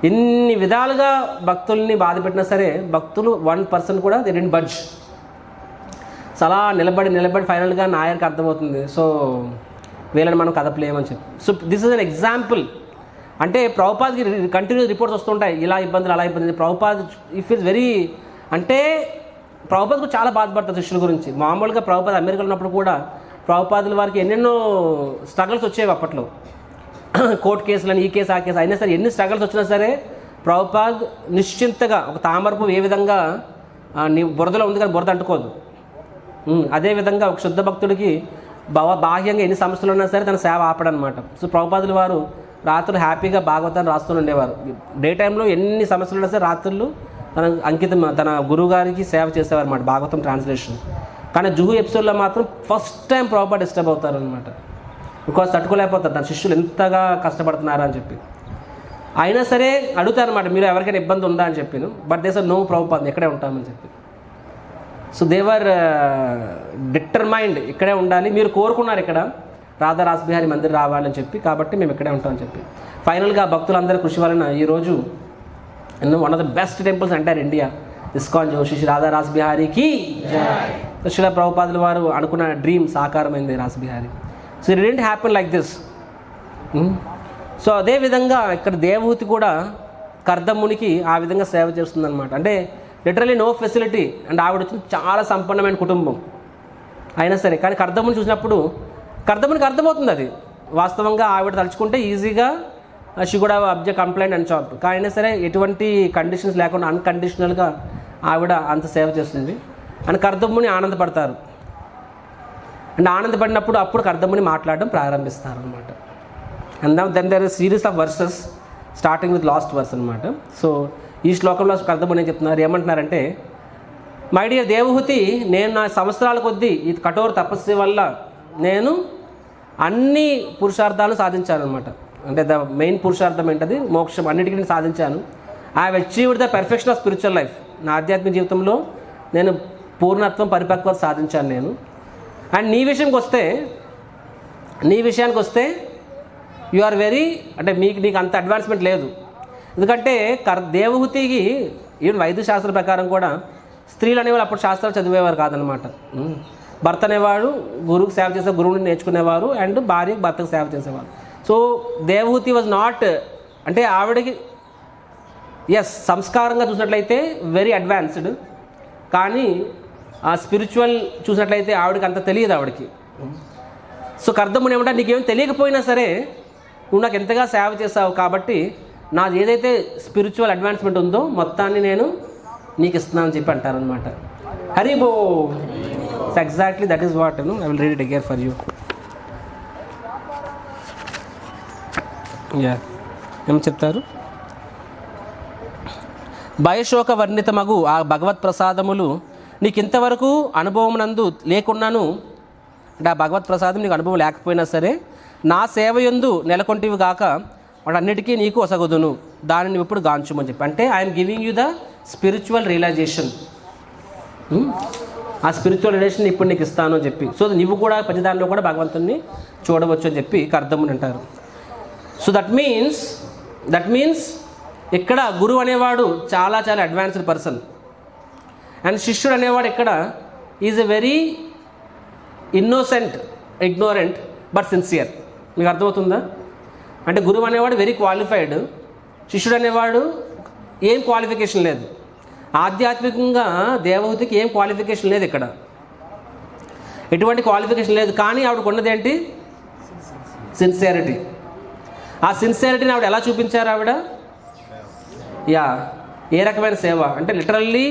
ఎన్ని విధాలుగా భక్తుల్ని బాధ పెట్టినా సరే భక్తులు 1% కూడా దే డిడ్ంట్ బడ్జ్. సో అలా నిలబడి ఫైనల్గా నాయర్కి అర్థమవుతుంది, సో వీళ్ళని మనం కదపలేమని చెప్పి. So this is an example. అంటే ప్రభుపాద్కి కంటిన్యూస్ రిపోర్ట్స్ వస్తుంటాయి, ఇలా ఇబ్బందులు అలా ఇబ్బంది. ప్రభుపాద్ ఇఫ్ ఈజ్ వెరీ, అంటే ప్రభుపాద్కు చాలా బాధపడతారు శిష్యుల గురించి. మామూలుగా ప్రభుపాద్ అమెరికాలో ఉన్నప్పుడు కూడా ప్రభుపాదుల వారికి ఎన్నెన్నో స్ట్రగల్స్ వచ్చేవి అప్పట్లో. కోర్టు కేసులని, ఈ కేసు ఆ కేసు, అయినా సరే ఎన్ని స్ట్రగల్స్ వచ్చినా సరే ప్రభుపాద్ నిశ్చింతగా, ఒక తామరపు ఏ విధంగా నీ బురదలో ఉంది కానీ బురద అంటుకోదు, అదేవిధంగా ఒక శుద్ధ భక్తుడికి బాహ్యంగా ఎన్ని సమస్యలు ఉన్నా సరే తన సేవ ఆపడనమాట. సో ప్రభుపాదుల వారు రాత్రులు హ్యాపీగా భాగవతాన్ని రాస్తూ ఉండేవారు. డే టైంలో ఎన్ని సమస్యలు ఉన్నా సరే రాత్రులు తన గురువు గారికి సేవ చేసేవారు అన్నమాట, భాగవతం ట్రాన్స్లేషన్. కానీ జుహు ఎపిసోడ్లో మాత్రం ఫస్ట్ టైం ప్రభుపాద్ డిస్టర్బ్ అవుతారనమాట. బికాస్ తట్టుకోలేకపోతారు తన శిష్యులు ఎంతగా కష్టపడుతున్నారా అని చెప్పి. అయినా సరే అడుగుతారనమాట, మీరు ఎవరికైనా ఇబ్బంది ఉందా అని చెప్పాను. But they sir no Prabhupad, ఇక్కడే ఉంటామని చెప్పి. సో దేవర్ డిటర్మైండ్, ఇక్కడే ఉండాలి. మీరు కోరుకున్నారు ఇక్కడ రాధా రాసబిహారీ మందిర్ రావాలని చెప్పి, కాబట్టి మేము ఇక్కడే ఉంటామని చెప్పి. ఫైనల్గా భక్తులందరి కృషి వలన ఈరోజు one of the best temples అంటారు ఇండియా, ఇస్కాన్ జో శ్రీ రాధా రాసబిహారీకి శిలా ప్రభుపాదుల వారు అనుకున్న డ్రీమ్ సాకారమైంది Rasabihari. So it didn't happen like this. So అదేవిధంగా ఇక్కడ దేవహూతి కూడా కర్దమునికి ఆ విధంగా సేవ చేస్తుందన్నమాట. అంటే లిటరలీ నో ఫెసిలిటీ, అండ్ ఆవిడ వచ్చింది చాలా సంపన్నమైన కుటుంబం అయినా సరే. కానీ కర్దముని చూసినప్పుడు కర్దమునికి అర్థమవుతుంది అది వాస్తవంగా ఆవిడ తలుచుకుంటే ఈజీగా షీ కూడా అబ్జెక్ట్ కంప్లైంట్ అండ్ చాప్. కానీ సరే ఎటువంటి కండిషన్స్ లేకుండా అన్కండిషనల్గా ఆవిడ అంత సేవ చేస్తుంది. అని కర్దముని ఆనందపడతారు. అండ్ ఆనందపడినప్పుడు అప్పుడు కర్దముని మాట్లాడడం ప్రారంభిస్తారు అనమాట. And then there is series of verses. Starting with last verse అనమాట. సో ఈ శ్లోకంలో కర్దముని ఏం చెప్తున్నారు, ఏమంటున్నారంటే, మై డియర్ దేవహూతి, నేను నా సంవత్సరాల కొద్దీ ఈ కఠోర తపస్సు వల్ల నేను అన్ని పురుషార్థాలను సాధించాను అనమాట. అంటే ద మెయిన్ పురుషార్థం ఏంటది, మోక్షం, అన్నిటికీ నేను సాధించాను. I have achieved the perfection of spiritual life. నా ఆధ్యాత్మిక జీవితంలో నేను పూర్ణత్వం, పరిపక్వత సాధించాను నేను. అండ్ నీ విషయానికి వస్తే యు ఆర్ వెరీ, అంటే నీకు అంత అడ్వాన్స్మెంట్ లేదు. ఎందుకంటే దేవహూతికి ఈవెన్ వైద్య శాస్త్రం ప్రకారం కూడా స్త్రీలు అనేవాళ్ళు అప్పుడు శాస్త్రాలు చదివేవారు కాదనమాట. భర్త అనేవాడు గురువుకి సేవ చేసే, గురువుని నేర్చుకునేవారు, అండ్ భార్యకు భర్తకు సేవ చేసేవారు. సో దేవహూతి వాజ్ నాట్, అంటే ఆవిడకి ఎస్ సంస్కారంగా చూసినట్లయితే వెరీ అడ్వాన్స్డ్, కానీ ఆ స్పిరిచువల్ చూసినట్లయితే ఆవిడకి అంత తెలియదు ఆవిడకి. సో కర్దముని ఏమంటే, నీకేం తెలియకపోయినా సరే నువ్వు నాకు ఎంతగా సేవ చేసావు కాబట్టి నాది ఏదైతే స్పిరిచువల్ అడ్వాన్స్మెంట్ ఉందో మొత్తాన్ని నేను నీకు ఇస్తున్నాను అని చెప్పి అంటారనమాట. హరి బో. Exactly that is what I will read it again for you. ఏం చెప్తారు, భయశోక వర్ణితమగు ఆ భగవత్ ప్రసాదములు నీకు ఇంతవరకు అనుభవం నందు లేకున్నాను, అంటే ఆ భగవత్ ప్రసాదం నీకు అనుభవం లేకపోయినా సరే నా సేవయందు నెలకొంటివి గాక వాటన్నిటికీ నీకు ఒసగదును, దానిని నువ్వు ఇప్పుడు గాంచుమని చెప్పి. అంటే I'm giving you the spiritual realization, ఆ స్పిరిచువల్ రిలేషన్ ఇప్పుడు నీకు ఇస్తాను అని చెప్పి. సో నువ్వు కూడా ప్రతి దానిలో కూడా భగవంతుని చూడవచ్చు అని చెప్పి కర్దముని అంటారు. సో దట్ మీన్స్ ఇక్కడ గురువు అనేవాడు చాలా చాలా అడ్వాన్స్డ్ పర్సన్, అండ్ శిష్యుడు అనేవాడు ఇక్కడ is a very innocent, ignorant but sincere. మీకు అర్థమవుతుందా? అంటే గురువు అనేవాడు వెరీ క్వాలిఫైడ్, శిష్యుడు అనేవాడు ఏం క్వాలిఫికేషన్ లేదు. ఆధ్యాత్మికంగా దేవహూతికి ఏం క్వాలిఫికేషన్ లేదు, ఇక్కడ ఎటువంటి క్వాలిఫికేషన్ లేదు. కానీ ఆవిడకు ఉన్నది ఏంటి, సిన్సియారిటీ. ఆ సిన్సియారిటీని ఆవిడ ఎలా చూపించారు, ఆవిడ ఏ రకమైన సేవ అంటే లిటరల్లీ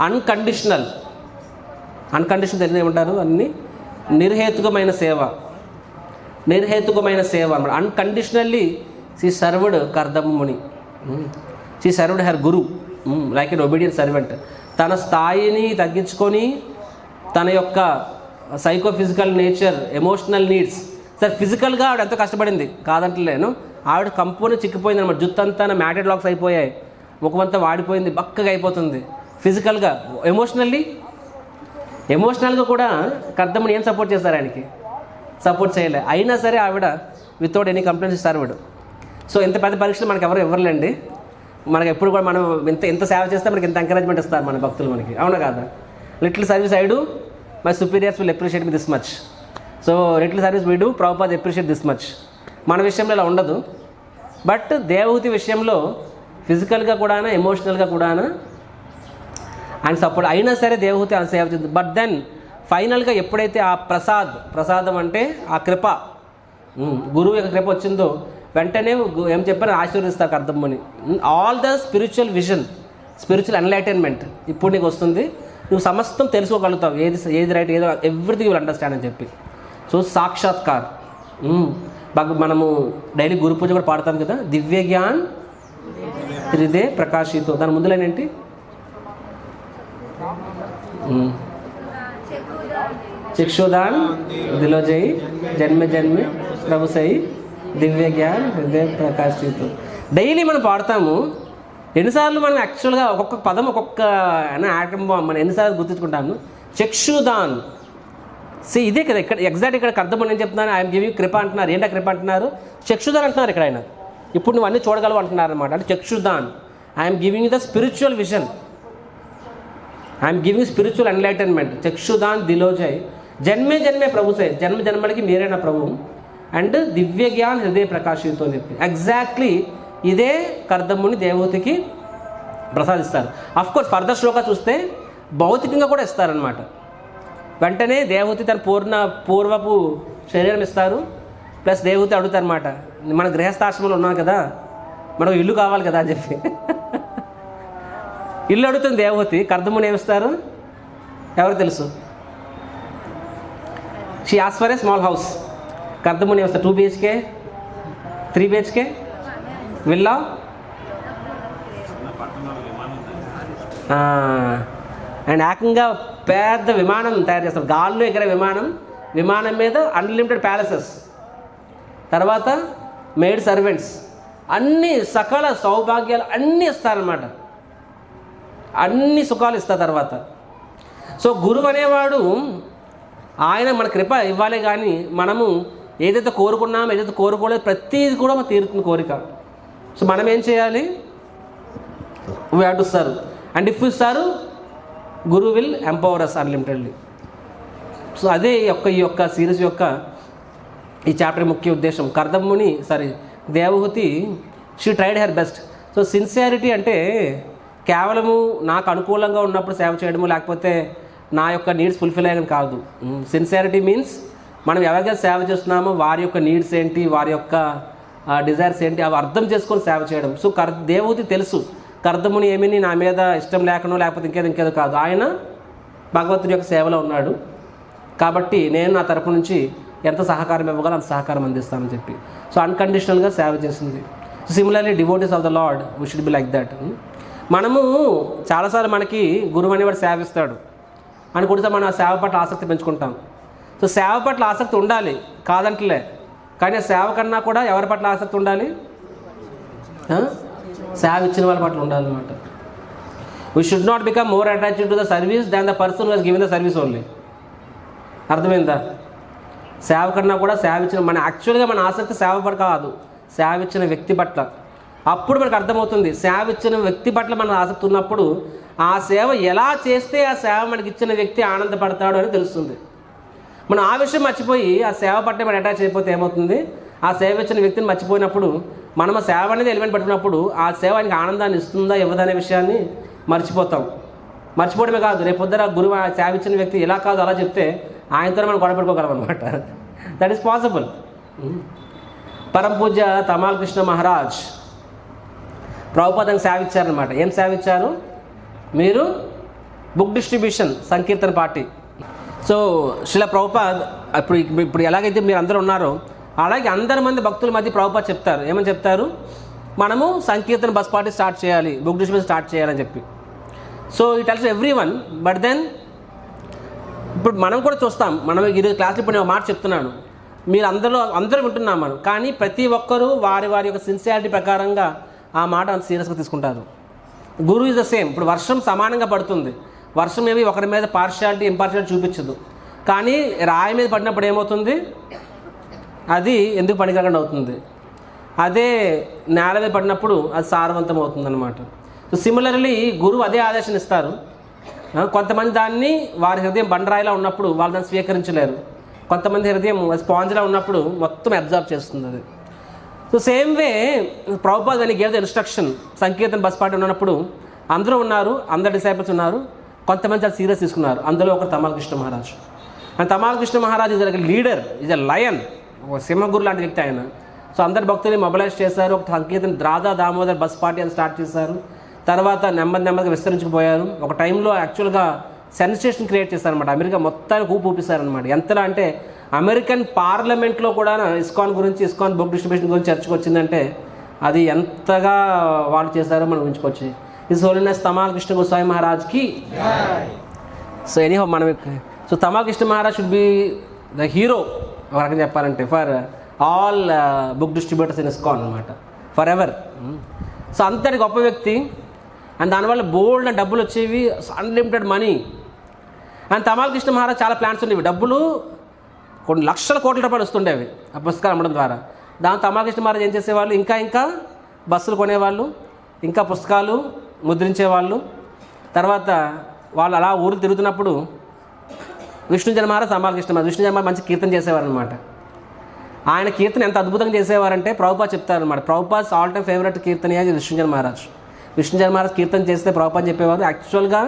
అన్కండిషనల్ తెలియదు ఏమంటారు, అన్ని నిర్హేతుకమైన సేవ అన్నమాట. అన్కండిషనల్లీ షీ సర్వ్డ్ కర్దముని, she served her guru like an obedient servant. తన స్థాయిని తగ్గించుకొని తన యొక్క psychophysical nature, emotional needs, sir ఫిజికల్గా ఆవిడ ఎంతో కష్టపడింది కాదంటలేను, ఆవిడ కంపుని చిక్కిపోయింది అనమాట. జుత్తంతా మ్యాటెడ్ లాక్స్ అయిపోయాయి, ముఖమంతా వాడిపోయింది, బక్కగా అయిపోతుంది. ఫిజికల్గా, ఎమోషనల్గా కూడా కర్దముని ఏం సపోర్ట్ చేస్తారు, ఆయనకి సపోర్ట్ చేయలే. అయినా సరే ఆవిడ without any complaints served. So ఇంత పెద్ద పరీక్షలు మనకు ఎవరు ఇవ్వరులేండి. మనకు ఎప్పుడు కూడా మనం ఎంత సేవ చేస్తే మనకి ఎంత ఎంకరేజ్మెంట్ ఇస్తారు మన భక్తులు మనకి, అవునా కాదా? Little service I do, my superiors will appreciate me this much. So little service we do, Prabhupada appreciate this much. మన విషయంలో ఇలా ఉండదు, బట్ దేవహూతి విషయంలో ఫిజికల్గా కూడా ఎమోషనల్గా కూడా ఆయన సపోర్ట్. అయినా సరే దేవహూతి ఆయన సేవ చేస్తుంది. బట్ దెన్ ఫైనల్గా ఎప్పుడైతే ఆ ప్రసాదం అంటే ఆ కృప, గురువు యొక్క కృప వచ్చిందో వెంటనే ఏం చెప్పారు, ఆశీర్వదిస్తారు కర్దముని. All the spiritual vision, spiritual enlightenment ఇప్పుడు నీకు వస్తుంది, నువ్వు సమస్తం తెలుసుకోగలుగుతావు, ఏది రైట్, ఏదో ఎవ్రీథింగ్ విల్ అండర్స్టాండ్ అని చెప్పి. సో సాక్షాత్కార్, మనము డైలీ గురు పూజ కూడా పాడతాం కదా, దివ్య జ్ఞాన్ హృదయ ప్రకాశితో. దాని ముందులేనేంటి, చక్షుదాన్ దిలో జై జన్మ జన్మే ప్రభు సై దివ్య జ్ఞాన్ హృదయ ప్రకాశితో. డైలీ మనం పాడతాము. ఎన్నిసార్లు మనం యాక్చువల్గా ఒక్కొక్క పదం ఒక్కొక్క ఆటం మనం ఎన్నిసార్లు గుర్తుంచుకుంటాము. చక్షుదాన్, సి ఇదే కదా ఇక్కడ ఎగ్జాక్ట్ ఇక్కడ కర్దముని ఏం చెప్తున్నారు, ఐఎమ్ గివింగ్ కృప అంటున్నారు. ఏంటో కృప అంటున్నారు, చక్షుదాన్ అంటున్నారు ఇక్కడ ఆయన. ఇప్పుడు నువ్వు అన్నీ చూడగలవు అంటున్నారు అనమాట. అంటే చక్షుదాన్, I'm giving the spiritual vision, I'm giving spiritual enlightenment. చక్షుదాన్ దిలోజయ్ జన్మే జన్మే ప్రభు సై, జన్మ జన్మలకి మీరైన ప్రభు. అండ్ దివ్య జ్ఞాన్ హృదయ ప్రకాశితో అని చెప్పి ఎగ్జాక్ట్లీ ఇదే కర్దముని దేవహూతికి ప్రసాదిస్తారు. అఫ్కోర్స్ ఫర్దర్ శ్లోక చూస్తే భౌతికంగా కూడా ఇస్తారనమాట. వెంటనే దేవహూతి తన పూర్వపు శరీరం ఇస్తారు. ప్లస్ దేవహూతి అడుగుతారనమాట, మన గృహస్థాశ్రమంలో ఉన్నాం కదా, మనకు ఇల్లు కావాలి కదా అని చెప్పి ఇల్లు అడుగుతుంది దేవహూతి. కర్దముని ఏమిస్తారు ఎవరు తెలుసు, she asks for a small house. కర్దముని ఏమిస్తారు 2 BHK 3 BHK విల్లా అండ్ ఏకంగా పెద్ద విమానం తయారు చేస్తారు, గాల్లో ఎగిరే విమానం మీద అన్లిమిటెడ్ ప్యాలెసెస్, తర్వాత మెయిడ్ సర్వెంట్స్, అన్ని సకల సౌభాగ్యాలు అన్నీ ఇస్తారన్నమాట, అన్ని సుఖాలు ఇస్తారు తర్వాత. సో గురువు అనేవాడు ఆయన మన కృప ఇవ్వాలి, కానీ మనము ఏదైతే కోరుకున్నామో ఏదైతే కోరుకోలేదు ప్రతిదీ కూడా మన తీరుతుంది కోరిక. సో మనం ఏం చేయాలి? We have to serve, and if you serve guru will empower us unlimitedly. So అదే ఈ యొక్క సిరీస్ యొక్క ఈ చాప్టర్ ముఖ్య ఉద్దేశం. Devahuti she tried her best. So sincerity అంటే కేవలము నాకు అనుకూలంగా ఉన్నప్పుడు సేవ చేయడము, లేకపోతే నా యొక్క నీడ్స్ ఫుల్ఫిల్ అయ్యడం కాదు. సిన్సియారిటీ మీన్స్ మనం ఎవరికైనా సేవ చేస్తున్నామో వారి యొక్క నీడ్స్ ఏంటి, వారి యొక్క డిజైర్స్ ఏంటి, అవి అర్థం చేసుకొని సేవ చేయడం. సో దేవహూతి తెలుసు కర్దముని ఏమీ నా మీద ఇష్టం లేకనో లేకపోతే ఇంకేదో కాదు, ఆయన భగవంతుడి యొక్క సేవలో ఉన్నాడు కాబట్టి నేను నా తరపు నుంచి ఎంత సహకారం ఇవ్వగలను అంత సహకారం అందిస్తానని చెప్పి సో అన్కండిషనల్గా సేవ చేసింది. So similarly devotees of the lord we should be like that. మనము చాలాసార్లు మనకి గురువు అనేవాడు సేవిస్తాడు అనుకుంటే మనం ఆ సేవ పట్ల ఆసక్తి పెంచుకుంటాం. సో సేవ పట్ల ఆసక్తి ఉండాలి కాదంటలే, కానీ ఆ సేవ కన్నా కూడా ఎవరి పట్ల ఆసక్తి ఉండాలి? సేవ ఇచ్చిన వాళ్ళ పట్ల ఉండాలన్నమాట. We should not become more attached to the service than the person who has given the service only. అర్థమైందా? సేవ కన్నా కూడా సేవ ఇచ్చిన మన యాక్చువల్గా మన ఆసక్తి సేవ పట్ల కాదు, సేవ ఇచ్చిన వ్యక్తి పట్ల. అప్పుడు మనకు అర్థమవుతుంది సేవ ఇచ్చిన వ్యక్తి పట్ల మన ఆసక్తి ఉన్నప్పుడు ఆ సేవ ఎలా చేస్తే ఆ సేవ మనకి ఇచ్చిన వ్యక్తి ఆనందపడతాడు అని తెలుస్తుంది. మనం ఆ విషయం మర్చిపోయి ఆ సేవ పట్ల మనం అటాచ్ అయిపోతే ఏమవుతుంది? ఆ సేవ ఇచ్చిన వ్యక్తిని మర్చిపోయినప్పుడు మనం ఆ సేవ అనేది ఎలిమెంట్ పట్టుకున్నప్పుడు ఆ సేవ ఆయనకి ఆనందాన్ని ఇస్తుందా ఇవ్వదనే విషయాన్ని మర్చిపోతాం. మర్చిపోవడమే కాదు, రేపు పొద్దున గురువు ఆ సేవ ఇచ్చిన వ్యక్తి ఇలా కాదు అలా చెప్తే ఆయనతో మనం గొడవపెట్టుకోగలం అనమాట. That is possible. పరమ పూజ్య తమాల్ కృష్ణ మహారాజ్ ప్రభుపాదానికి సేవ ఇచ్చారనమాట. ఏం సేవ ఇచ్చారు? మీరు బుక్ డిస్ట్రిబ్యూషన్ సంకీర్తన పార్టీ. సో శిలా ప్రభుపాద్ ఇప్పుడు ఎలాగైతే మీరు అందరూ ఉన్నారో అలాగే అందరి మంది భక్తుల మధ్య ప్రభుపాద్ చెప్తారు. ఏమని చెప్తారు? మనము సంకీర్తన బస్ పార్టీ స్టార్ట్ చేయాలి, బుక్ డిస్ట్రిబ్యూషన్ స్టార్ట్ చేయాలని చెప్పి. So it tells everyone. But then ఇప్పుడు మనం కూడా చూస్తాం, మనం ఈరోజు క్లాస్లో ఇప్పుడు నేను మాట చెప్తున్నాను, మీరు అందరూ వింటున్నాం మనం, కానీ ప్రతి ఒక్కరూ వారి యొక్క సిన్సియారిటీ ప్రకారంగా ఆ మాట అంత సీరియస్గా తీసుకుంటారు. గురు ఈజ్ ద సేమ్. ఇప్పుడు వర్షం సమానంగా పడుతుంది, వర్షం ఏమి ఒకరి మీద పార్షియాలిటీ ఇంపార్షియాలిటీ చూపించదు, కానీ రాయి మీద పడినప్పుడు ఏమవుతుంది? అది ఎందుకు పనికిరాకుండా అవుతుంది. అదే నేల మీద పడినప్పుడు అది సారవంతం అవుతుంది అనమాట. సో సిమిలర్లీ గురువు అదే ఆదేశం ఇస్తారు. కొంతమంది దాన్ని వారి హృదయం బండరాయిలా ఉన్నప్పుడు వాళ్ళు దాన్ని స్వీకరించలేరు, కొంతమంది హృదయం స్పాంజ్లా ఉన్నప్పుడు మొత్తం అబ్జర్వ్ చేస్తుంది అది. సో సేమ్ వే ప్రభుపాద్ అని gave the instruction. Sankirtana bus party ఉన్నప్పుడు అందరూ ఉన్నారు, అందరు డిసైపుల్స్ ఉన్నారు, కొంతమంది అది సీరియస్ తీసుకున్నారు. అందులో ఒకరు Tamal Krishna Maharaj. And Tamal Krishna Maharaj is like leader, is a lion, ఒక సింహగురు లాంటి వ్యక్తి ఆయన. సో అందరు భక్తుల్ని మొబిలైజ్ చేశారు. ఒక సంకీర్తన రాధా దామోదర్ బస్ పార్టీ అని స్టార్ట్ చేశారు. తర్వాత నెమ్మదిగా విస్తరించుకుపోయారు. ఒక టైంలో యాక్చువల్గా సెన్సేషన్ క్రియేట్ చేశారనమాట. అమెరికా మొత్తానికి ఊపిస్తారనమాట. ఎంతలా అంటే అమెరికన్ పార్లమెంట్లో కూడా ఇస్కాన్ బుక్ డిస్ట్రిబ్యూషన్ గురించి చర్చకు వచ్చిందంటే అది ఎంతగా వాళ్ళు చేశారో మనం ఊహించుకోవచ్చు. హిస్ హోలీనెస్ తమాల్ కృష్ణ గోస్వామి మహారాజ్కి. So anyhow so Tamal Krishna Maharaj should be the hero ఒక రకంగా చెప్పాలంటే for all book distributors in ISKCON అనమాట, ఫర్ ఎవర్. సో అంతటి గొప్ప వ్యక్తి. అండ్ దానివల్ల బోల్డ్ అండ్ డబ్బులు వచ్చేవి, unlimited money. And Tamal Krishna Maharaj చాలా ప్లాన్స్ ఉండేవి, డబ్బులు కొన్ని లక్షల కోట్ల రూపాయలు వస్తుండేవి ఆ పుస్తకాలు అమ్మడం ద్వారా. దాని తమాల్ కృష్ణ మహారాజ్ ఏం చేసేవాళ్ళు? ఇంకా బస్సులు కొనేవాళ్ళు, ఇంకా పుస్తకాలు ముద్రించేవాళ్ళు. తర్వాత వాళ్ళు అలా ఊరు తిరుగుతున్నప్పుడు విష్ణుజన్ మహారాజ్ తమాల్ కృష్ణ మహారాజ్ విష్ణుజన్ మహారాజ్ మంచి కీర్తన చేసేవారు అనమాట. ఆయన కీర్తన ఎంత అద్భుతంగా చేసేవారంటే ప్రభుపాద్ చెప్తారనమాట. ప్రభుపాద్ ఆల్ టైమ్ ఫేవరెట్ కీర్తన విష్ణుజన్ మహారాజ్. విష్ణుజన్ మహారాజ్ కీర్తన చేస్తే ప్రభుపాద్ చెప్పేవారు యాక్చువల్గా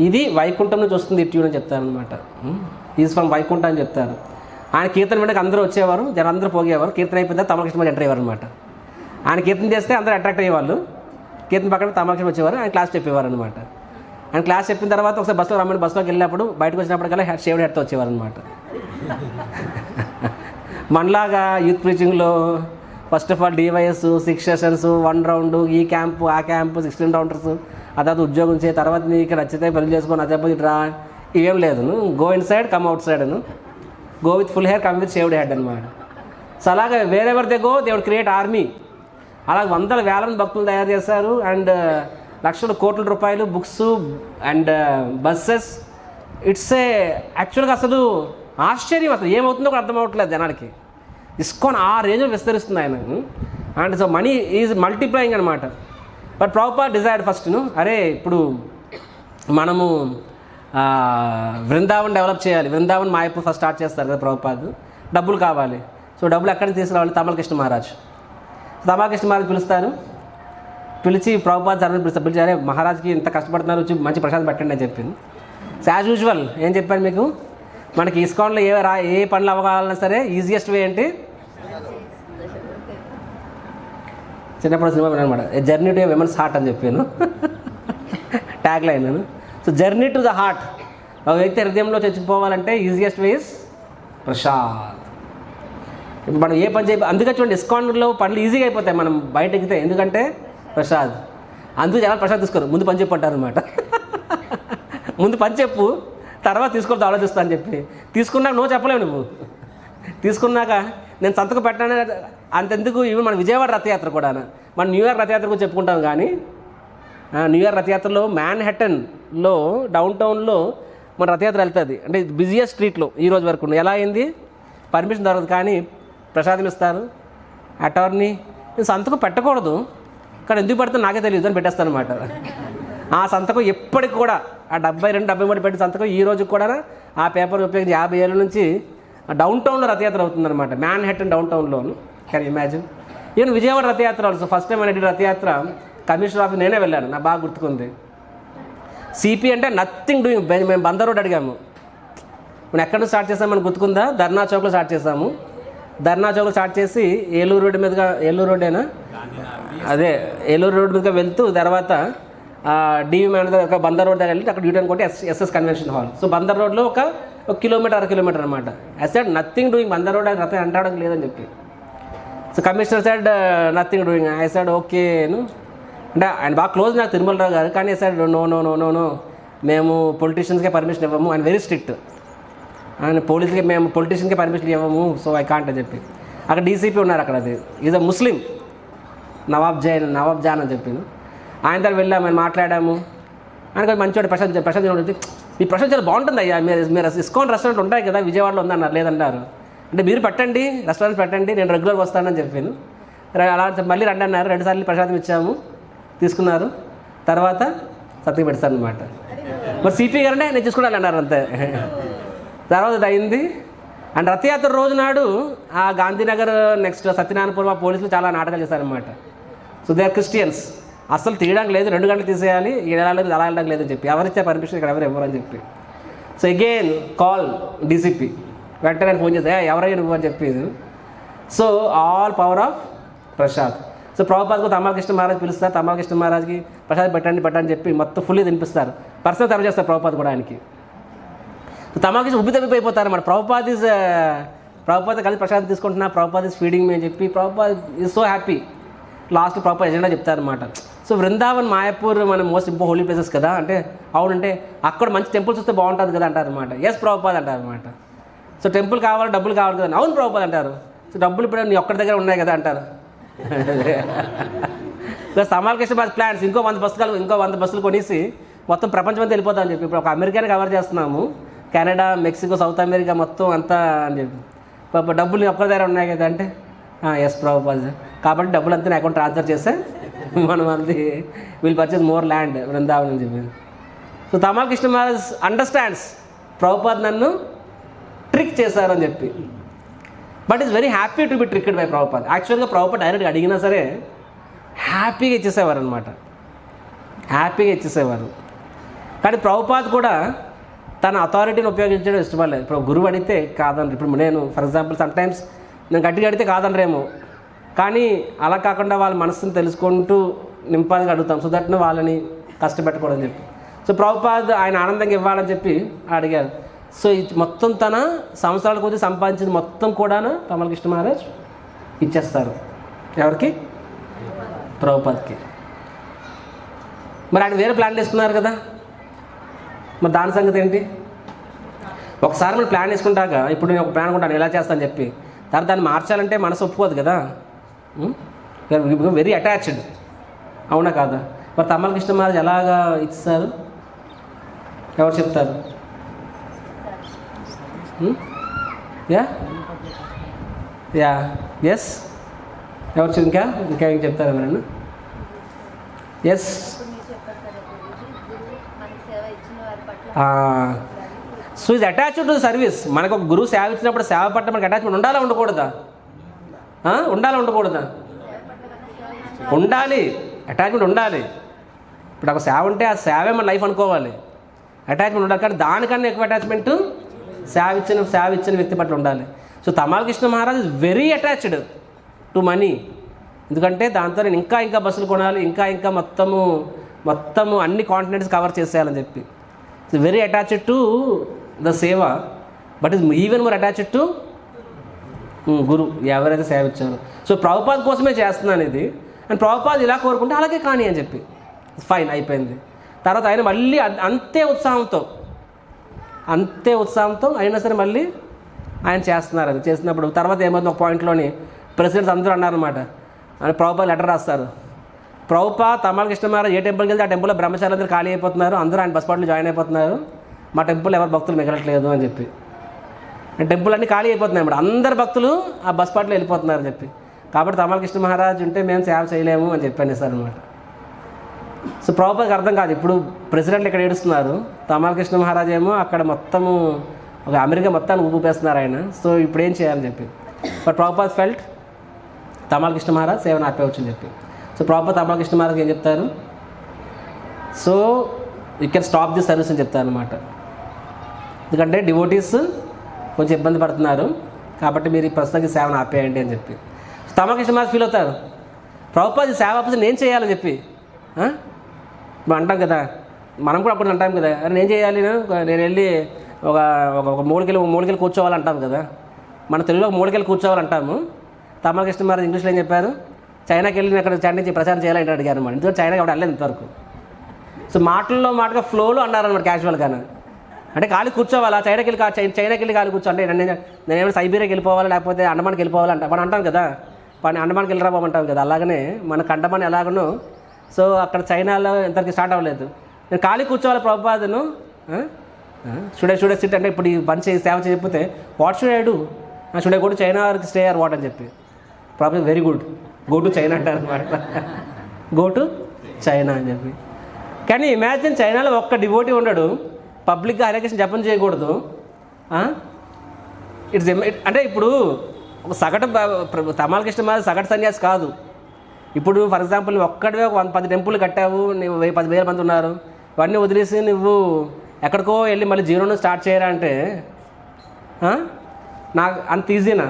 ఇది వైకుంఠం నుంచి వస్తుంది ఈ ట్యూన్ అని చెప్తారనమాట. ఈజ్ ఫ్రమ్ వైకుంఠ అని చెప్తారు. ఆయన కీర్తన వినడానికి అందరూ వచ్చేవారు, అందరూ పోగేవారు. కీర్తన అయిపోయిందా తమాల్ కృష్ణ మహారాజ్ ఎంటర్ అయ్యేవారు అనమాట. ఆయన కీర్తన చేస్తే అందరూ అట్రాక్ట్ అయ్యేవాళ్ళు. కీర్తన పక్కన తమాల్ కృష్ణ వచ్చేవారు, ఆయన క్లాస్ చెప్పేవారు అనమాట. ఆయన క్లాస్ చెప్పిన తర్వాత ఒకసారి బస్సులో రమ్మని బస్సులోకి వెళ్ళినప్పుడు బయటకు వచ్చినప్పటికల్లా షేవ్డ్ హెడ్తో వచ్చేవారు అనమాట. మనలాగా యూత్ ప్రీచింగ్లో first of all DYS 6 sessions 1 round, ఈ క్యాంపు ఆ క్యాంపు 16 రౌండర్స్, ఆ తర్వాత ఉద్యోగం చేయ, తర్వాత నీకు నచ్చితే పెళ్లి చేసుకొని అదే రా, ఇవేం లేదు. Go inside come outside, go with full hair come with shaved head అనమాట. సో అలాగే wherever they go they would create army. అలా వందల వేల మంది భక్తులు తయారు చేస్తారు. అండ్ లక్షల కోట్ల రూపాయలు books and buses. It's a యాక్చువల్గా అసలు ఆశ్చర్యం, అసలు ఏమవుతుందో కూడా అర్థం అవ్వట్లేదు జనాలకి. ఇస్కాన్ ఆ రేంజ్లో విస్తరిస్తుంది ఆయన. And so money is multiplying అనమాట. బట్ ప్రభుపాద్ డిజైర్డ్ ఫస్ట్, అరే ఇప్పుడు మనము బృందావన్ డెవలప్ చేయాలి. బృందావన్ మాయపూర్ ఫస్ట్ స్టార్ట్ చేస్తారు కదా ప్రభుపాద్, డబ్బులు కావాలి. సో డబ్బులు ఎక్కడి నుంచి తీసుకురావాలి? తమలకృష్ణ మహారాజ్. తమలకృష్ణ మహారాజ్ పిలుస్తారు, పిలిచి ప్రభుపాద్ సార్ని పిలిచి అరే మహారాజ్కి ఇంత కష్టపడుతున్నారు, వచ్చి మంచి ప్రసాదం పెట్టండి అని చెప్పింది. సో యాజ్ యూజువల్ ఏం చెప్పాను మీకు, మనకి ఇస్కాన్లో ఏ పనులు అవ్వాలన్నా సరే ఈజియెస్ట్ వే ఏంటి? చిన్నప్పుడు సినిమా అనమాట, జర్నీ టు విమెన్స్ హార్ట్ అని చెప్పాను tag line. So journey to the heart, ఒక వ్యక్తి హృదయంలో చచ్చిపోవాలంటే ఈజియెస్ట్ వే ఇస్ ప్రసాద్. ఇప్పుడు మనం ఏ పని అందుకే చూడండి ఇస్కాన్లో పనులు ఈజీగా అయిపోతాయి మనం బయట ఎక్కితే, ఎందుకంటే ప్రసాద్. అందుకు జనాలు ప్రసాద్ తీసుకోరు, ముందు పని చెప్పంటారు అనమాట. ముందు పని చెప్పు, తర్వాత తీసుకోవద్దు ఆలోచిస్తా అని చెప్పి. తీసుకున్నాక నువ్వు చెప్పలేవు, నువ్వు తీసుకున్నాక నేను సంతకం పెట్టాను అంతెందుకు. ఇవి మన విజయవాడ రథయాత్ర కూడా, మనం న్యూయార్క్ రథయాత్ర కూడా చెప్పుకుంటాం. కానీ న్యూయార్క్ రథయాత్రలో మ్యాన్హట్టన్లో డౌన్ టౌన్లో మన రథయాత్ర వెళ్తుంది. అంటే బిజియెస్ట్ స్ట్రీట్లో ఈ రోజు వరకు ఎలా అయింది, పర్మిషన్ దొరకదు కానీ ప్రసాదం ఇస్తారు. అటార్నీ నేను సంతకం పెట్టకూడదు కానీ ఎందుకు పెడితే నాకే తెలియదు అని పెట్టేస్తాను అనమాట. ఆ సంతకం ఎప్పటికి కూడా ఆ 72, 73 పెట్టి సంతకం ఈ రోజు కూడా ఆ పేపర్ ఉపయోగించి 50 ఏళ్ళ నుంచి డౌన్ టౌన్లో రథయాత్ర అవుతుందన్నమాట. మ్యాన్హట్టన్ డౌన్ టౌన్లోను. Can imagine. Even Vijayawada Rathayatra also first time అనేది రథయాత్ర కమిషనర్ ఆఫీస్ నేనే వెళ్ళాను, నాకు బాగా గుర్తుకుంది. సిపి అంటే నథింగ్ డూయింగ్. మేము బందర్ రోడ్ అడిగాము, మనం ఎక్కడ నుంచి స్టార్ట్ చేసాము మనకు గుర్తుకుందా? ధర్నా చౌక్లో స్టార్ట్ చేసాము. ధర్నా చౌక్లో స్టార్ట్ చేసి ఏలూరు రోడ్డు మీదుగా, ఏలూరు రోడ్డేనా, అదే ఏలూరు రోడ్డు మీదుగా వెళ్తూ తర్వాత డివి మ్యాన్ దగ్గర బందర్ రోడ్ దగ్గర వెళ్ళి అక్కడ యూటర్న్ కొట్టి SS convention hall. So Bandar రోడ్లో ఒక కిలోమీటర్ 1 కిలోమీటర్ అనమాట. I said nothing doing, Bandar road రథం అంటాడం లేదని చెప్పి. So commissioner side nothing doing. I said ఓకేను, అంటే ఆయన బాగా క్లోజ్ నాకు తిరుమలరావు గారు. కానీ I said no no no no no మేము పొలిటీషియన్స్కే పర్మిషన్ ఇవ్వము, ఆయన వెరీ స్ట్రిక్ట్. ఆయన పోలీస్కి మేము పొలిటీషియన్కే పర్మిషన్ ఇవ్వము, సో ఐ కాంట్ అని చెప్పి. అక్కడ డీసీపీ ఉన్నారు, అక్కడ అది is a Muslim, Nawab Jan అని చెప్పాను. ఆయన దగ్గర వెళ్ళాము, ఆయన మాట్లాడాము. ఆయన కొంచెం మంచివాడు, ప్రశాంత్ ఈ ప్రశాంత్ చాలా బాగుంటుంది అయ్యా, మీరు ఇస్కాన్ రెస్టారెంట్ ఉంటాయి కదా విజయవాడలో ఉందన్నారు. లేదన్నారు. అంటే మీరు పెట్టండి రెస్టారెంట్ పెట్టండి, నేను రెగ్యులర్గా వస్తానని చెప్పాను. అలా మళ్ళీ రండి అన్నారు. 2 సార్లు ప్రసాదం ఇచ్చాము, తీసుకున్నారు. తర్వాత సత్తికి పెడతాను అనమాట. మరి సిపి గారంటే నేను తీసుకున్నాను అన్నారు అంతే. తర్వాత అయింది. అండ్ రథయాత్ర రోజు నాడు ఆ గాంధీనగర్ నెక్స్ట్ సత్యనారాయణపురం ఆ పోలీసులు చాలా నాటకాలు చేశారనమాట. సో దే ఆర్ క్రిస్టియన్స్, అసలు తీయడానికి లేదు, 2 గంటలు తీసేయాలి, వెళ్ళాలి అలా వెళ్ళడానికి లేదని చెప్పి. ఎవరిచ్చే పర్మిషన్ ఇక్కడ ఎవరు ఇవ్వరని చెప్పి. సో అగైన్ కాల్ డీసీపీ, వెంటనే ఫోన్ చేస్తే ఎవరైనా నువ్వు అని చెప్పి. So all power of Prasad. So ప్రభుపాద్కు తమలకృష్ణ మహారాజ్ పిలుస్తారు, తమలకృష్ణ మహారాజ్కి ప్రసాద్ పెట్టండి చెప్పి మొత్తం ఫుల్లీ తినిపిస్తారు. పర్సనల్ సర్వ్ చేస్తారు ప్రభుపాద్ కూడా ఆయనకి. సో తమలకృష్ణ ఉబ్బితబ్బిపోతారు అన్నమాట. ప్రభుపాద్ కలిసి ప్రసాద్ తీసుకుంటున్నా, ప్రభుపాద్ ఈజ్ ఫీడింగ్ మీ అని చెప్పి Prabhupad is so happy. Last Prabhupad agenda చెప్తారనమాట. సో బృందావన్ మాయాపూర్ మన మోస్ట్ ఇంపార్టెంట్ హోలీ ప్లేసెస్ కదా అంటే, అవునంటే అక్కడ మంచి టెంపుల్స్ వస్తే బాగుంటుంది కదా అంటారనమాట. ఎస్ ప్రభుపాద్ అంటారనమాట. సో టెంపుల్ కావాలి, డబ్బులు కావాలి కదా, అవును ప్రభుపాద్ అంటారు. సో డబ్బులు ఇప్పుడు నీ ఒక్కడి దగ్గర ఉన్నాయి కదా అంటారు. ప్లస్ తమలకృష్ణ మహారాజ్ ప్లాన్స్ ఇంకో 100 బస్సులు కొనేసి మొత్తం ప్రపంచం అంతా వెళ్ళిపోతామని చెప్పి. ఇప్పుడు ఒక అమెరికాని కవర్ చేస్తున్నాము, కెనడా, మెక్సికో, సౌత్ అమెరికా మొత్తం అంతా అని చెప్పి. డబ్బులు నీ ఒక్కరి దగ్గర ఉన్నాయి కదా అంటే, ఎస్ ప్రభుపాద్. కాబట్టి డబ్బులు అంతా నా అకౌంట్ ట్రాన్స్ఫర్ చేస్తే మనం అది will purchase more land Vrindavan అని చెప్పి. సో తమలకృష్ణ మహారాజ్ అండర్స్టాండ్స్ ప్రభుపాద్ నన్ను ట్రిక్ చేశారని చెప్పి. But is very happy to be tricked by Prabhupad. యాక్చువల్గా ప్రభుపాద్ డైరెక్ట్గా అడిగినా సరే హ్యాపీగా ఇచ్చేసేవారు అనమాట, హ్యాపీగా ఇచ్చేసేవారు. కానీ ప్రభుపాద్ కూడా తన అథారిటీని ఉపయోగించడం ఇష్టపడలేదు. ఇప్పుడు గురువు అడిగితే కాదనరు. ఇప్పుడు నేను ఫర్ ఎగ్జాంపుల్ సమ్టైమ్స్ నేను గట్టిగా అడిగితే కాదనరేమో, కానీ అలా కాకుండా వాళ్ళ మనసుని తెలుసుకుంటూ నింపాలని అడుగుతాం. సో దట్ వాళ్ళని కష్టపెట్టకూడదని చెప్పి. సో ప్రభుపాద్ ఆయన ఆనందంగా ఇవ్వాలని చెప్పి అడిగారు. సో మొత్తం తన సంవత్సరాల కొద్ది సంపాదించింది మొత్తం కూడా తమలకృష్ణ మహారాజ్ ఇచ్చేస్తారు. ఎవరికి? ప్రభుపాద్కి. మరి ఆయన వేరే ప్లాన్ వేసుకున్నారు కదా, మరి దాని సంగతి ఏంటి? ఒకసారి మనం ప్లాన్ వేసుకుంటాక ఇప్పుడు నేను ఒక ప్లాన్ అనుకుంటాను ఎలా చేస్తాను చెప్పి, తర్వాత దాన్ని మార్చాలంటే మనసు ఒప్పుకోదు కదా. వెరీ అటాచ్డ్, అవునా కాదా? మరి తమ్మల కృష్ణ మహారాజ్ ఎలాగా ఇచ్చారు? ఎవరు చెప్తారు? యా యా ఎస్ ఎవరు ఇంకా ఏం చెప్తారు ఎవరైనా? ఎస్, సో ఇది అటాచ్డ్ టు సర్వీస్. మనకు ఒక గురువు సేవ ఇచ్చినప్పుడు సేవ పట్ల మనకి అటాచ్మెంట్ ఉండాలా ఉండకూడదా? ఉండాలా ఉండకూడదా? ఉండాలి, అటాచ్మెంట్ ఉండాలి. ఇప్పుడు ఒక సేవ ఉంటే ఆ సేవే మన లైఫ్ అనుకోవాలి, అటాచ్మెంట్ ఉండాలి. కానీ దానికన్నా ఎక్కువ అటాచ్మెంట్ సేవ ఇచ్చిన వ్యక్తి పట్ల ఉండాలి. So Tamal Krishna Maharaj is very attached to money. ఎందుకంటే దాంతో నేను ఇంకా బస్సులు కొనాలి, ఇంకా మొత్తము అన్ని కాంటినెంట్స్ కవర్ చేసేయాలని చెప్పి. It's very attached to the seva, but is even more attached to guru, ఎవరైతే సేవ ఇచ్చారో. సో ప్రభుపాద్ కోసమే చేస్తున్నాను ఇది, అండ్ ప్రభుపాద్ ఇలా కోరుకుంటే అలాగే కానీ అని చెప్పి ఫైన్ అయిపోయింది. తర్వాత ఆయన మళ్ళీ అంతే ఉత్సాహంతో అయినా సరే మళ్ళీ ఆయన చేస్తున్నారు. అది చేసినప్పుడు తర్వాత ఏమవుతుంది, ఒక పాయింట్లోని ప్రెసిడెంట్స్ అందరూ అన్నారన్నమాట, అని ప్రభుపాద్ లెటర్ రాస్తారు. ప్రభుపాద్ తమాల్ కృష్ణ మహారాజ్ ఏ టెంపుల్కి వెళ్తే ఆ టెంపుల్లో బ్రహ్మచారులందరూ ఖాళీ అయిపోతున్నారు, అందరూ ఆయన బస్ పాటలు జాయిన్ అయిపోతున్నారు, మా టెంపుల్ ఎవరు భక్తులు మిగలట్లేదు అని చెప్పి. టెంపుల్ అన్నీ ఖాళీ అయిపోతున్నాయి అన్నమాట, అందరు భక్తులు ఆ బస్ పాటలో వెళ్ళిపోతున్నారు అని చెప్పి. కాబట్టి తమాల్ కృష్ణ మహారాజ్ ఉంటే మేము సేవ చేయలేము అని చెప్పి అనేసారు అనమాట. సో ప్రభుపాద్కి అర్థం కాదు. ఇప్పుడు ప్రెసిడెంట్లు ఇక్కడ ఏడుస్తున్నారు, తమాల్ కృష్ణ మహారాజ్ ఏమో అక్కడ మొత్తము ఒక అమెరికా మొత్తాన్ని ఊపేస్తున్నారు ఆయన. సో ఇప్పుడు ఏం చేయాలని చెప్పి. బట్ ప్రభుపాద్ ఫెల్ట్ తమాల్ కృష్ణ మహారాజ్ సేవను ఆపేవచ్చు అని చెప్పి. సో ప్రభుపాద్ తమాల్ కృష్ణ మహారాజ్ ఏం చెప్తారు? So you can stop the service అని చెప్తారు అనమాట. ఎందుకంటే డివోటీస్ కొంచెం ఇబ్బంది పడుతున్నారు, కాబట్టి మీరు ఈ ప్రస్తుతానికి సేవను ఆపేయండి అని చెప్పి. తమాల్ కృష్ణ మహారాజ్ ఫీల్ అవుతారు, ప్రభుపాద్ ఈ సేవ ఆపేసి నేను చేయాలని చెప్పి. ఇప్పుడు అంటాం కదా, మనం కూడా అప్పుడు అంటాం కదా, అరే నేను చేయాలి, నేను వెళ్ళి ఒక మూడుకెళ్ళి కూర్చోవాలంటాం కదా, మన తెలుగులో మూడుకెళ్ళి కూర్చోవాలంటాము. తమాల్ కృష్ణ మహారాజ్ ఇంగ్లీష్లో ఏం చెప్పారు? చైనాకి వెళ్ళి అక్కడ చైనా నుంచి ప్రచారం చేయాలంటే అడిగారు అనమాట. ఎందుకంటే చైనాకి అప్పుడు వెళ్ళలేదు ఇంతవరకు. సో మాటగా ఫ్లోలో అన్నారనమాట, క్యాజువల్గానే. అంటే ఖాళీ కూర్చోవాలా, చైనాకి వెళ్ళి ఖాళీ కూర్చో అంటే నేనేమైనా సైబీరియాకి వెళ్ళిపోవాలి, లేకపోతే అండమాన్కి వెళ్ళిపోవాలంట మనం అంటాం కదా, అండమాన్కి వెళ్ళి రాబోమంటాం కదా. అలాగనే మనకు అండమాన్ ఎలాగనో, సో అక్కడ చైనాలో ఎంతవరకు స్టార్ట్ అవ్వలేదు. నేను ఖాళీ కూర్చోవాలి ప్రభుపాదను, షుడ్ సిట్ అంటే ఇప్పుడు ఈ పని సేవ చేయకపోతే what should I do, should I go to China or stay or what అని చెప్పి. Problem very good, go to China అంటారు అనమాట, గో టు చైనా అని చెప్పి. కానీ ఇమాజిన్ చైనాలో ఒక్క డివోటీ ఉండడు, పబ్లిక్గా హరే కృష్ణ జపం చేయకూడదు. అంటే ఇప్పుడు ఒక సగటు తమాల్ కృష్ణ మహారాజ్ సగటు సన్యాసి కాదు. ఇప్పుడు ఫర్ ఎగ్జాంపుల్ ఒక్కడివే ఒక 10 టెంపుల్ కట్టావు, నువ్వు 10,000 మంది ఉన్నారు, ఇవన్నీ వదిలేసి నువ్వు ఎక్కడికో వెళ్ళి మళ్ళీ జీరోను స్టార్ట్ చేయరా అంటే నాకు అంత ఈజీనా?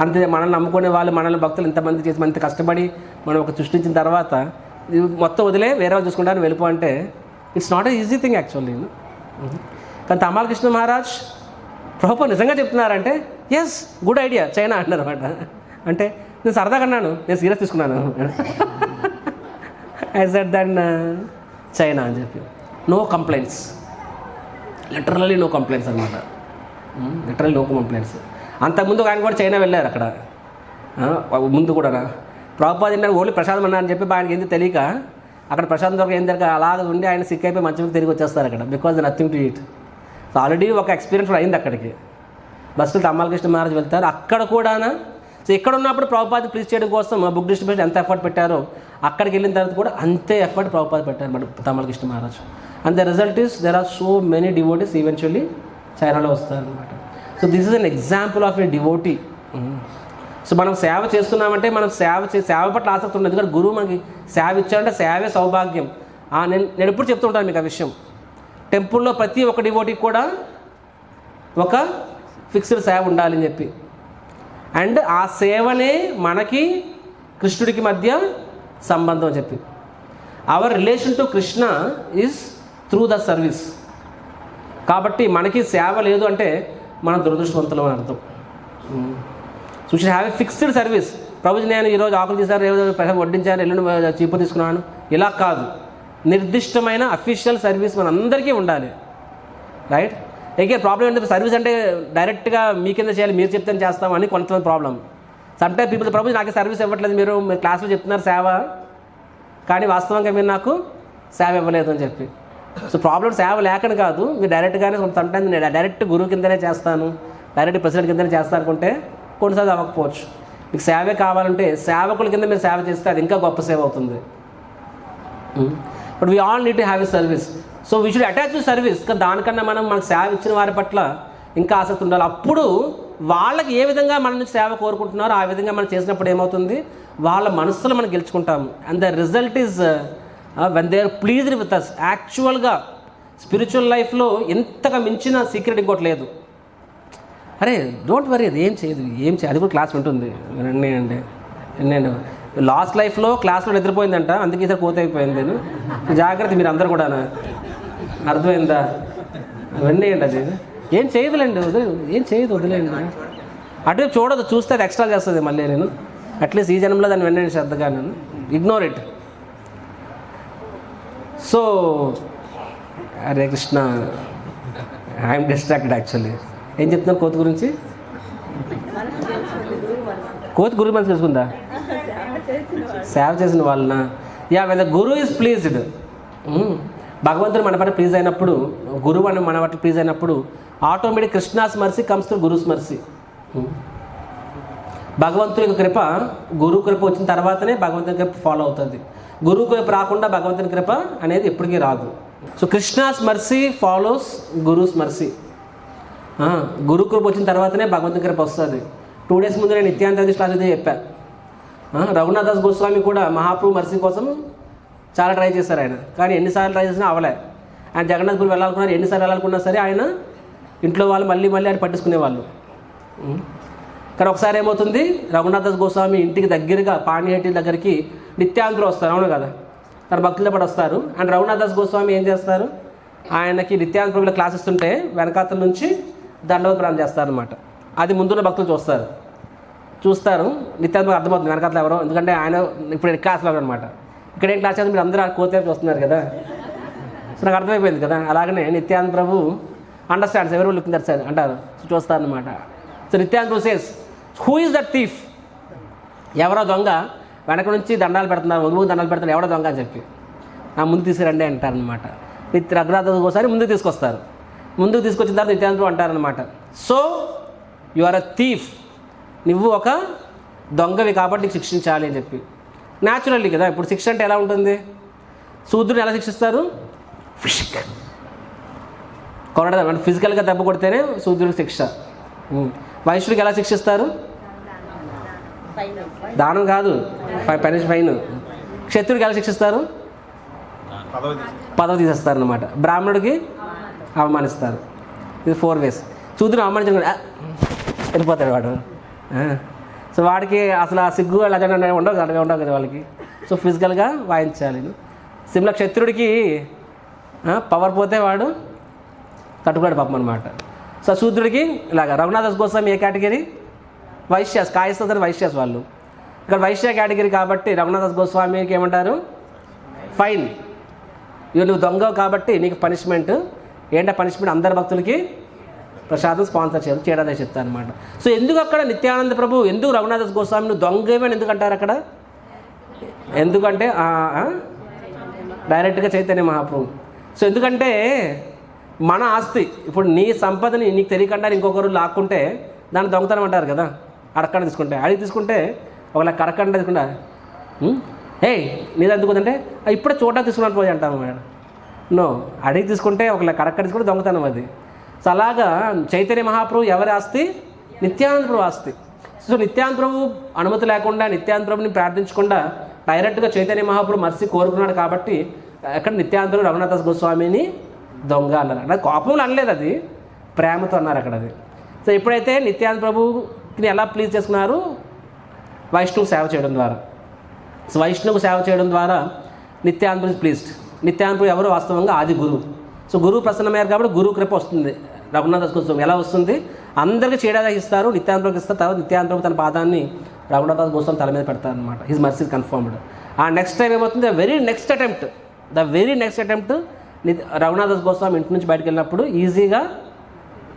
అంతే, మనల్ని నమ్ముకునే వాళ్ళు, మనల్ని భక్తులు ఇంతమంది చేసి ఇంత కష్టపడి మనం ఒక సృష్టించిన తర్వాత మొత్తం వదిలే వేరే వాళ్ళు చూసుకుంటాను వెళ్ళిపో అంటే it's not a easy thing actually. కానీ తమాల్ కృష్ణ మహారాజ్ ప్రభుపాద్ నిజంగా చెప్తున్నారంటే ఎస్ గుడ్ ఐడియా చైనా అంటారు అనమాట. అంటే నేను సరదాగా అన్నాను, నేను సీరియస్ తీసుకున్నాను, ఐ సెడ్ దెన్ చైనా అని చెప్పి. No complaints, literally no complaints అనమాట, లిటరల్లీ నో కంప్లైంట్స్. అంతకుముందు ఆయన కూడా చైనా వెళ్ళారు, అక్కడ ముందు కూడా ప్రభుపాద్ ఏంటంటే ఓన్లీ ప్రసాదం అన్నా అని చెప్పి ఆయనకి ఏంది తెలియక అక్కడ ప్రసాదం దొరక ఏం దొరక అలాగ ఉండి ఆయన సిక్ అయిపోయి మంచిగా తిరిగి వచ్చేస్తారు అక్కడ, because nothing to eat. So already ఒక ఎక్స్పీరియన్స్ అయింది అక్కడికి. బస్సులు తమాల్ కృష్ణ మహారాజ్ వెళ్తారు అక్కడ కూడా. సో ఇక్కడ ఉన్నప్పుడు ప్రభుపాద్ ప్లీజ్ చేయడం కోసం బుక్ డిస్ట్రిబ్యూషన్ ఎంత ఎఫర్ట్ పెట్టారో అక్కడికి వెళ్ళిన తర్వాత కూడా అంతే ఎఫర్ట్ ప్రభుపాద్ పెట్టారు మన Tamal Krishna Maharaj. And the result is there are so many devotees eventually చైనాలో వస్తారనమాట. So this is an example of a devotee. సో మనం సేవ చేస్తున్నామంటే మనం సేవ పట్ల ఆసక్తి ఉండదు, ఎందుకంటే గురువు మనకి సేవ ఇచ్చారంటే సేవే సౌభాగ్యం. నేను ఎప్పుడు చెప్తుంటాను మీకు ఆ విషయం. టెంపుల్లో ప్రతి ఒక్క డివోటీకి కూడా ఒక ఫిక్స్డ్ సేవ ఉండాలని చెప్పి, అండ్ ఆ సేవనే మనకి కృష్ణుడికి మధ్య సంబంధం అని చెప్పి. Hour relation to Krishna is through the service. కాబట్టి మనకి సేవ లేదు అంటే మనం దురదృష్టవంతులం అని అర్థం. So should have a fixed service. Prabhuji నేను ఈరోజు ఆకులు తీశాను, రేపు వడ్డించాను, ఎల్లుండి చీపు తీసుకున్నాను, ఇలా కాదు. నిర్దిష్టమైన అఫీషియల్ సర్వీస్ మన అందరికీ ఉండాలి, రైట్? అయితే ప్రాబ్లం ఏంటంటే సర్వీస్ అంటే డైరెక్ట్గా మీ కింద చేయాలి, మీరు చెప్తే చేస్తామని కొంతమంది ప్రాబ్లం. సమ్టైమ్ పీపుల్ ప్రభు నాకు సర్వీస్ ఇవ్వట్లేదు, మీరు క్లాస్లో చెప్తున్నారు సేవ, కానీ వాస్తవంగా మీరు నాకు సేవ ఇవ్వలేదు అని చెప్పి. సో ప్రాబ్లం సేవ లేకని కాదు, మీరు డైరెక్ట్గానే సమ్టైమ్స్ నేను డైరెక్ట్ గురువు కిందనే చేస్తాను, డైరెక్ట్ ప్రెసిడెంట్ కిందనే చేస్తాను అనుకుంటే కొన్నిసార్లు అవ్వకపోవచ్చు. మీకు సేవే కావాలంటే సేవకుల కింద మీరు సేవ చేస్తే అది ఇంకా గొప్ప సేవ అవుతుంది. But we all need to have a service. So we should attach to service. దానికన్నా మనకు సేవ ఇచ్చిన వారి పట్ల ఇంకా ఆసక్తి ఉండాలి. అప్పుడు వాళ్ళకి ఏ విధంగా మన నుంచి సేవ కోరుకుంటున్నారో ఆ విధంగా మనం చేసినప్పుడు ఏమవుతుంది, వాళ్ళ మనస్సులో మనం గెలుచుకుంటాము. And the result is when they are pleased with us. యాక్చువల్గా స్పిరిచువల్ లైఫ్లో ఎంతగా మించిన సీక్రెట్ ఇంకోటి లేదు. అరే డోంట్ వరీ, అది ఏం చేయదు, అది కూడా క్లాస్ ఉంటుంది. నేను లాస్ట్ లైఫ్లో క్లాస్లో నిద్రపోయిందంట, అందుకే ఇతర కోత అయిపోయింది. నేను జాగ్రత్త, మీరు అందరు కూడా అర్థమైందా? వినేయండి, అది ఏం చేయదులేండి, ఏం చేయదు, వదిలేండి. అటువైపు చూడదు, చూస్తే అది ఎక్స్ట్రా చేస్తుంది మళ్ళీ. నేను అట్లీస్ట్ ఈ జన్మలో దాన్ని వినండి శ్రద్ధగా, నేను ignore it. So Hare Krishna, I'm distracted actually. ఏం చెప్తున్నారు కోతి గురించి? కోతి గురువు మనసు తెలుసుకుందా? సేవ చేసిన వాళ్ళన. Yeah, when the guru is pleased. భగవంతుడు మన పట్ల ప్లీజ్ అయినప్పుడు, గురువు అని మన పట్ల ప్లీజ్ అయినప్పుడు automatic Krishna's mercy comes to gurus mercy. భగవంతుని కృప, గురువు కృప వచ్చిన తర్వాతనే భగవంతుని కృప ఫాలో అవుతుంది. గురువు కృప రాకుండా భగవంతుని కృప అనేది ఎప్పటికీ రాదు. So Krishna's mercy follows guru's mercy. గురు కృప వచ్చిన తర్వాతనే భగవంతుని కృప వస్తుంది. 2 days ముందు నేను నిత్యానంద క్లాస్ అయితే చెప్పాను. రఘునాథ్ దాస్ గోస్వామి కూడా మహాప్రభు మర్సీ కోసం చాలా ట్రై చేశారు ఆయన, కానీ ఎన్నిసార్లు ట్రై చేసినా అవలే. ఆయన జగన్నాథ్పూర్ వెళ్ళాలనుకున్నారు, ఎన్నిసార్లు వెళ్ళాలనుకున్నా సరే ఆయన ఇంట్లో వాళ్ళు మళ్ళీ ఆయన పట్టించుకునేవాళ్ళు. కానీ ఒకసారి ఏమవుతుంది, రఘునాథ్ దాస్ గోస్వామి ఇంటికి దగ్గరగా పాణిహట్టి దగ్గరికి నిత్యాంతులు వస్తారు, అవును కదా, తన భక్తులతో పాటు వస్తారు. అండ్ రఘునాథ్ దాస్ గోస్వామి ఏం చేస్తారు, ఆయనకి నిత్యానంద ప్రభువుల క్లాస్ ఇస్తుంటే వెనకాతల నుంచి దండవత్ ప్రాణం చేస్తారనమాట. అది ముందున్న భక్తులు చూస్తారు. నిత్యానంద అర్థమవుతుంది వెనకాతలు ఎవరో, ఎందుకంటే ఆయన ఇప్పుడు క్లాస్లో అనమాట. ఇక్కడ ఏం క్లాస్ చేస్తే మీరు అందరూ కోతే చూస్తున్నారు కదా. సో నాకు అర్థమైపోయింది కదా. అలాగనే నిత్యానంద ప్రభు అండర్స్టాండ్స్, ఎవరు లుకింగ్ దట్ సైడ్ అంటారు, చూస్తారనమాట. So Nityananda Prabhu says, who is that thief? ఎవరో దొంగ వెనక నుంచి దండాలు పెడుతున్నారు, ముందు దండాలు పెడుతున్నారు, ఎవడో దొంగ అని చెప్పి ముందు తీసుకురండి అంటారనమాట. రఘునాథ్ ఒకసారి ముందుకు తీసుకొస్తారు. ముందుకు తీసుకొచ్చిన తర్వాత నిత్యానంద ప్రభు అంటారనమాట, so you are a thief, నువ్వు ఒక దొంగవి కాబట్టి నీకు శిక్షించాలి అని చెప్పి. న్యాచురల్లీ కదా, ఇప్పుడు శిక్ష అంటే ఎలా ఉంటుంది, శూద్రుని ఎలా శిక్షిస్తారు, కొనడం అంటే ఫిజికల్గా దెబ్బ కొడితేనే శూద్రుడికి శిక్ష. వైశ్యుడికి ఎలా శిక్షిస్తారు, దానం కాదు, ఫైన్. క్షత్రుడికి ఎలా శిక్షిస్తారు, పదవి తీసేస్తారనమాట. బ్రాహ్మణుడికి అవమానిస్తారు. ఇది 4 ways. శూద్రుని అవమానించడం వెళ్ళిపోతాడు వాడు. సో వాడికి అసలు ఆ సిగ్గు అలా ఉండవు కదా వాళ్ళకి. సో ఫిజికల్గా వాయించాలి. సిమ్లా క్షత్రుడికి పవర్ పోతే వాడు తట్టుకోడు పాపం అనమాట. సో శూద్రుడికి ఇలాగా. రఘునాథ్ దాస్ గోస్వామి ఏ కేటగిరీ, వైశ్యాస్, కాయస్థారు వైశ్యాస్ వాళ్ళు. ఇక్కడ వైశ్య కేటగిరీ కాబట్టి రఘునాథ్ దాస్ గోస్వామికి ఏమంటారు, ఫైన్, నువ్వు దొంగ కాబట్టి నీకు పనిష్మెంట్. ఏంటో పనిష్మెంట్, అందరి భక్తులకి ప్రసాదం స్పాన్సర్ చేయడం చెప్తాను అనమాట. సో ఎందుకు అక్కడ నిత్యానంద ప్రభు, ఎందుకు రఘునాథ్ దాస్ గోస్వామి నువ్వు దొంగమని ఎందుకు అంటారు అక్కడ? ఎందుకంటే డైరెక్ట్గా చైతన్య మహాప్రభు. సో ఎందుకంటే మన ఆస్తి, ఇప్పుడు నీ సంపదని నీకు తెలియకుండా ఇంకొకరు లాక్కుంటే దాన్ని దొంగతనం అంటారు కదా. అడగకుండా తీసుకుంటే, అడిగి తీసుకుంటే ఒకవేళ కరకుండా తీసుకుంటా, నీది ఎందుకు అంటే ఇప్పుడే చూడడానికి తీసుకున్నాను పోయి అంటాను మేడం. నో, అడిగి తీసుకుంటే ఒకవేళ కరక్కడ తీసుకుంటే దొంగతనం అది. సో అలాగా చైతన్య మహాప్రభు ఎవరి ఆస్తి, నిత్యానంద ప్రభు ఆస్తి. సో నిత్యానంద ప్రభు అనుమతి లేకుండా, నిత్యానంద ప్రభుని ప్రార్థించకుండా డైరెక్ట్గా చైతన్య మహాప్రభు మర్సి కోరుకున్నాడు కాబట్టి అక్కడ నిత్యానంద ప్రభు రఘునాథ్ దాస్ గోస్వామిని దొంగ అన్నారు. నాకు కోపంలో అనలేదు, అది ప్రేమతో అన్నారు అక్కడ అది. సో ఎప్పుడైతే నిత్యానంద ప్రభుని ఎలా ప్లీజ్ చేసుకున్నారు, వైష్ణవు సేవ చేయడం ద్వారా. సో వైష్ణవు సేవ చేయడం ద్వారా నిత్యానంద ప్రభు ప్లీజ్డ్. నిత్యానంద ప్రభు ఎవరు, వాస్తవంగా ఆది గురువు. సో గురువు ప్రసన్నమయ్యారు కాబట్టి గురువు కృప వస్తుంది. రఘునాథ్ దాస్ గోస్వామి ఎలా వస్తుంది, అందరికీ చీడాగా ఇస్తారు, నిత్యానంతరం ఇస్తారు. తర్వాత నిత్యానంతరం తన పాదాన్ని రఘునాథదాస్ గోస్వామి తల మీద పెడతారనమాట. His mercy confirmed. ఆ నెక్స్ట్ టైం ఏమవుతుంది, the very next attempt Raghunathdas Goswami ఇంటి నుంచి బయటకు వెళ్ళినప్పుడు ఈజీగా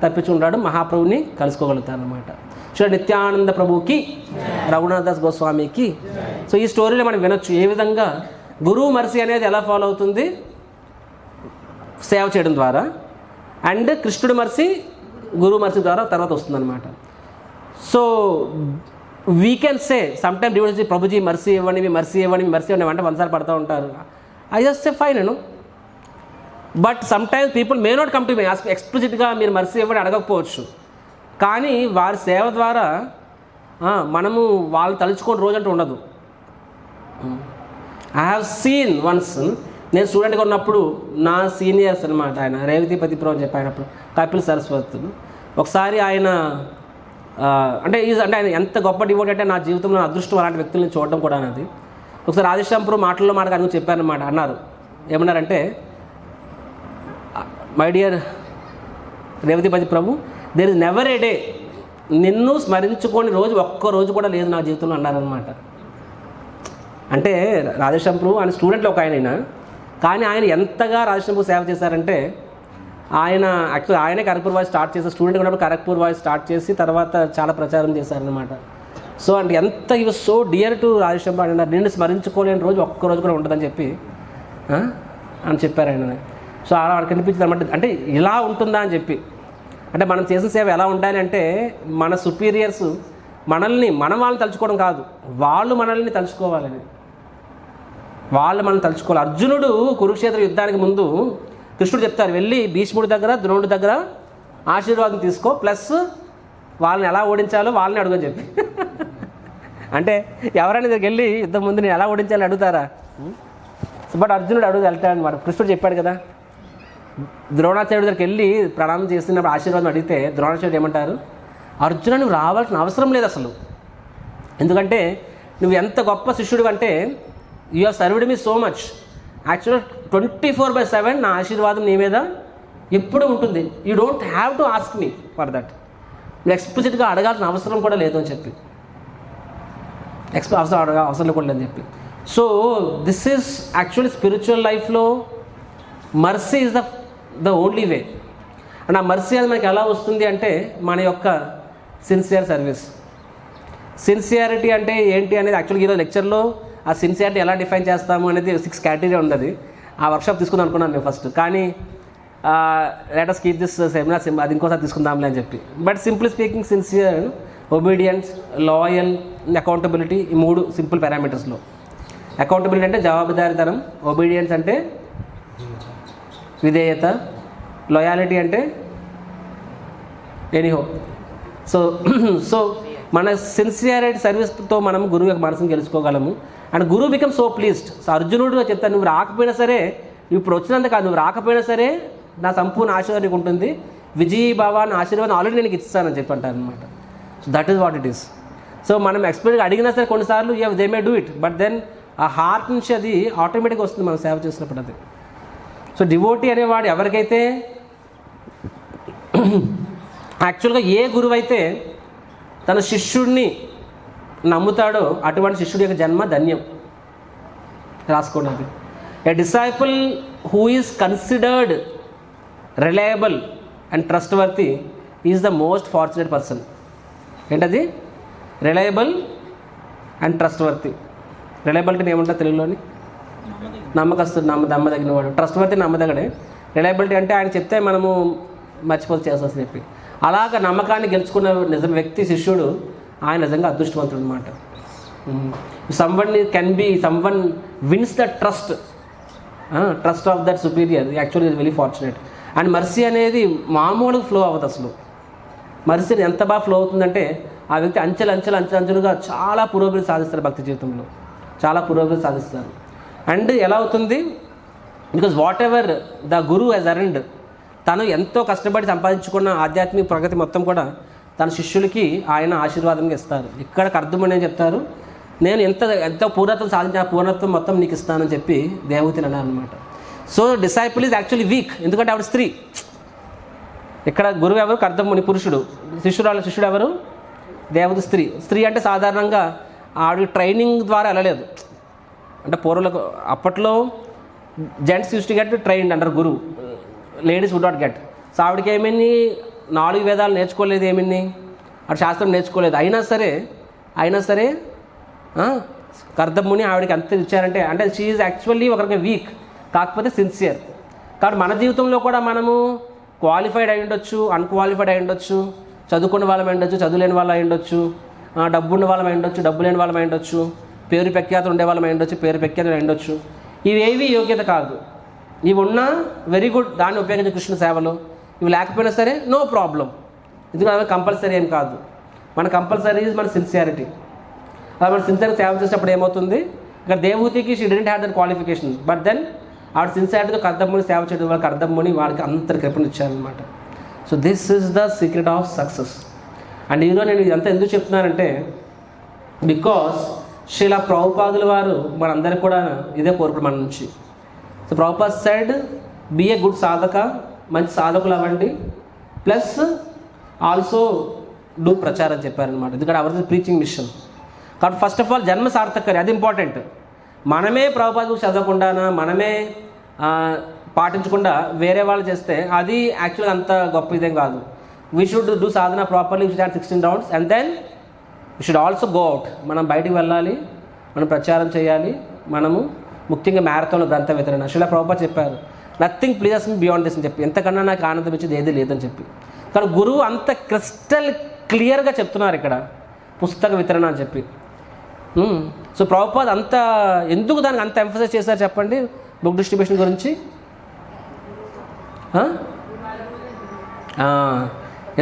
తప్పించుకుంటాడు, మహాప్రభుని కలుసుకోగలుగుతారు అనమాట. చూడండి, నిత్యానంద ప్రభుకి, రఘునాథదాస్ గోస్వామికి. సో ఈ స్టోరీలో మనం వినొచ్చు ఏ విధంగా గురువు మర్సీ అనేది ఎలా ఫాలో అవుతుంది, సేవ చేయడం ద్వారా. అండ్ కృష్ణుడు మర్సీ గురువు మర్సీ ద్వారా తర్వాత వస్తుందన్నమాట. So we can say some time devotees Prabhuji mercy ఇవ్వండి, మీ మర్సీ ఇవ్వండి, మీ మర్సీ ఇవ్వండి అంటే వందసార్లు పడుతూ ఉంటారు. ఐ జస్ట్ సే ఫైన్ నేను. But sometimes people may not come to me ఎక్స్ప్లిసిట్గా మీరు మర్సీ ఇవ్వండి అడగకపోవచ్చు. కానీ వారి సేవ ద్వారా మనము వాళ్ళు తలుచుకొని రోజు అంటూ ఉండదు. ఐ హ్యావ్ సీన్ వన్స్, నేను స్టూడెంట్గా ఉన్నప్పుడు నా సీనియర్స్ అనమాట, ఆయన రేవతిపతి ప్రో అని చెప్పినప్పుడు కపిల్ సరస్వతులు. ఒకసారి ఆయన అంటే ఆయన ఎంత గొప్ప డివోటీ అంటే నా జీవితంలో అదృష్టం అలాంటి వ్యక్తులను చూడడం కూడా అనేది. ఒకసారి రాధేశ్యామ్ మాటల్లో అని చెప్పారనమాట. అన్నారు ఏమన్నారంటే, my dear Revatipati Prabhu, there is never a day నిన్ను స్మరించుకొని రోజు ఒక్క రోజు కూడా లేదు నా జీవితంలో అన్నారనమాట. అంటే రాధేశ్యామ్ ఆయన స్టూడెంట్లో ఒక ఆయన, కానీ ఆయన ఎంతగా రాధేశ్యామ్ సేవ చేశారంటే, ఆయన యాక్చువల్లీ ఆయనే ఖరగ్పూర్ వాయిస్ స్టార్ట్ చేసి, స్టూడెంట్ ఉన్నప్పుడు ఖరగ్పూర్ వాయిస్ స్టార్ట్ చేసి తర్వాత చాలా ప్రచారం చేశారనమాట. సో అంటే ఎంత ఇవి సో డియర్ టు రాధేశ్యామ్ అన్నారు, నిన్ను స్మరించుకోలేని రోజు ఒక్క రోజు కూడా ఉంటుందని చెప్పి అని చెప్పారు ఆయన. సో అలా వాడికి అనిపించింది అనమాట, అంటే ఇలా ఉంటుందా అని చెప్పి. అంటే మనం చేసిన సేవ ఎలా ఉండాలి అంటే, మన సుపీరియర్స్ మనం వాళ్ళని తలుచుకోవడం కాదు, వాళ్ళు మనల్ని తలుచుకోవాలని, వాళ్ళు మనం తలుచుకోవాలి. అర్జునుడు కురుక్షేత్ర యుద్ధానికి ముందు కృష్ణుడు చెప్తారు, వెళ్ళి భీష్ముడి దగ్గర ద్రోణుడి దగ్గర ఆశీర్వాదం తీసుకో, ప్లస్ వాళ్ళని ఎలా ఓడించాలో వాళ్ళని అడుగని చెప్పి. అంటే ఎవరైనా దగ్గరికి వెళ్ళి యుద్ధం ముందు నేను ఎలా ఓడించాలని అడుగుతారా? బట్ అర్జునుడు వెళ్తాడు అనమాట. కృష్ణుడు చెప్పాడు కదా, ద్రోణాచార్యుడి దగ్గరికి వెళ్ళి ప్రణామం చేస్తున్నప్పుడు ఆశీర్వాదం అడిగితే ద్రోణాచార్యుడు ఏమంటారు, అర్జున నువ్వు రావాల్సిన అవసరం లేదు అసలు, ఎందుకంటే నువ్వు ఎంత గొప్ప శిష్యుడు అంటే you have served me so much. యాక్చువల్గా 24/7 నా ఆశీర్వాదం నీ మీద ఎప్పుడు ఉంటుంది. You don't have to ask me for that. నువ్వు ఎక్స్ప్లిసిట్గా అడగాల్సిన అవసరం కూడా లేదు అని చెప్పి, అవసరం కూడా లేదని చెప్పి. So this is actually spiritual లైఫ్లో mercy is the only way. And ఆ మర్సీ అది మనకి ఎలా వస్తుంది అంటే, మన యొక్క సిన్సియర్ సర్వీస్. సిన్సియారిటీ అంటే ఏంటి అనేది యాక్చువల్గా ఈరోజు లెక్చర్లో ఆ సిన్సియారిటీ ఎలా డిఫైన్ చేస్తాము అనేది 6 క్రైటీరియా ఉంది. ఆ వర్క్షాప్ తీసుకుందాం అనుకున్నాను నేను ఫస్ట్, కానీ let us keep this seminar అది ఇంకోసారి తీసుకుందాంలే అని చెప్పి. But simple speaking, sincere, obedience, loyal, accountability, ఈ 3 సింపుల్ పారామీటర్స్లో. అకౌంటబిలిటీ అంటే జవాబుదారీతనం, ఒబీడియన్స్ అంటే విధేయత, లాయాలిటీ అంటే ఎనీహో. సో మన సిన్సియారిటీ సర్వీస్తో మనం గురువు యొక్క మనసును గెలుచుకోగలము. అండ్ గురువు బికమ్ సో ప్లీజ్డ్. సో అర్జునుడు చెప్తాను, నువ్వు రాకపోయినా సరే, ఇప్పుడు వచ్చినంత కాదు, నువ్వు రాకపోయినా సరే నా సంపూర్ణ ఆశీర్వాదం నీకు ఉంటుంది, విజయభావ నా ఆశీర్వాదం ఆల్రెడీ నేను ఇస్తానని చెప్పి అంటారు అనమాట. So that is what it is. So మనం ఎక్స్పీరియన్స్ అడిగినా సరే కొన్నిసార్లు they may do it, but then ఆ హార్ట్ నుంచి అది ఆటోమేటిక్గా వస్తుంది మనం సేవ చేసినప్పుడు అది. సో డివోటీ అనేవాడు ఎవరికైతే యాక్చువల్గా ఏ గురువు అయితే తన శిష్యుడిని నమ్ముతాడో అటువంటి శిష్యుడి యొక్క జన్మ ధన్యం. రాసుకోండి అది. A disciple who is considered reliable and trustworthy is the most fortunate person. ఏంటది? Reliable and trustworthy. రిలయబిలిటీ ఏముంటుంది తెలుగులోని? నమ్మకస్తుడు, నమ్మదగిన వాడు. ట్రస్ట్వర్తీ నమ్మదగడే. రిలయబిలిటీ అంటే ఆయన చెప్తే మనము మర్చిపోతే చేస్తామని చెప్పి. అలాగ నమ్మకాన్ని గెలుచుకున్న నిజం వ్యక్తి శిష్యుడు ఆయన నిజంగా అదృష్టవంతుడు అనమాట. Someone wins the trust of that superior, actually is very fortunate. And mercy అనేది మామూలుగా ఫ్లో అవ్వదు అసలు. మర్సీ ఎంత బాగా ఫ్లో అవుతుందంటే ఆ వ్యక్తి అంచెలుగా చాలా పురోగతి సాధిస్తారు భక్తి జీవితంలో, చాలా పురోగతి సాధిస్తారు. అండ్ ఎలా అవుతుంది? Because what ever the Guru he's earned, తను ఎంతో కష్టపడి సంపాదించుకున్న ఆధ్యాత్మిక ప్రగతి మొత్తం కూడా తన శిష్యులకి ఆయన ఆశీర్వాదంగా ఇస్తారు. ఇక్కడ అర్థమని చెప్తారు, నేను ఎంతో పూర్ణత్వం సాధించిన పూర్ణత్వం మొత్తం నీకు ఇస్తానని చెప్పి దేవతని అన్నారనమాట. So disciple is actually week, ఎందుకంటే ఆవిడ స్త్రీ. ఇక్కడ గురువు ఎవరు? కర్దముని పురుషుడు. శిష్యుడు ఎవరు? దేవత స్త్రీ. స్త్రీ అంటే సాధారణంగా ఆవిడ ట్రైనింగ్ ద్వారా వెళ్ళలేదు. అంటే పూర్వలకు అప్పట్లో gents used to get trained అంటారు గురువు, ladies would not get. So ఆవిడకి ఏమని 4 వేదాలు నేర్చుకోలేదు, ఏమని అటు శాస్త్రం నేర్చుకోలేదు. అయినా సరే కర్దముని ఆవిడకి అంత ఇచ్చారంటే అంటే షీ ఈజ్ యాక్చువల్లీ ఒకరికి వీక్, కాకపోతే సిన్సియర్. కాబట్టి మన జీవితంలో కూడా మనము క్వాలిఫైడ్ అయి ఉండొచ్చు, అన్క్వాలిఫైడ్ అయి ఉండొచ్చు, చదువుకున్న వాళ్ళం అయి ఉండొచ్చు, చదువులేని వాళ్ళం అయి ఉండొచ్చు, డబ్బున్న వాళ్ళం అయి ఉండొచ్చు, డబ్బు లేని వాళ్ళం అయి ఉండొచ్చు, పేరు ప్రఖ్యాతులు ఉండే వాళ్ళం అయి ఉండొచ్చు, పేరు ప్రఖ్యాతులు అయి ఉండొచ్చు. ఇవేవి యోగ్యత కాదు. ఇవి ఉన్నా వెరీ గుడ్, దాన్ని ఉపయోగించే కృష్ణ సేవలో. ఇవి లేకపోయినా సరే నో ప్రాబ్లం, ఎందుకంటే కంపల్సరీ ఏం కాదు. మన కంపల్సరీ మన సిన్సియారిటీ. అలా మన సిన్సియర్గా సేవ చేసేటప్పుడు ఏమవుతుంది, ఇక్కడ దేవహూతికి she didn't have that qualification, but then ఆవిడ సిన్సియారిటీతో కర్దముని సేవ చేయడం వల్ల కర్దముని వాళ్ళకి అంత కృపను ఇచ్చారనమాట. So this is the secret of success. And ఈరోజు నేను ఇదంతా ఎందుకు చెప్తున్నానంటే, బికాస్ శ్రీల ప్రభుపాదుల వారు మనందరికీ కూడా ఇదే కోరుకుడు మన నుంచి. So Prabhupad said be a good sadhaka, మంచి సాధకులు అవ్వండి, ప్లస్ ఆల్సో డూ ప్రచారం చెప్పారనమాట. ఎందుకంటే అవర్ ప్రీచింగ్ మిషన్. కాబట్టి ఫస్ట్ ఆఫ్ ఆల్ జన్మ సార్థకరి, అది ఇంపార్టెంట్. మనమే ప్రభుపాద చదవకుండా మనమే పాటించకుండా వేరే వాళ్ళు చేస్తే అది యాక్చువల్గా అంత గొప్ప ఇదేం కాదు. We should do sadhana properly, we should have 16 rounds and then we should also go out. మనం బయటికి వెళ్ళాలి, మనం ప్రచారం చేయాలి. మనము ముఖ్యంగా మ్యారథాన్లో గ్రంథ వితరణ శిలా ప్రభుపాద చెప్పారు, nothing pleases me beyond this అని చెప్పి, ఎంతకన్నా నాకు ఆనందం ఇచ్చేది ఏది లేదని చెప్పి. కానీ గురువు అంత క్రిస్టల్ క్లియర్గా చెప్తున్నారు ఇక్కడ, పుస్తక వితరణ అని చెప్పి. సో ప్రభుపాద్ అంత ఎందుకు దానికి అంత ఎంఫసైజ్ చేశారు చెప్పండి బుక్ డిస్ట్రిబ్యూషన్ గురించి?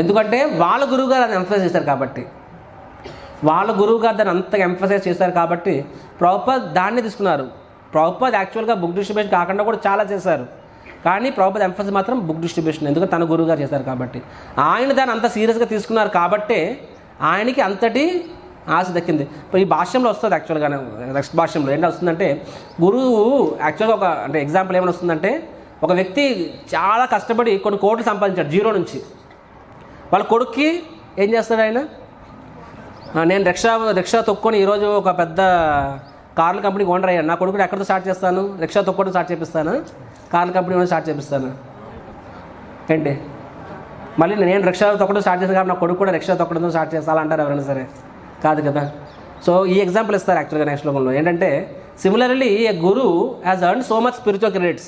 ఎందుకంటే వాళ్ళ గురువు గారు అది ఎంఫసైజ్ చేశారు కాబట్టి, వాళ్ళ గురువు గారు దాన్ని అంతగా ఎంఫసైజ్ చేశారు కాబట్టి ప్రభుపాద్ దాన్ని తీసుకున్నారు. ప్రభుపాద్ యాక్చువల్గా బుక్ డిస్ట్రిబ్యూషన్ కాకుండా కూడా చాలా చేశారు, కానీ ప్రభుపాద్ ఎంఫసైజ్ మాత్రం బుక్ డిస్ట్రిబ్యూషన్, ఎందుకంటే తన గురువు గారు చేశారు కాబట్టి. ఆయన దాన్ని అంత సీరియస్గా తీసుకున్నారు కాబట్టే ఆయనకి అంతటి ఆశ దక్కింది. ఇప్పుడు ఈ భాష్యంలో వస్తుంది యాక్చువల్గా, నెక్స్ట్ భాష్యంలో ఏంటి వస్తుందంటే, గురువు యాక్చువల్గా ఒక అంటే ఎగ్జాంపుల్ ఏమైనా వస్తుందంటే, ఒక వ్యక్తి చాలా కష్టపడి కొన్ని కోట్లు సంపాదించాడు జీరో నుంచి. వాళ్ళ కొడుక్కి ఏం చేస్తాడు ఆయన, నేను రిక్షా తొక్కొని ఈరోజు ఒక పెద్ద కార్ల కంపెనీకి ఓనర్ అయ్యాను, నా కొడుకుని ఎక్కడితో స్టార్ట్ చేస్తాను, రిక్షా తొక్కడం స్టార్ట్ చేపిస్తాను, కార్ల కంపెనీ స్టార్ట్ చేపిస్తాను ఏంటి, మళ్ళీ నేను రిక్షా తొక్కడం స్టార్ట్ చేస్తాను కాబట్టి నా కొడుకు కూడా రిక్షా తొక్కడంతో స్టార్ట్ చేస్తా అంటారు ఎవరైనా సరే? కాదు కదా. సో ఈ ఎగ్జాంపుల్ ఇస్తారు యాక్చువల్గా నెక్స్ట్ శ్లోకంలో ఏంటంటే, similarly A Guru has earn so much spiritual credits.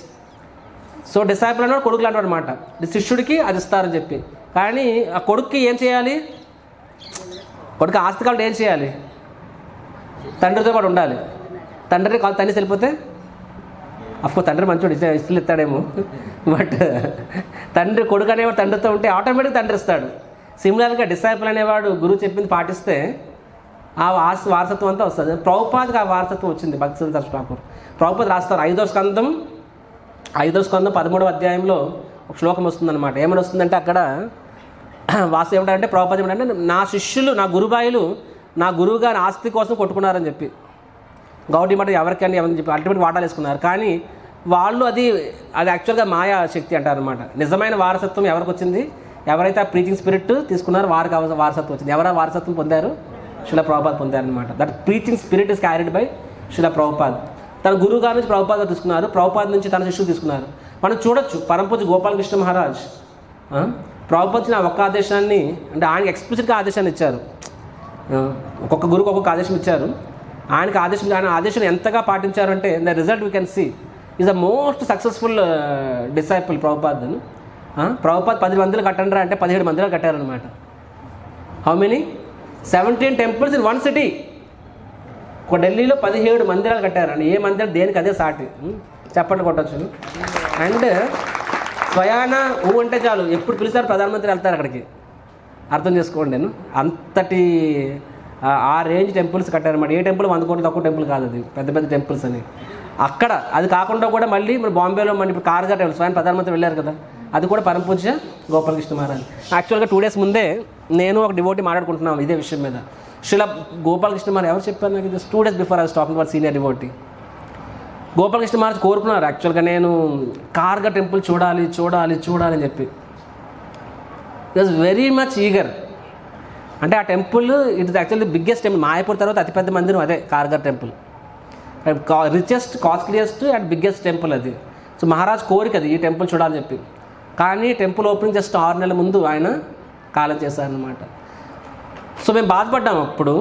So disciple అన్నాడు కొడుకులు అంటాడు అనమాట, శిష్యుడికి అది ఇస్తారని చెప్పి. కానీ ఆ కొడుక్కి ఏం చేయాలి, కొడుకు ఆస్తి కాబట్టి ఏం చేయాలి, తండ్రితో పాటు ఉండాలి. తండ్రిని కాదు తన్ని వెళ్ళిపోతే అఫ్కోర్స్ తండ్రి మంచోడు ఇస్తులు ఇస్తాడేమో, బట్ తండ్రి కొడుకు అనేవాడు తండ్రితో ఉంటే ఆటోమేటిక్ తండ్రి ఇస్తాడు. సిమిలర్గా డిసైపుల్ అనేవాడు గురువు చెప్పింది పాటిస్తే ఆ వారసత్వం అంతా వస్తుంది. ప్రభుపాద్కి ఆ వారసత్వం వచ్చింది. భక్తి ఠాకూర్ ప్రభుపాద్ రాస్తారు 5వ స్కందం 13వ అధ్యాయంలో ఒక శ్లోకం వస్తుందన్నమాట. ఏమని వస్తుందంటే అక్కడ వాస్తవం ఏమిటంటే, ప్రభుపాద్ ఏమిటంటే, నా శిష్యులు నా గురుబాయిలు నా గురువు గారి ఆస్తి కోసం కొట్టుకున్నారని చెప్పి, గౌడీ మాట ఎవరికని ఎవరిని చెప్పి అల్టిమేట్ వాటాలు వేసుకున్నారు. కానీ వాళ్ళు అది యాక్చువల్గా మాయా శక్తి అంటారనమాట. నిజమైన వారసత్వం ఎవరికి వచ్చింది, ఎవరైతే ఆ ప్రీచింగ్ స్పిరిట్ తీసుకున్నారో వారికి వారసత్వం వచ్చింది. ఎవరైనా వారసత్వం పొందారు, శిలా ప్రభుపాద్ పొందారనమాట. That preaching spirit is carried by Srila Prabhupad. తన గురువు గారి నుంచి ప్రభుపాద్ తీసుకున్నారు, ప్రభుపాద్ నుంచి తన శిష్యులు తీసుకున్నారు. మనం చూడొచ్చు పరంపూజ గోపాలకృష్ణ మహారాజ్ ప్రభుపాద్ ఇచ్చిన ఒక్క ఆదేశాన్ని, అంటే ఆయనకి ఎక్స్ప్లిసిట్గా ఆదేశాన్ని ఇచ్చారు. ఒక్కొక్క గురువుకి ఒక్కొక్క ఆదేశం ఇచ్చారు. ఆయన ఆదేశం ఎంతగా పాటించారు అంటే the result we can see is the most successful disciple Prabhupad. Prabhupad 10 మందిరాలు కట్టండి అంటే 17 మందిరాలు కట్టారనమాట. How many? 17 temples in 1 city. ఒక ఢిల్లీలో 17 మందిరాలు కట్టారండి. ఏ మందిరం దేనికి అదే సాటి, చెప్పండి కొట్టచ్చు. అండ్ స్వయాన అంటే చాలు, ఎప్పుడు పిలిచారు ప్రధానమంత్రి వెళ్తారు అక్కడికి, అర్థం చేసుకోండి. నేను అంతటి ఆ రేంజ్ టెంపుల్స్ కట్టారన్నమాట. ఏ టెంపుల్ 100 కోట్లు తక్కువ టెంపుల్ కాదు, అది పెద్ద పెద్ద టెంపుల్స్ అని. అక్కడ అది కాకుండా కూడా మళ్ళీ మన బాంబేలో మన ఇప్పుడు కార్గా టెంపుల్ స్వయం ప్రధానమంత్రి వెళ్ళారు కదా, అది కూడా పరమపూజ్య గోపాలకృష్ణ మహారాజ్. యాక్చువల్గా 2 days ముందే నేను ఒక డివోటీ మాట్లాడుకుంటున్నాను ఇదే విషయం మీద. శిలా గోపాలకృష్ణ మహారాజ్ ఎవరు చెప్పారు నాకు, ఇది 2 days before I was talking for senior devotee. Gopalakrishna Maharaj కోరుకున్నారు యాక్చువల్గా నేను కార్గా టెంపుల్ చూడాలి అని చెప్పి. Was very much eager. అంటే ఆ temple it is actually biggest temple. Mayapur తర్వాత అతిపెద్ద మందిరం అదే Kharghar temple, richest, costliest and biggest temple అది. సో మహారాజ్ కోరిక అది ఈ టెంపుల్ చూడాలని చెప్పి. కానీ టెంపుల్ ఓపెనింగ్ జస్ట్ 6 నెలల ముందు ఆయన కాలం చేశారనమాట. సో మేము బాధపడ్డాము అప్పుడు,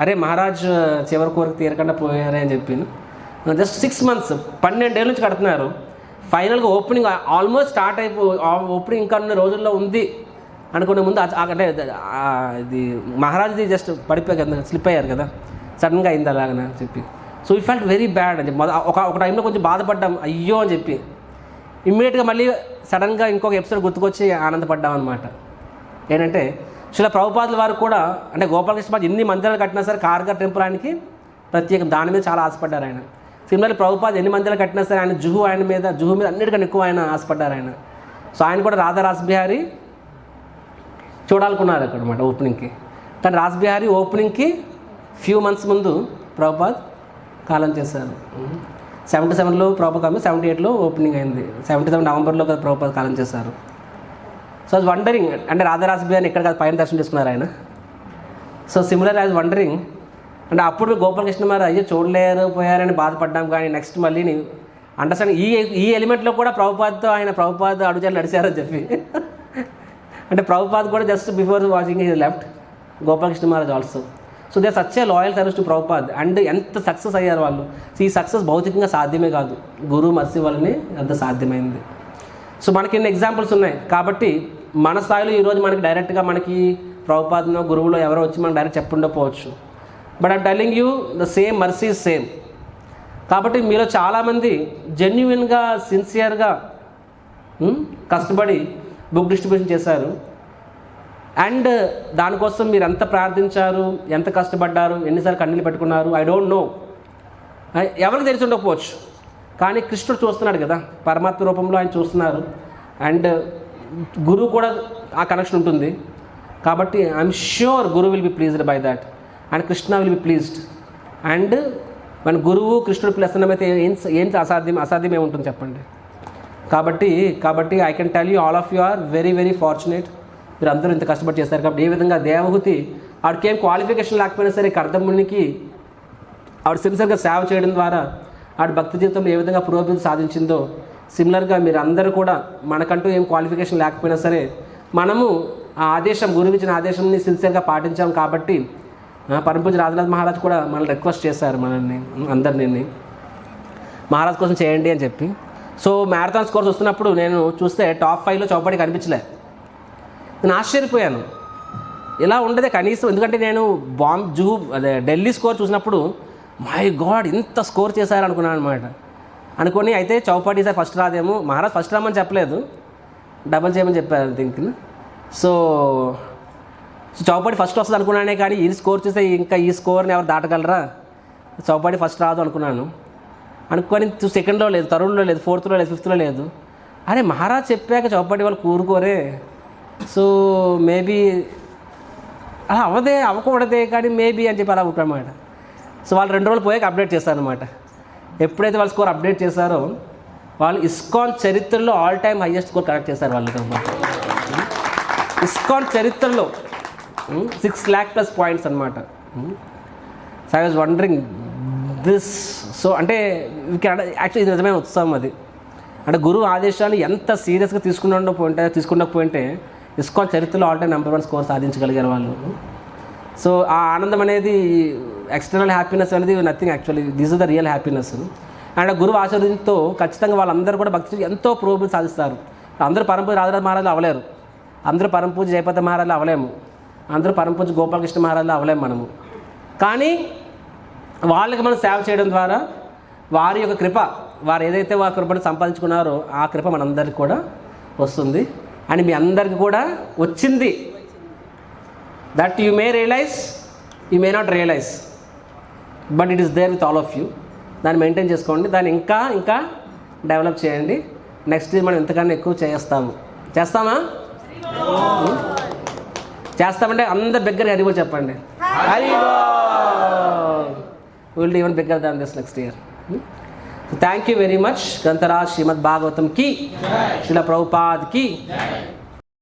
అరే మహారాజ్ చివరి కోరిక తీరకుండా పోయారే అని చెప్పి. జస్ట్ 6 months, 12 ఏళ్ళ నుంచి కడుతున్నారు. ఫైనల్గా ఓపెనింగ్ ఆల్మోస్ట్ స్టార్ట్ ఓపెనింగ్ ఇంకా ఉన్న రోజుల్లో ఉంది అనుకునే ముందు అంటే ఇది మహారాజ్ది జస్ట్ పడిపోయి కదా, స్లిప్ అయ్యారు కదా, సడన్గా అయింది అలాగని చెప్పి. So it felt very bad అని చెప్పి ఒక టైంలో కొంచెం బాధపడ్డాం, అయ్యో అని చెప్పి. ఇమ్మీడియట్గా మళ్ళీ సడన్గా ఇంకొక ఎపిసోడ్ గుర్తుకొచ్చి ఆనందపడ్డాం అనమాట. ఏంటంటే శిలా ప్రభుపాదుల వారు కూడా, అంటే గోపాలకృష్ణ మాది ఎన్ని మందిరాలు కట్టినా సరే కార్గర్ టెంపుల్ ఆయనకి ప్రత్యేకం, దాని మీద చాలా ఆశపడ్డారు ఆయన. సిమిలర్లీ ప్రభుపాద్ ఎన్ని మందిరాలు కట్టినా సరే ఆయన జుహు మీద అన్నిటికన్నా ఎక్కువ ఆయన ఆశపడ్డారు ఆయన. సో ఆయన కూడా రాధా రాస్బిహారీ చూడాలనుకున్నారు అక్కడ అనమాట ఓపెనింగ్కి. కానీ రాస్బిహారీ ఓపెనింగ్కి ఫ్యూ మంత్స్ ముందు ప్రభుపాద్ కాలం చేశారు. 77లో ప్రభుపాద్ కాలం, 78లో ఓపెనింగ్ అయింది. 77 నవంబర్లో కదా ప్రభుపాద్ కాలం చేశారు. సో అది వండరింగ్, అంటే రాధా రాస్బిహారీ ఎక్కడ కాదు పైన దర్శనం చేసుకున్నారు ఆయన. సో సిమిలర్ యాజ్ వండరింగ్, అంటే అప్పుడు గోపాలకృష్ణ గారు అయ్యో చూడలేరు పోయారని బాధపడ్డాం. కానీ నెక్స్ట్ మళ్ళీ అండర్స్టాండింగ్ ఈ ఎలిమెంట్లో కూడా ప్రభుపాద్ అడుగుజాలు నడిచారని చెప్పి. అంటే ప్రభుపాద్ కూడా just before watching he left Gopalakrishna Maharaj also. So they such a loyal service to Prabhupad. And ఎంత సక్సెస్ అయ్యారు వాళ్ళు. సో ఈ సక్సెస్ భౌతికంగా సాధ్యమే కాదు, గురువు మర్సి వల్లనే అంత సాధ్యమైంది. సో మనకి ఎన్ని ఎగ్జాంపుల్స్ ఉన్నాయి. కాబట్టి మన స్థాయిలో ఈరోజు మనకి డైరెక్ట్గా మనకి ప్రభుపాద్నో గురువులో ఎవరో వచ్చి మనకు డైరెక్ట్ చెప్పుండకపోవచ్చు. But I'm telling you the same mercy is same. కాబట్టి మీలో చాలామంది జెన్యున్గా సిన్సియర్గా కష్టపడి బుక్ డిస్ట్రిబ్యూషన్ చేశారు. అండ్ దానికోసం మీరు ఎంత ప్రార్థించారు, ఎంత కష్టపడ్డారు, ఎన్నిసార్లు కన్నీళ్ళు పెట్టుకున్నారు, ఐ డోంట్ నో. ఎవరికి తెలిసి ఉండకపోవచ్చు, కానీ కృష్ణుడు చూస్తున్నాడు కదా, పరమాత్మ రూపంలో ఆయన చూస్తున్నారు. అండ్ గురువు కూడా ఆ కనెక్షన్ ఉంటుంది. కాబట్టి I'm sure Guru will be pleased by that and Krishna will be pleased. And మన గురువు కృష్ణుడు ప్లస్ అయితే ఏం అసాధ్యం ఏముంటుంది చెప్పండి. కాబట్టి I can tell you all of you are very very fortunate. మీరు అందరూ ఇంత కష్టపడి చేస్తారు. కాబట్టి ఏ విధంగా దేవహూతి ఆవిడకేం క్వాలిఫికేషన్ లేకపోయినా సరే కర్దమునికి ఆవిడ సిన్సియర్గా సేవ చేయడం ద్వారా ఆవిడ భక్తి జీవితంలో ఏ విధంగా పురోభివృద్ధి సాధించిందో, సిమిలర్గా మీరు అందరూ కూడా మనకంటూ ఏం క్వాలిఫికేషన్ లేకపోయినా సరే మనము ఆ ఆదేశం, గురువు ఇచ్చిన ఆదేశంని సిన్సియర్గా పాటించాం. కాబట్టి పరమపూజ్య రాజనాథ్ మహారాజ్ కూడా మనల్ని రిక్వెస్ట్ చేశారు, మనల్ని అందరినీ మహారాజ్ కోసం చేయండి అని చెప్పి. సో మ్యారథాన్ స్కోర్స్ వస్తున్నప్పుడు నేను చూస్తే టాప్ 5లో చౌపాటి కనిపించలే. నేను ఆశ్చర్యపోయాను, ఇలా ఉండదే కనీసం. ఎందుకంటే నేను ఢిల్లీ స్కోర్ చూసినప్పుడు మై గాడ్ ఇంత స్కోర్ చేశారు అనుకున్నాను అనమాట. అనుకొని అయితే చౌపాటి సార్ ఫస్ట్ రాదేమో, మహారాజ్ ఫస్ట్ రామని చెప్పలేదు, డబల్ చేయమని చెప్పారు థింక్. సో చౌపాటి ఫస్ట్ వస్తుంది అనుకున్నానే, కానీ ఈ స్కోర్ చూస్తే ఇంకా ఈ స్కోర్ని ఎవరు దాటగలరా, చౌపాటి ఫస్ట్ రాదు అనుకున్నాను. అనుకొని సెకండ్లో లేదు, థర్డ్లో లేదు, ఫోర్త్లో లేదు, ఫిఫ్త్లో లేదు. అరే మహారాజ్ చెప్పాక చౌపాటి వాళ్ళు కూరుకోరే. సో మేబీ అలా అవ్వకూడదే కానీ మేబీ అని చెప్పి అలా ఉంటారన్నమాట. సో వాళ్ళు 2 రోజులు పోయాక అప్డేట్ చేస్తారనమాట. ఎప్పుడైతే వాళ్ళ స్కోర్ అప్డేట్ చేశారో వాళ్ళు ఇస్కాన్ చరిత్రలో all time highest score correct చేశారు వాళ్ళు. ఇస్కాన్ చరిత్రలో 6 lakh+ పాయింట్స్ అనమాట. So I was wondering this. So అంటే యాక్చువల్లీ ఇది నిజమైన ఉత్సవం అది. అంటే గురువు ఆదేశాలు ఎంత సీరియస్గా తీసుకున్నపోయింటే ఇస్కాన్ చరిత్రలో ఆల్ టైమ్ నెంబర్ 1 స్కోర్ సాధించగలిగారు వాళ్ళు. సో ఆ ఆనందం అనేది, ఎక్స్టర్నల్ హ్యాపీనెస్ అనేది nothing, actually this is the real happiness. And గురువు ఆశీర్వదింతో ఖచ్చితంగా వాళ్ళందరూ కూడా భక్తి ఎంతో పురోభివృద్ధి సాధిస్తారు. అందరూ పరమపూజ రాజరాజ మహారాజులు అవ్వలేరు, అందరూ పరమపూజ జయపద మహారాజులు అవ్వలేము, అందరూ పరమపూజ గోపాలకృష్ణ మహారాజులు అవ్వలేము మనము. కానీ వాళ్ళకి మనం సేవ చేయడం ద్వారా వారి యొక్క కృప, వారు ఏదైతే వారి కృపను సంపాదించుకున్నారో ఆ కృప మనందరికీ కూడా వస్తుంది. అని మీ అందరికీ కూడా వచ్చింది. That you may realise, you may not realise, but it is there with all of you. దాన్ని మెయింటైన్ చేసుకోండి, దాన్ని ఇంకా డెవలప్ చేయండి. నెక్స్ట్ మనం ఇంతకన్నా ఎక్కువ చేస్తామా? చేస్తామంటే అందరు బిగ్గరగా హరిబోల్ చెప్పండి. Haribol. Will do even bigger than this next year. Thank you very much. Grantharaj Srimad Bhagavatam కి, శ్రీల ప్రభుపాద్ కి.